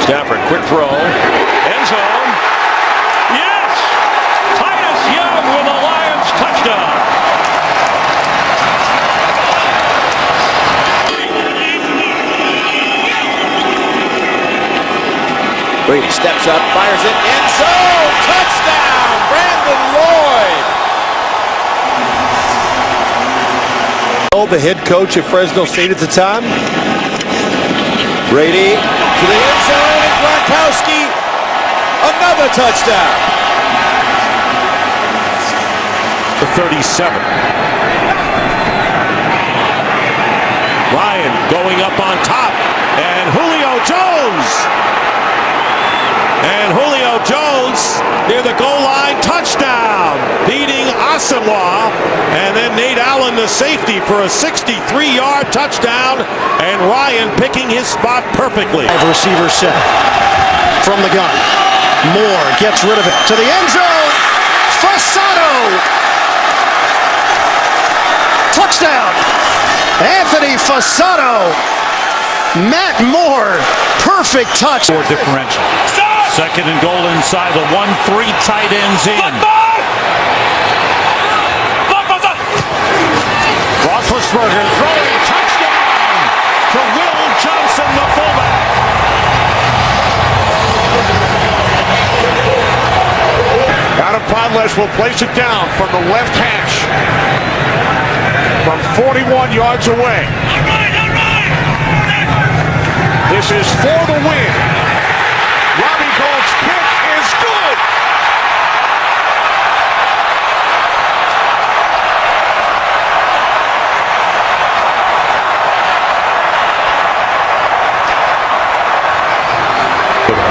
Stafford, quick throw, end zone. Yes! Titus Young with a Lions touchdown. Brady steps up, fires it, end zone, touchdown, Brandon Lloyd. The head coach at Fresno State at the time. Brady to the end zone, and Gronkowski, another touchdown. The 37. Ryan going up on top, and Julio Jones. And Julio Jones near the goal line, touchdown, beating Asamoah. And then Nate Allen, the safety, for a 63-yard touchdown. And Ryan picking his spot perfectly. Receiver set from the gun. Moore gets rid of it to the end zone. Fasano. Touchdown. Anthony Fasano. Matt Moore. Perfect touch. Or differential. Second and goal inside the 1-3 tight ends in. Roethlisberger throwing touchdown to Will Johnson, the fullback. Adam Podlesh will place it down from the left hash from 41 yards away. This is for the win. Robbie Gould's kick is good.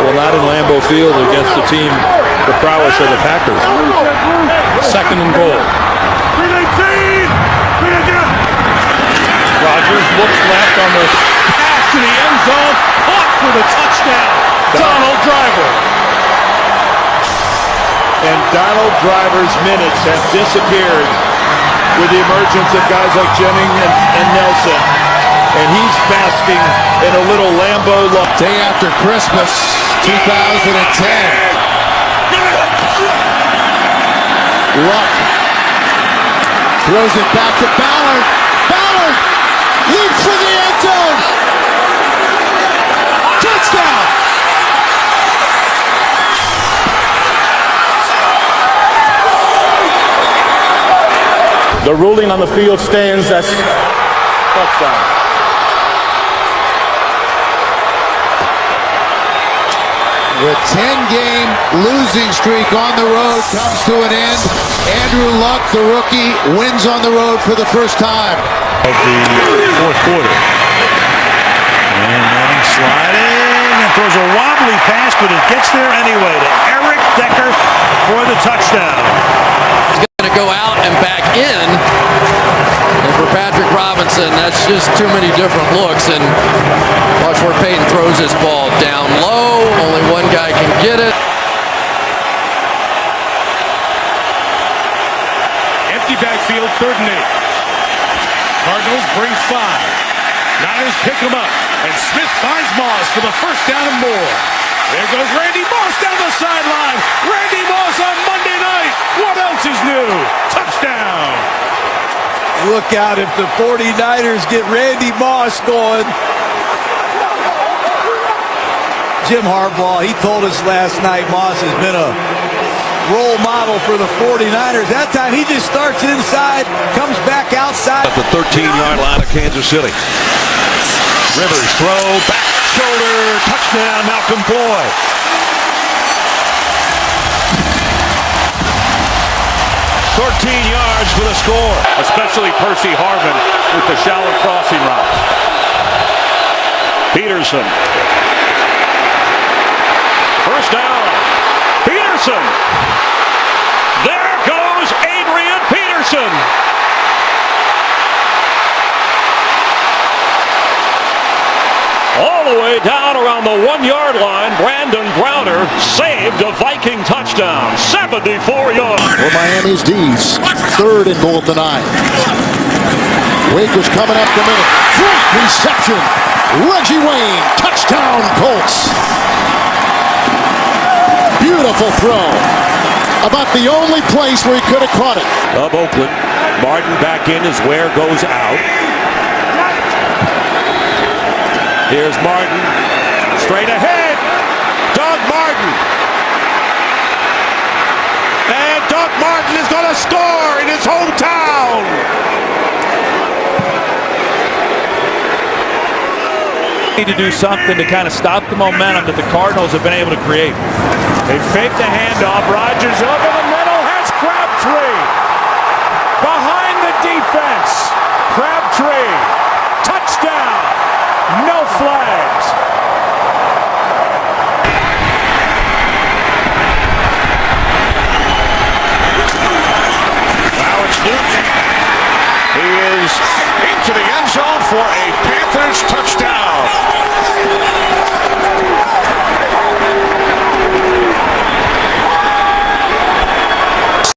Well, not in Lambeau Field against the team, the prowess of the Packers. Second and goal. Rodgers looks left on the pass to the end zone, caught for the touchdown. Donald Driver. And Donald Driver's minutes have disappeared with the emergence of guys like Jennings and Nelson. And he's basking in a little Lambeau look. Day after Christmas, 2010. Luck throws it back to Ballard. Ballard leaps for the end zone. Touchdown. The ruling on the field stands. That's touchdown. The 10-game losing streak on the road comes to an end. Andrew Luck, the rookie, wins on the road for the first time. Of the fourth quarter. And Manning sliding and throws a wobbly pass, but it gets there anyway to Eric Decker for the touchdown. He's going to go out and back in. And for Patrick Robinson, that's just too many different looks. And watch where Peyton throws his ball down low. Only one guy can get it. Empty backfield, 3rd and 8. Cardinals bring 5. Niners pick him up. And Smith finds Moss for the first down and more. There goes Randy Moss down the sideline. Randy Moss on Monday night. What else is new? Touchdown. Look out if the 49ers get Randy Moss going. Jim Harbaugh, he told us last night Moss has been a role model for the 49ers. That time he just starts inside, comes back outside. At the 13-yard line of Kansas City. Rivers throw, back shoulder, touchdown, Malcolm Floyd. Yards for the score. Especially Percy Harvin with the shallow crossing route. Peterson. First down. Peterson. There goes Adrian Peterson. way down around the 1-yard line, Brandon Browner saved a Viking touchdown. 74 yards. For Miami's D's. 3rd and goal at the 9. Wake is coming up the middle. Great reception. Reggie Wayne. Touchdown, Colts. Beautiful throw. About the only place where he could have caught it. Of Oakland. Martin back in as Ware goes out. Here's Martin. Straight ahead. Doug Martin. And Doug Martin is going to score in his hometown. Need to do something to kind of stop the momentum that the Cardinals have been able to create. They fake the handoff. Rodgers over the middle has Crabtree. Behind the defense. Crabtree. Touchdown. No flags. Now it's Newton. He is into the end zone for a Panthers touchdown.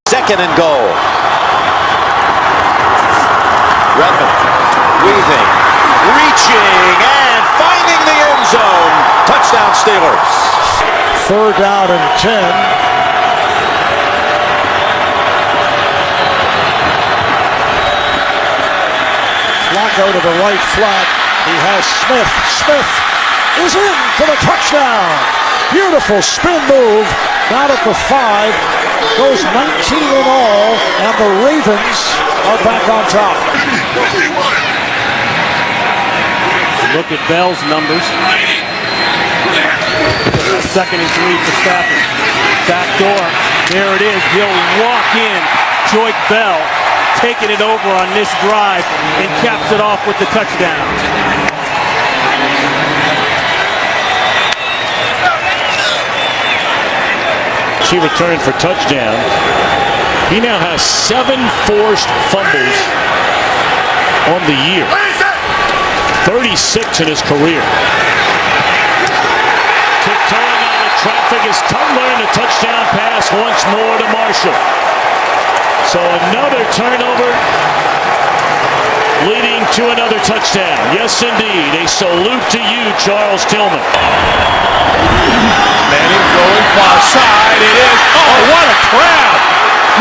2nd and goal. Redmond weaving, reaching, and finding the end zone. Touchdown Steelers. 3rd down and 10. Flacco to the right flat. He has Smith. Smith is in for the touchdown. Beautiful spin move. Down at the 5. Goes 19 in all. And the Ravens are back on top. Look at Bell's numbers. 2nd and 3 for Stafford. Back door. There it is. He'll walk in. Joyce Bell taking it over on this drive and caps it off with the touchdown. She returned for touchdown. He now has 7 forced fumbles on the year. 36 in his career. Tiptoeing out of traffic is Cutler, and a touchdown pass once more to Marshall. So another turnover leading to another touchdown. Yes, indeed. A salute to you, Charles Tillman. Manning going far side. It is. Oh, what a grab!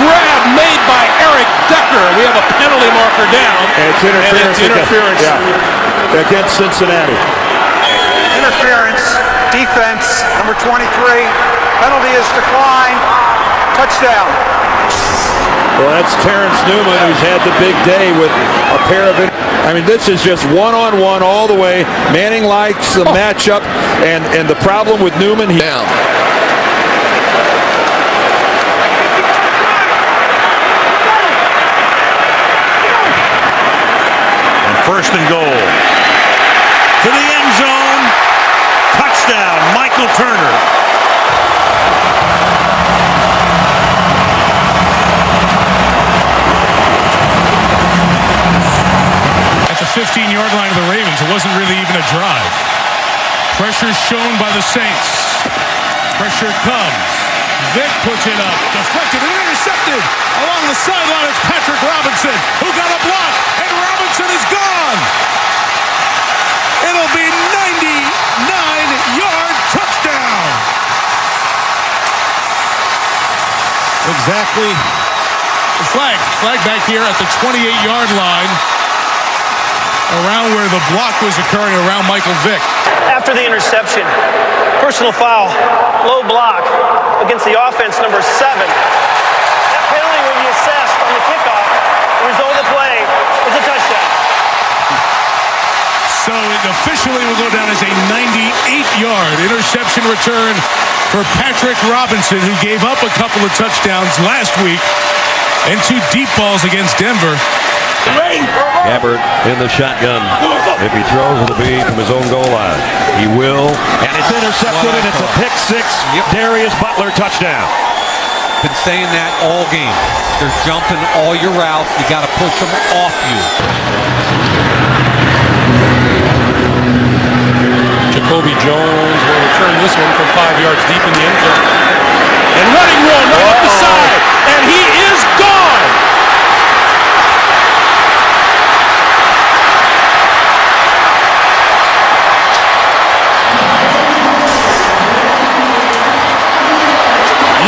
Grab made by Eric Decker. We have a penalty marker down. And it's interference. And it's interference. Against Cincinnati. Interference. Defense. Number 23. Penalty is declined. Touchdown. Well, that's Terrence Newman, who's had the big day with a pair of... I mean, this is just one-on-one all the way. Manning likes the matchup, and the problem with Newman... Down. And 1st and goal. To the end zone. Touchdown, Michael Turner. At the 15-yard line of the Ravens, it wasn't really even a drive. Pressure shown by the Saints. Pressure comes. Vick puts it up. Deflected and intercepted. Along the sideline, it's Patrick Robinson, who got a block, and Robinson is gone. It'll be 99-yard touchdown. Exactly. Flag back here at the 28-yard line, around where the block was occurring, around Michael Vick. After the interception, personal foul, low block against the offense, number 7. That penalty will be assessed on the kickoff. The result of the play is a touchdown. So it officially will go down as a 98-yard interception return for Patrick Robinson, who gave up a couple of touchdowns last week and 2 deep balls against Denver. Gabbard in the shotgun. If he throws, it'll be from his own goal line. He will. And it's intercepted, and it's a pick 6. Darius Butler touchdown. Been saying that all game. They're jumping all your routes. You got to push them off you. Jacoby Jones will return this one from 5 yards deep in the end zone. And running room right up the side. And he is gone.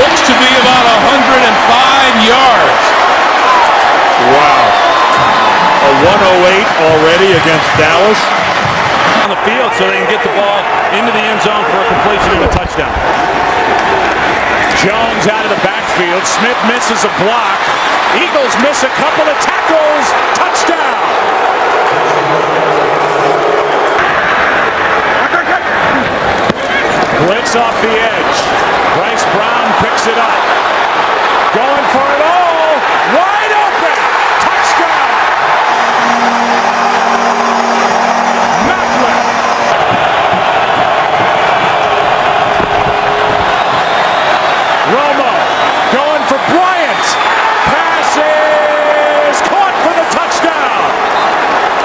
Looks to be about 105 yards. Wow. A 108 already against Dallas. On the field so they can get the ball into the end zone for a completion and a touchdown. Jones out of the backfield. Smith misses a block. Eagles miss a couple of tackles. Touchdown. Blitz off the edge. Bryce Brown picks it up. Going for it all. Wide open. Touchdown. Macklin. Romo going for Bryant. Passes caught for the touchdown.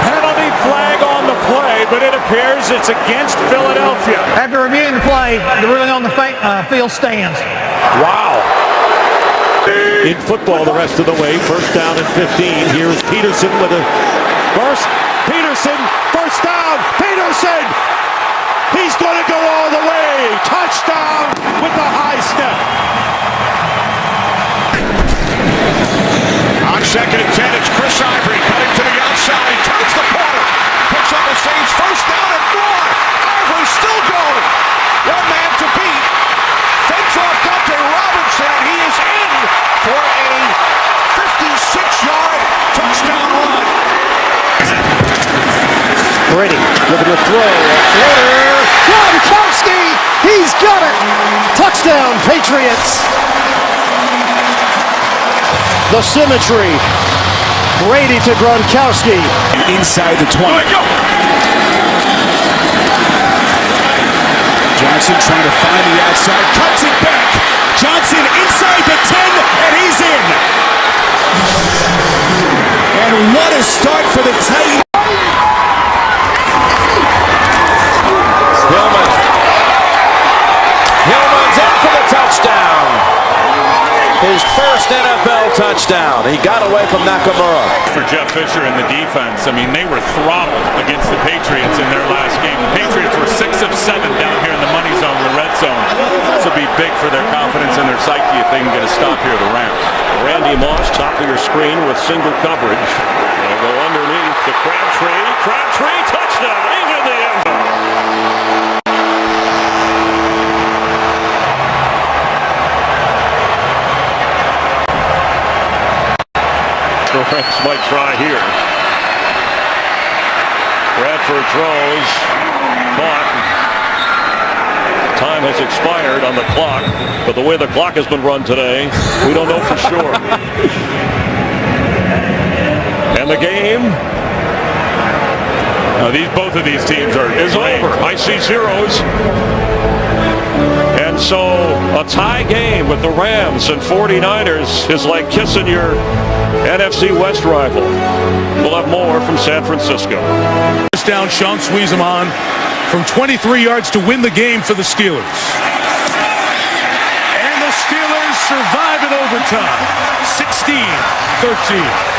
Penalty flag on the play, but it appears it's against Philadelphia. After reviewing the play, the ruling on the field stands. Wow. In football the rest of the way. First down and 15. Here's Peterson with a burst. Peterson, first down. Peterson! He's going to go all the way. Touchdown with the high step. On second and 10, it's Chris Ivory cutting to the outside. Turns the corner. Picks up the Saints first down and more. Ivory still going. One man to beat. Fakes off Dante Robinson, and he is in for a 56-yard touchdown run. Brady looking to throw. A floater. Gronkowski! He's got it! Touchdown, Patriots! The symmetry. Brady to Gronkowski. Inside the 20. Johnson trying to find the outside. Cuts it back. Johnson inside the 10, and he's in. And what a start for the Titans. Hillman's in for the touchdown. His first NFL touchdown. He got away from Nakamura. For Jeff Fisher and the defense, I mean, they were throttled against the Patriots in their last game. The Patriots were 6 of 7 down here in the money zone, the red zone. This will be big for their confidence and their psyche if they can get a stop here, the Rams. Randy Moss, top of your screen with single coverage. They'll go underneath to Crabtree. Crabtree, touchdown. He's in the end zone. The Rams might try here. Bradford throws. Caught. Time has expired on the clock, but the way the clock has been run today, we don't know for sure. And the game Both of these teams is over. I see zeros. And so a tie game with the Rams and 49ers is like kissing your NFC West rival. We'll have more from San Francisco. First down, Sean squeeze him on from 23 yards to win the game for the Steelers. And the Steelers survive in overtime. 16-13.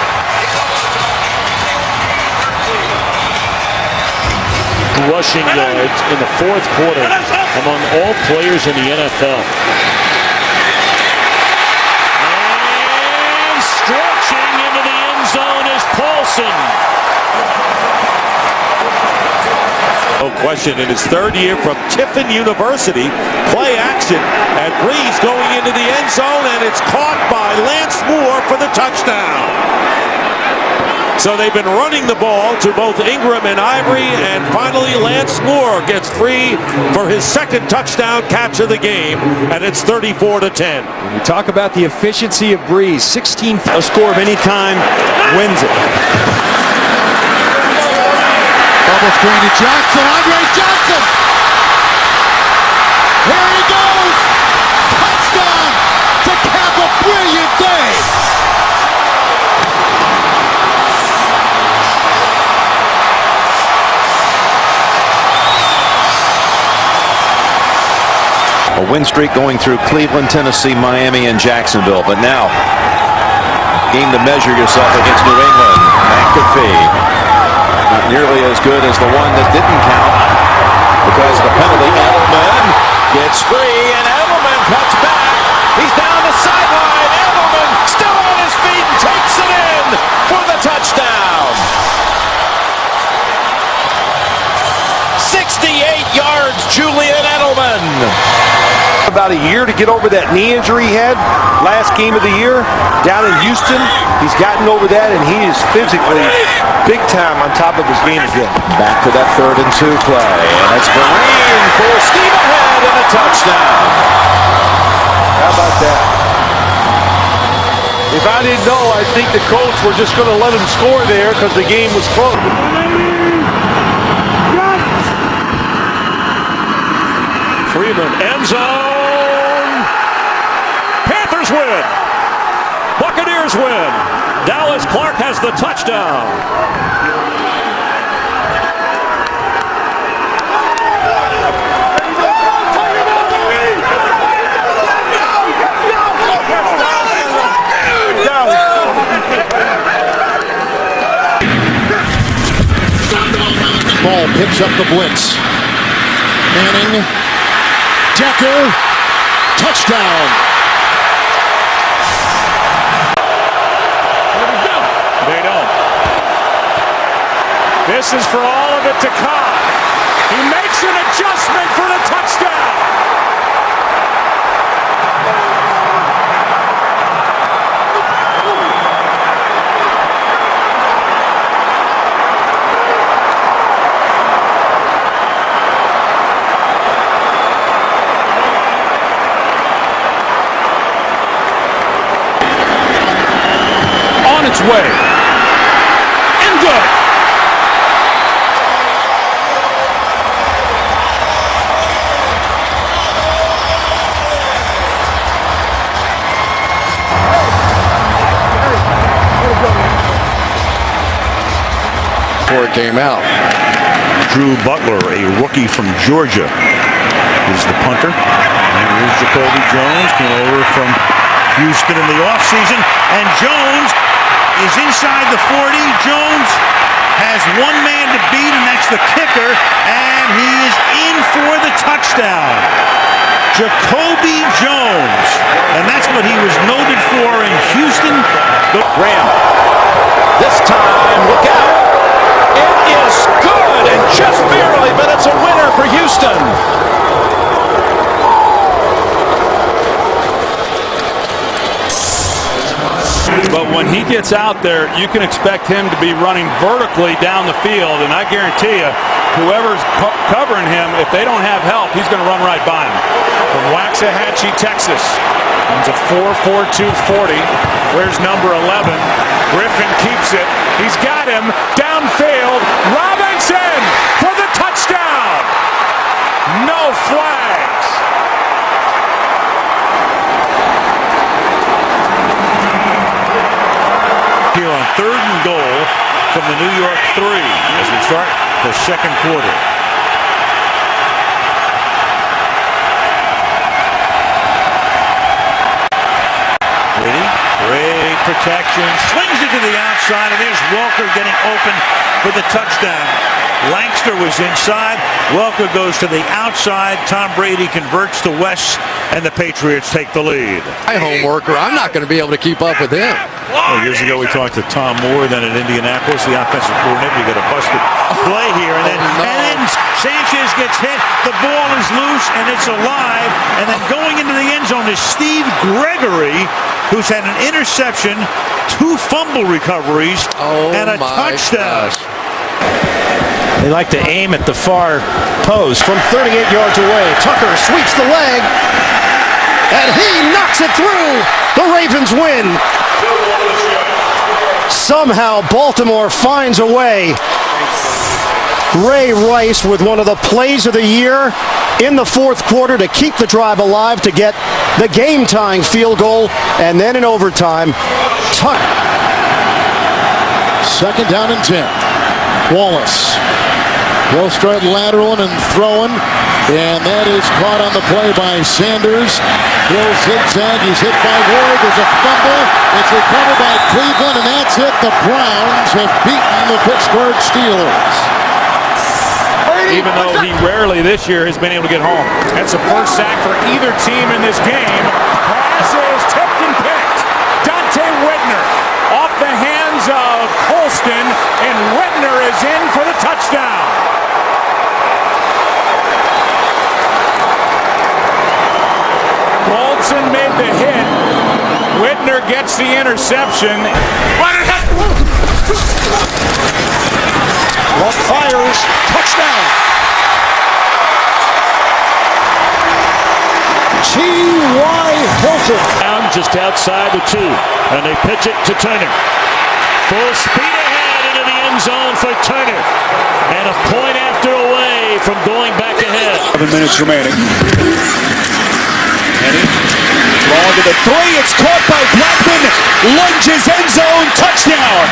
Rushing yards in the fourth quarter among all players in the NFL. And stretching into the end zone is Paulson. No question, in his third year from Tiffin University, play action, and Breeze going into the end zone, and it's caught by Lance Moore for the touchdown. So they've been running the ball to both Ingram and Ivory, and finally Lance Moore gets free for his second touchdown catch of the game, and it's 34-10. We talk about the efficiency of Breeze. 16 a score of any kind wins it. Bubble screen to Johnson. Andre Johnson. Here he goes. Touchdown to cap a brilliant day. win streak going through Cleveland, Tennessee, Miami, and Jacksonville. But now, game to measure yourself against New England. McAfee, not nearly as good as the one that didn't count because of the penalty. Edelman gets free, and Edelman cuts back. He's down the sideline. Edelman still on his feet and takes it in for the touchdown. 68 yards, Julian Edelman. About a year to get over that knee injury he had last game of the year down in Houston. He's gotten over that, and he is physically big time on top of his game again. Back to that 3rd and 2 play, and it's Vereen full steam ahead and a touchdown. How about that? If I didn't know, I think the Colts were just going to let him score there because the game was close. Freeman, end zone. Panthers win. Buccaneers win. Dallas Clark has the touchdown. Ball picks up the blitz. Manning. Decker, touchdown. They don't. This is for all of it to come. He makes an adjustment for the touchdown. Its way and good. Before it came out, Drew Butler, a rookie from Georgia, is the punter. And here's Jacoby Jones, came over from Houston in the offseason, and Jones is inside the 40. Jones has one man to beat, and that's the kicker, and he is in for the touchdown. Jacoby Jones, and that's what he was noted for in Houston. Graham, this time, look out. It is good, and just barely, but it's a winner for Houston. But when he gets out there, you can expect him to be running vertically down the field, and I guarantee you, whoever's covering him, if they don't have help, he's going to run right by him. From Waxahachie, Texas, comes a 4.42 40. Where's number 11? Griffin keeps it. He's got him downfield. Robinson for the touchdown. No flags. Here on 3rd and goal from the New York 3 as we start the second quarter. Great protection, slings it to the outside, and there's Welker getting open for the touchdown. Langston was inside. Welker goes to the outside. Tom Brady converts to West, and the Patriots take the lead. My home worker, I'm not going to be able to keep up with him. Well, years ago, we talked to Tom Moore, then at Indianapolis, the offensive coordinator. We got a busted play here, and then Sanchez gets hit. The ball is loose, and it's alive. And then going into the end zone is Steve Gregory, who's had an interception, 2 fumble recoveries, and a touchdown. Gosh. They like to aim at the far post from 38 yards away. Tucker sweeps the leg, and he knocks it through. The Ravens win. Somehow Baltimore finds a way. Ray Rice with one of the plays of the year in the 4th quarter to keep the drive alive, to get the game-tying field goal, and then in overtime, Tucker. 2nd down and 10. Wallace He'll start lateraling and throwing, and that is caught on the play by Sanders. He'll zigzag. He's hit by Ward. There's a fumble. It's recovered by Cleveland, and that's it. The Browns have beaten the Pittsburgh Steelers. Even though he rarely this year has been able to get home. That's the first sack for either team in this game. Pass is tipped and picked. Dante Whitner off the hands of Colston, and Whitner is in for the touchdown. Colston made the hit. Whitner gets the interception. Luck fires. Touchdown. T.Y. Hilton. Down just outside the 2. And they pitch it to Turner. Full speed ahead into the end zone for Turner. And a point after away from going back ahead. 7 minutes remaining. Henny. Long to the 3. It's caught by Blackman. Lunges end zone. Touchdown.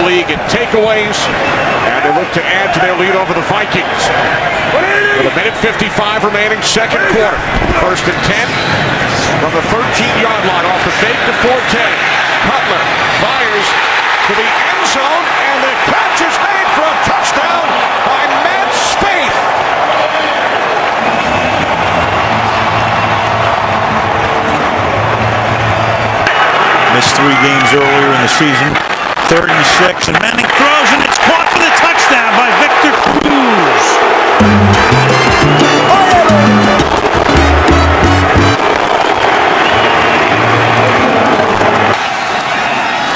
League in takeaways, and they look to add to their lead over the Vikings. With a minute 55 remaining, second quarter. First and 10 from the 13-yard line off the fake to Forte. Cutler fires to the end zone, and the catch is made for a touchdown by Matt Spaeth. Missed 3 games earlier in the season. 3rd and 6, and Manning throws, and it's caught for the touchdown by Victor Cruz.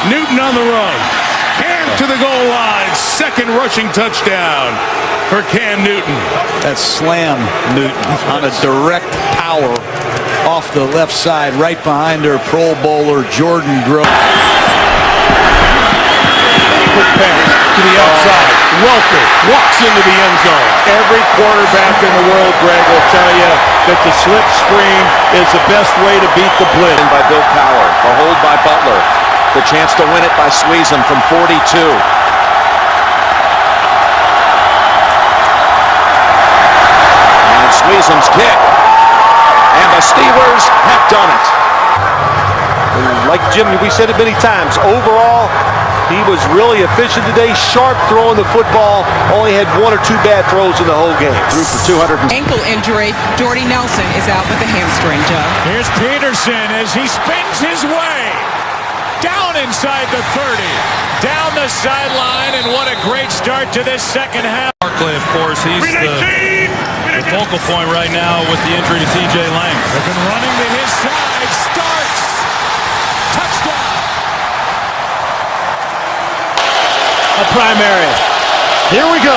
Newton on the run. Hand to the goal line. Second rushing touchdown for Cam Newton. That slam, Newton, on a direct power off the left side, right behind their Pro Bowler, Jordan Grove. Quick pass to the outside. Welker walks into the end zone. Every quarterback in the world, Greg, will tell you that the slip screen is the best way to beat the blitz. By Bill Cowher, the hold by Butler, the chance to win it by Sweezum from 42. And Sweezum's kick, and the Steelers have done it. Like Jim, we said it many times, overall, he was really efficient today, sharp throwing the football, only had 1 or 2 bad throws in the whole game. Threw for 200. Ankle injury, Jordy Nelson is out with a hamstring, Joe. Here's Peterson as he spins his way down inside the 30, down the sideline, and what a great start to this second half. Barkley, of course, he's the focal point right now with the injury to C.J. Lang. They've been running to his side, starts, touchdown. A primary. Here we go.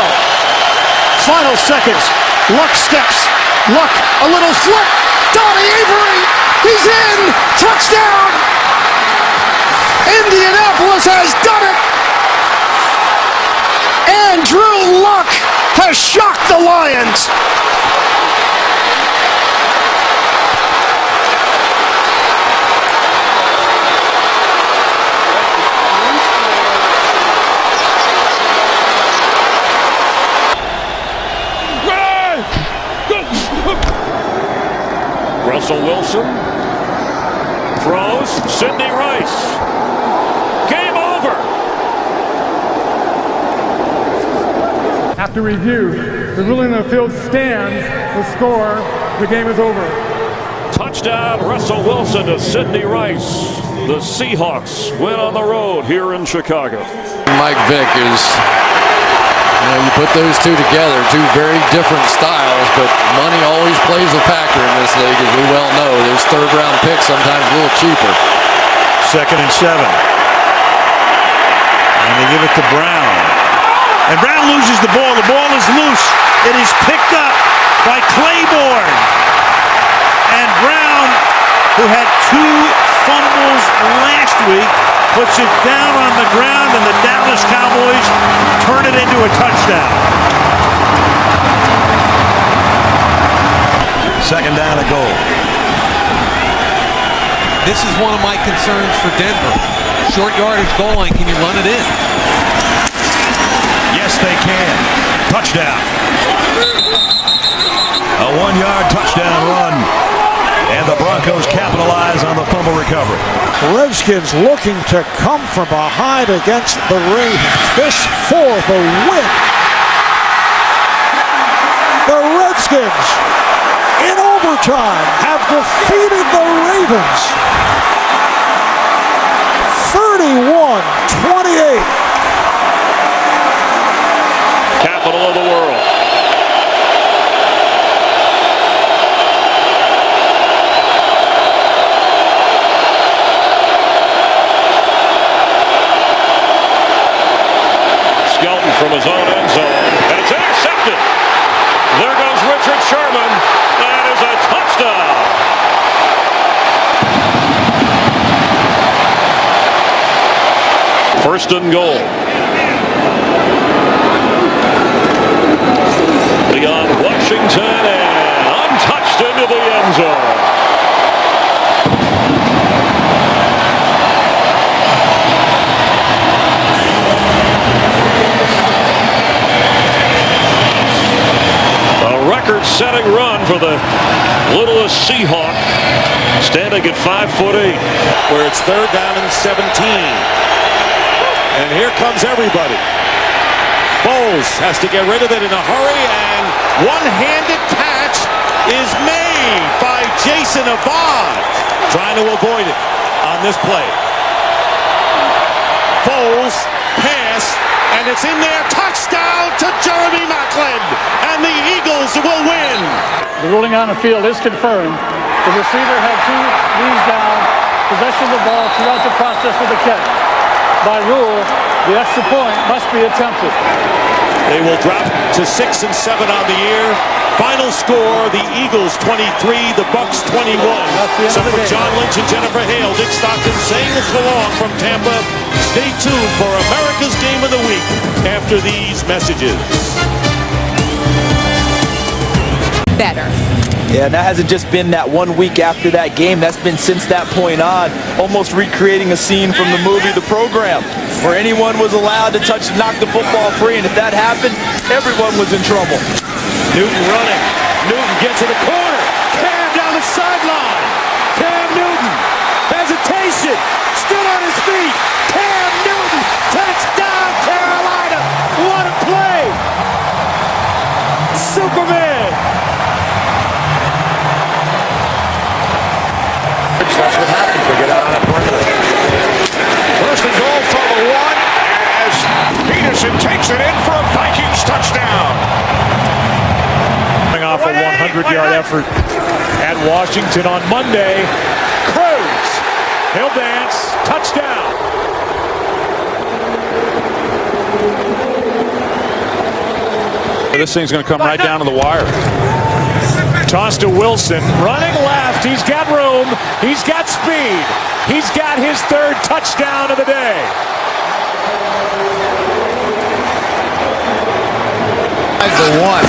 Final seconds. Luck steps. Luck, a little flip. Donnie Avery. He's in. Touchdown. Indianapolis has done it. And Drew Luck has shocked the Lions. Russell Wilson throws. Sidney Rice. Game over. After review, the ruling on the field stands. The score, the game is over. Touchdown, Russell Wilson to Sidney Rice. The Seahawks win on the road here in Chicago. Mike Vick is, you put those two together, two very different styles, but money always plays a factor in this league, as we well know. Those third-round picks sometimes a little cheaper. 2nd and 7. And they give it to Brown. And Brown loses the ball. The ball is loose. It is picked up by Claiborne. And Brown, who had 2 fumbles last week, puts it down on the ground, and the Dallas Cowboys turn it into a touchdown. 2nd down to goal. This is one of my concerns for Denver. Short yardage goal line, can you run it in? Yes, they can. Touchdown. A 1-yard touchdown run. And the Broncos capitalize on the fumble recovery. Redskins looking to come from behind against the Ravens. This for the win. The Redskins, in overtime, have defeated the Ravens. 31-28. Capital of the world. Skelton from his own end zone, and it's intercepted. There goes Richard Sherman. That is a touchdown. First and goal. Beyond Washington and untouched into the end zone. A record-setting run for the littlest Seahawk, standing at 5'8", where it's 3rd down and 17. And here comes everybody. Foles has to get rid of it in a hurry, and one-handed catch is made by Jason Abad, trying to avoid it on this play. Foles, pass, and it's in there. Touchdown to Jeremy Maclin, and the Eagles will win. The ruling on the field is confirmed. The receiver had 2 knees down, possession of the ball throughout the process of the catch. By rule, the extra point must be attempted. They will drop to 6 and 7 on the year. Final score, the Eagles 23, the Bucks 21. So for John Lynch and Jennifer Hale, Dick Stockton saying so long from Tampa. Stay tuned for America's Game of the Week after these messages. Better. Yeah, and that hasn't just been that 1 week after that game. That's been since that point on, almost recreating a scene from the movie The Program, where anyone was allowed to knock the football free, and if that happened, everyone was in trouble. Newton running. Newton gets to the corner. Cam down the sideline. Cam Newton. Hesitation. Still on his feet. Cam Newton. Touchdown, Carolina. What a play. Superman. That's what happens. They get out on that perimeter. First and goal for the 1 as Peterson takes it in for a Vikings touchdown. Coming off a 100-yard effort at Washington on Monday. Cruz. He'll dance. Touchdown. This thing's going to come right down to the wire. Toss to Wilson, running left. He's got room. He's got speed. He's got his 3rd touchdown of the day. The 1.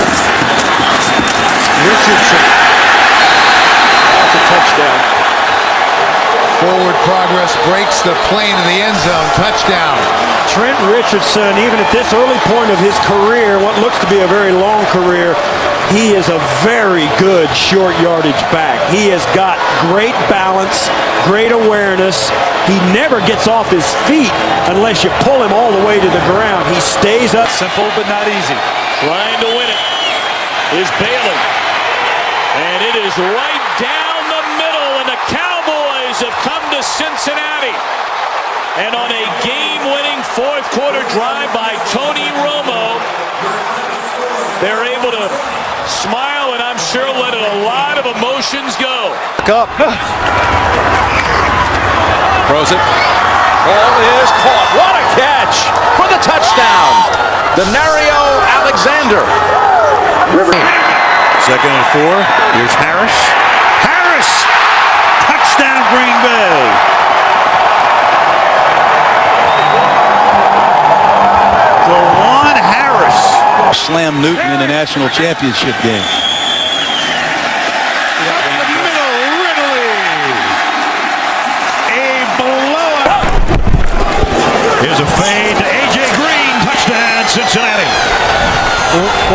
Richardson. That's a touchdown. Forward progress, breaks the plane in the end zone. Touchdown. Trent Richardson, even at this early point of his career, what looks to be a very long career, he is a very good short yardage back. He has got great balance, great awareness. He never gets off his feet unless you pull him all the way to the ground. He stays up. Simple but not easy. Trying to win it is Bailey. And it is right down the middle, and the Cowboys have come to Cincinnati. And on a game-winning 4th quarter drive by Tony Romo, they're able to smile and I'm sure let a lot of emotions go. Up. Throws it. Ball is caught. What a catch for the touchdown. Denario Alexander. Second and 4. Here's Harris. Harris! Touchdown, Green Bay. DeJuan Harris. Slam Newton in a national championship game. Here's a fade to A.J. Green. Touchdown, Cincinnati.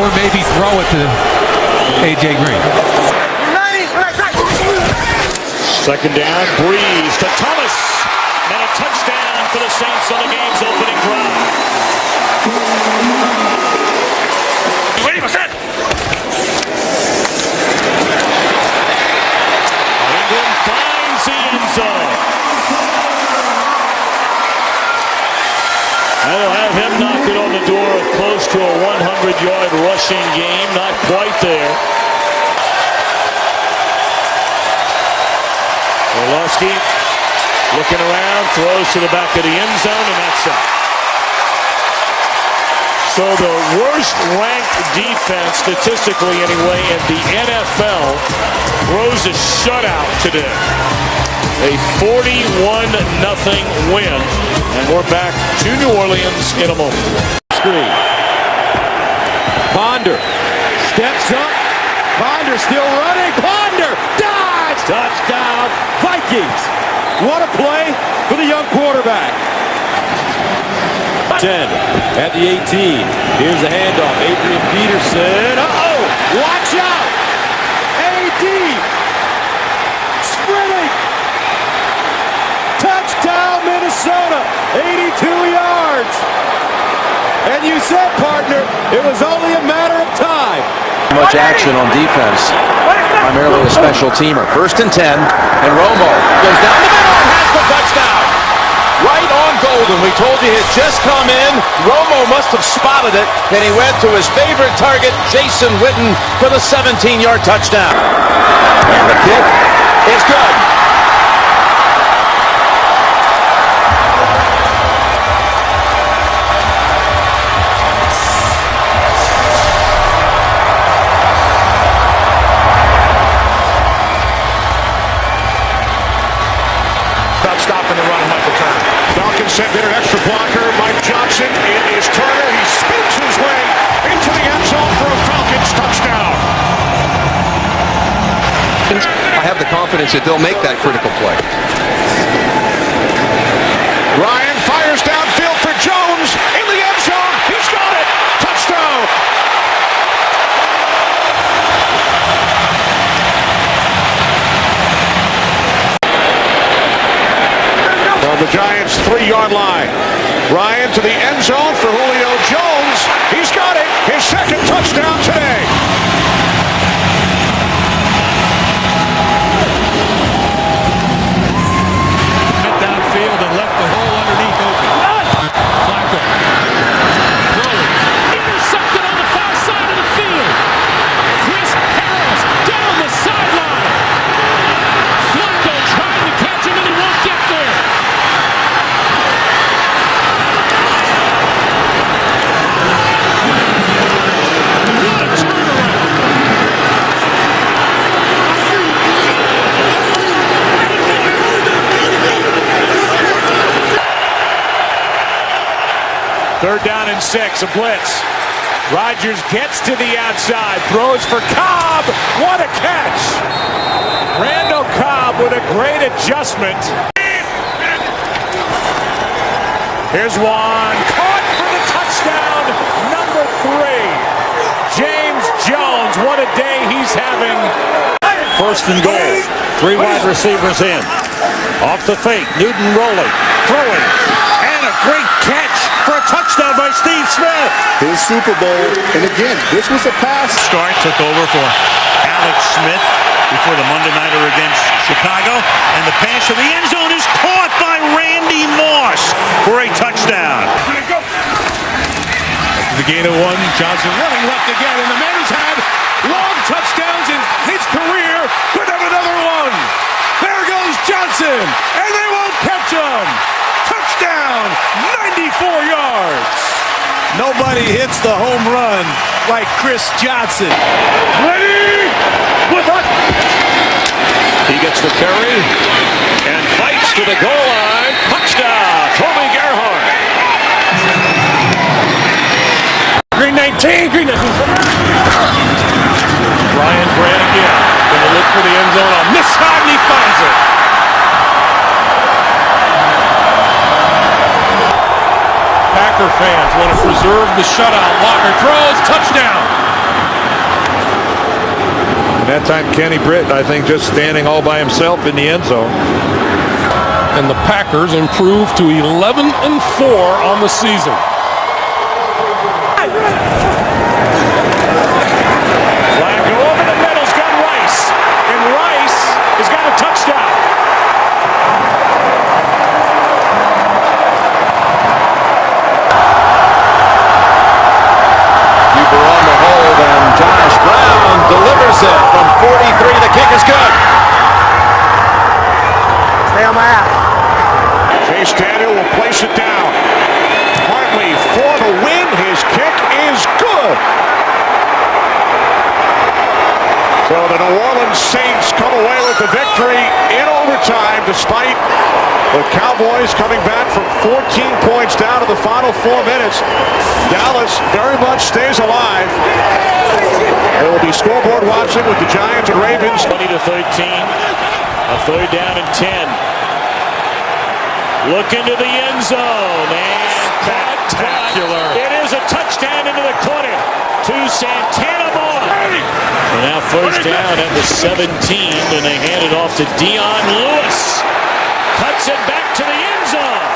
or maybe throw it to A.J. Green. Second down, Breeze to Thomas, and a touchdown for the Saints on the game's opening drive. Wait a second. England finds the end zone. That'll have him knocking on the door of close to a 100-yard rushing game. Not quite there. Orlovsky looking around, throws to the back of the end zone, and that's it. So the worst ranked defense, statistically anyway, in the NFL throws a shutout today. A 41-0 win, and we're back to New Orleans in a moment. Screen. Ponder steps up. Ponder still running. Ponder dives. Touchdown, Vikings. What a play for the young quarterback. 10 at the 18. Here's the handoff. Adrian Peterson. Uh-oh. Watch out. A.D. sprinting. Touchdown, Minnesota. 82 yards. And you said, partner, it was only a matter of time. Much action on defense, primarily a special teamer. 1st and 10, and Romo goes down the middle and has the touchdown. Right on Golden. We told you he'd just come in. Romo must have spotted it, and he went to his favorite target, Jason Witten, for the 17-yard touchdown. And the kick is good. Stopping the run of Michael Turner. Falcons sent in an extra blocker. Mike Johnson. It is Turner. He spins his way into the end zone for a Falcons touchdown. I have the confidence that they'll make that critical play. Ryan fires downfield for Jones in the end zone. He's got it. Touchdown. From the Giants' 3-yard line. Ryan to the end zone for Julio Jones. He's got it. His second touchdown today. Went downfield and left the hole underneath open. Flacco. Throwing. Intercepted on the far side of the field. Chris Harris down the sideline. Flacco trying to catch him and he won't get there. Third down and 6, a blitz. Rodgers gets to the outside, throws for Cobb. What a catch! Randall Cobb with a great adjustment. Here's one, caught for the touchdown, number 3. James Jones, what a day he's having. 1st and goal, 3 wide receivers in. Off the fake, Newton rolling, throwing, and a great catch for a touchdown by Steve Smith. His Super Bowl, and again, this was a pass. Start took over for Alex Smith before the Monday Nighter against Chicago, and the pass to the end zone is caught by Randy Moss for a touchdown. After the gain of 1, Johnson running left again, and the man's had long touchdowns in his career. Could have another one. There goes Johnson, and they won't catch him. Touchdown, 94 yards. Nobody hits the home run like Chris Johnson. Ready? He gets the carry and fights to the goal line. Touchdown, Toby Gerhardt. Green 19, green 19. Ryan Grant again. Gonna look for the end zone on this side, and he finds it. Packer fans want to preserve the shutout. Walker throws, touchdown. And that time, Kenny Britt, I think, just standing all by himself in the end zone. And the Packers improve to 11-4 on the season. Flacco over the middle's got Rice. And Rice has got a touchdown. Keeper on the hold, and Josh Brown delivers it from 43. The kick is good. Stay on my ass. Chase Daniel will place it down. Hartley for the win. His kick is good. So the New Orleans Saints come away with the victory in overtime, despite the Cowboys coming back from 14 points down to the final 4 minutes. Dallas very much stays alive. There will be scoreboard watching with the Giants and Ravens. 20-13. A third down and 10. Look into the end zone. And spectacular. It is a touchdown into the corner to Santana Moore. And now first down at the 17, and they hand it off to Dion Lewis. Cuts it back to the end zone.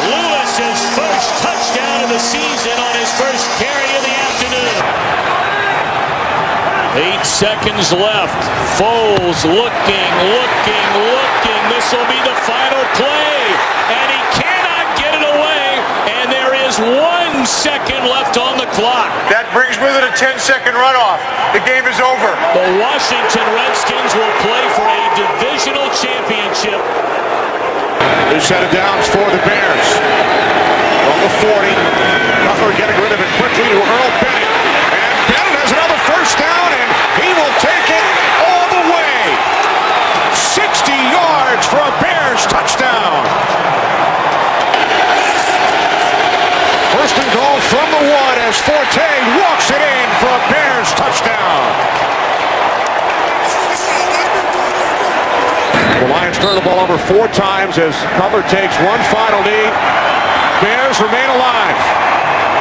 Lewis's first touchdown of the season on his first carry of the afternoon. 8 seconds left. Foles looking. This will be the final play. And he cannot get it away. And there is 1 second left on the clock. That brings with it a 10-second runoff. The game is over. The Washington Redskins will play for a divisional championship. New set of downs for the Bears. On the 40. Cutler getting rid of it quickly to Earl Bennett. And Bennett has another first down, and he will take it all the way. 60 yards for a Bears touchdown. First and goal from the 1 as Forte walks it in for a Bears touchdown. The Lions turn the ball over 4 times as Cutler takes one final knee. Bears remain alive.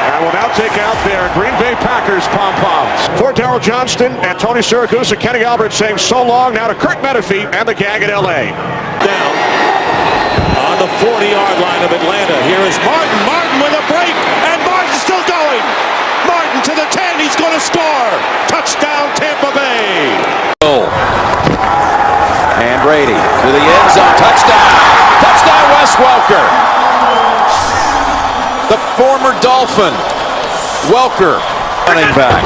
And will now take out their Green Bay Packers pom-poms. For Darryl Johnston and Tony Siragusa, Kenny Albert saying so long now to Kurt Menefee and the gang in L.A. Down on the 40-yard line of Atlanta. Here is Martin. Martin with a break, and Martin's still going. Martin to the 10. He's going to score. Touchdown, Tampa Bay. And Brady to the end zone. Touchdown. Touchdown, Wes Welker. The former Dolphin. Welker running back.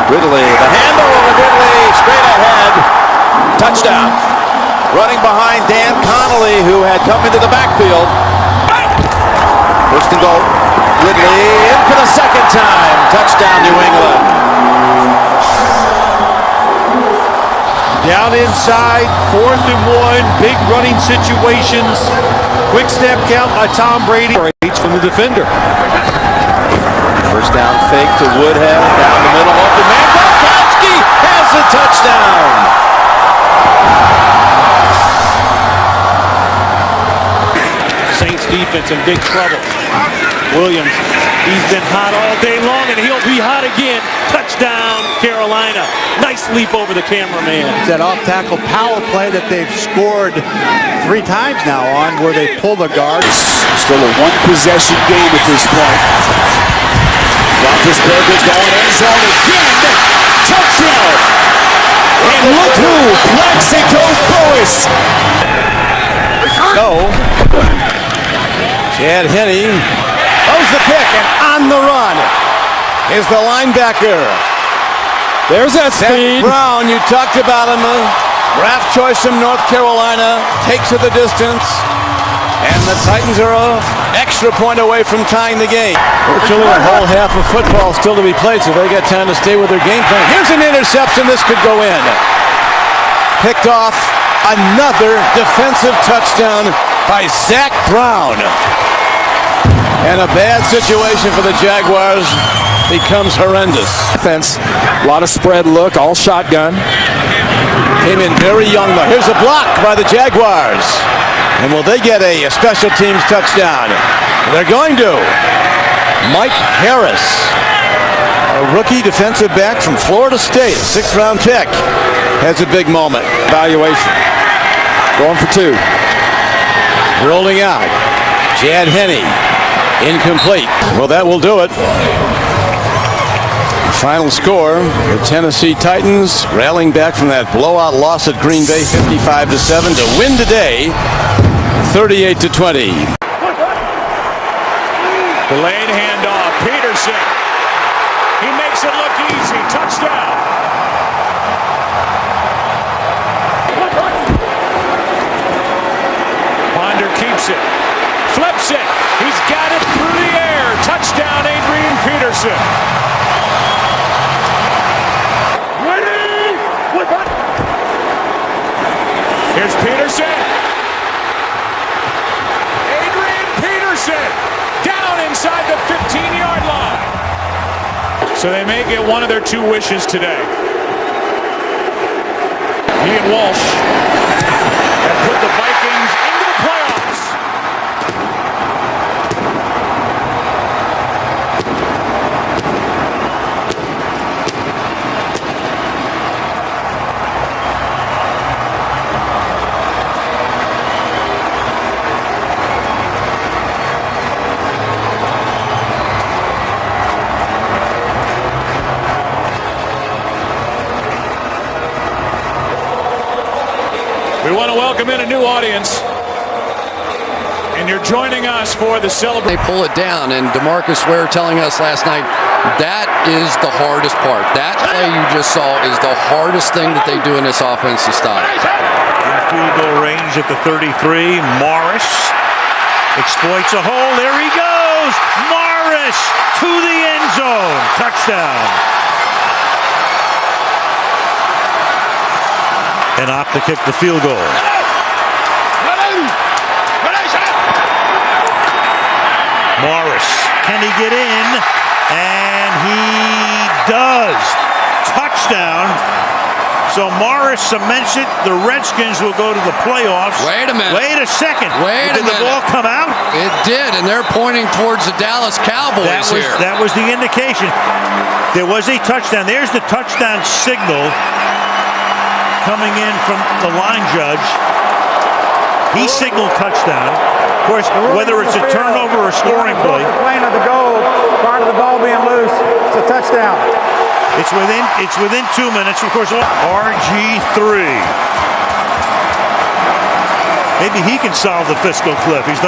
Ridley, the handle of Ridley straight ahead. Touchdown. Running behind Dan Connolly, who had come into the backfield. First and goal. Ridley in for the second time. Touchdown, New England. Down inside, 4th and 1, big running situations. Quick step count by Tom Brady. From the defender. First down fake to Woodhead. Down the middle. Open man. Gronkowski has the touchdown. Saints defense in big trouble. Williams, he's been hot all day long, and he'll be hot again. Touchdown, Carolina. Nice leap over the cameraman. That off-tackle power play that they've scored 3 times now on, where they pull the guards. Still a one-possession game at this point. Roethlisberger going end zone again. Touchdown. And look who, Plaxico Burress. So, Chad Henne throws the pick, and on the run is the linebacker. There's that speed. Brown, you talked about him. Draft choice from North Carolina, takes it the distance. And the Titans are an extra point away from tying the game. Virtually a whole half of football still to be played, so they got time to stay with their game plan. Here's an interception. This could go in. Picked off. Another defensive touchdown by Zach Brown. And a bad situation for the Jaguars becomes horrendous. Defense, a lot of spread look, all shotgun. Came in very young though. Here's a block by the Jaguars. And will they get a special teams touchdown? They're going to. Mike Harris, a rookie defensive back from Florida State, 6th-round pick, has a big moment. Evaluation. Going for 2. Rolling out. Chad Henne. Incomplete. Well, that will do it. Final score, the Tennessee Titans rallying back from that blowout loss at Green Bay 55-7 to win today 38-20. Delayed handoff. Peterson. He makes it look easy. Touchdown. Ponder keeps it. Flips it. He's got it through the air. Touchdown, Adrian Peterson. Here's Peterson. Adrian Peterson down inside the 15-yard line. So they may get one of their 2 wishes today. He and Walsh have put the Vikings into the playoffs. We want to welcome in a new audience, and you're joining us for the celebration. They pull it down, and DeMarcus Ware telling us last night that is the hardest part. That play you just saw is the hardest thing that they do in this offense to stop. In field goal range at the 33, Morris exploits a hole. There he goes! Morris to the end zone. Touchdown. And opt to kick the field goal. Morris, can he get in? And he does. Touchdown. So Morris cements it. The Redskins will go to the playoffs. Wait a minute. Wait a second. Did the ball come out? It did, and they're pointing towards the Dallas Cowboys here. That was the indication. There was a touchdown. There's the touchdown signal coming in from the line judge. He signaled touchdown. Of course, whether it's a turnover or scoring play. Plane of the goal prior to the ball being loose. It's a touchdown. It's within 2 minutes. Of course, RG3. Maybe he can solve the fiscal cliff. He's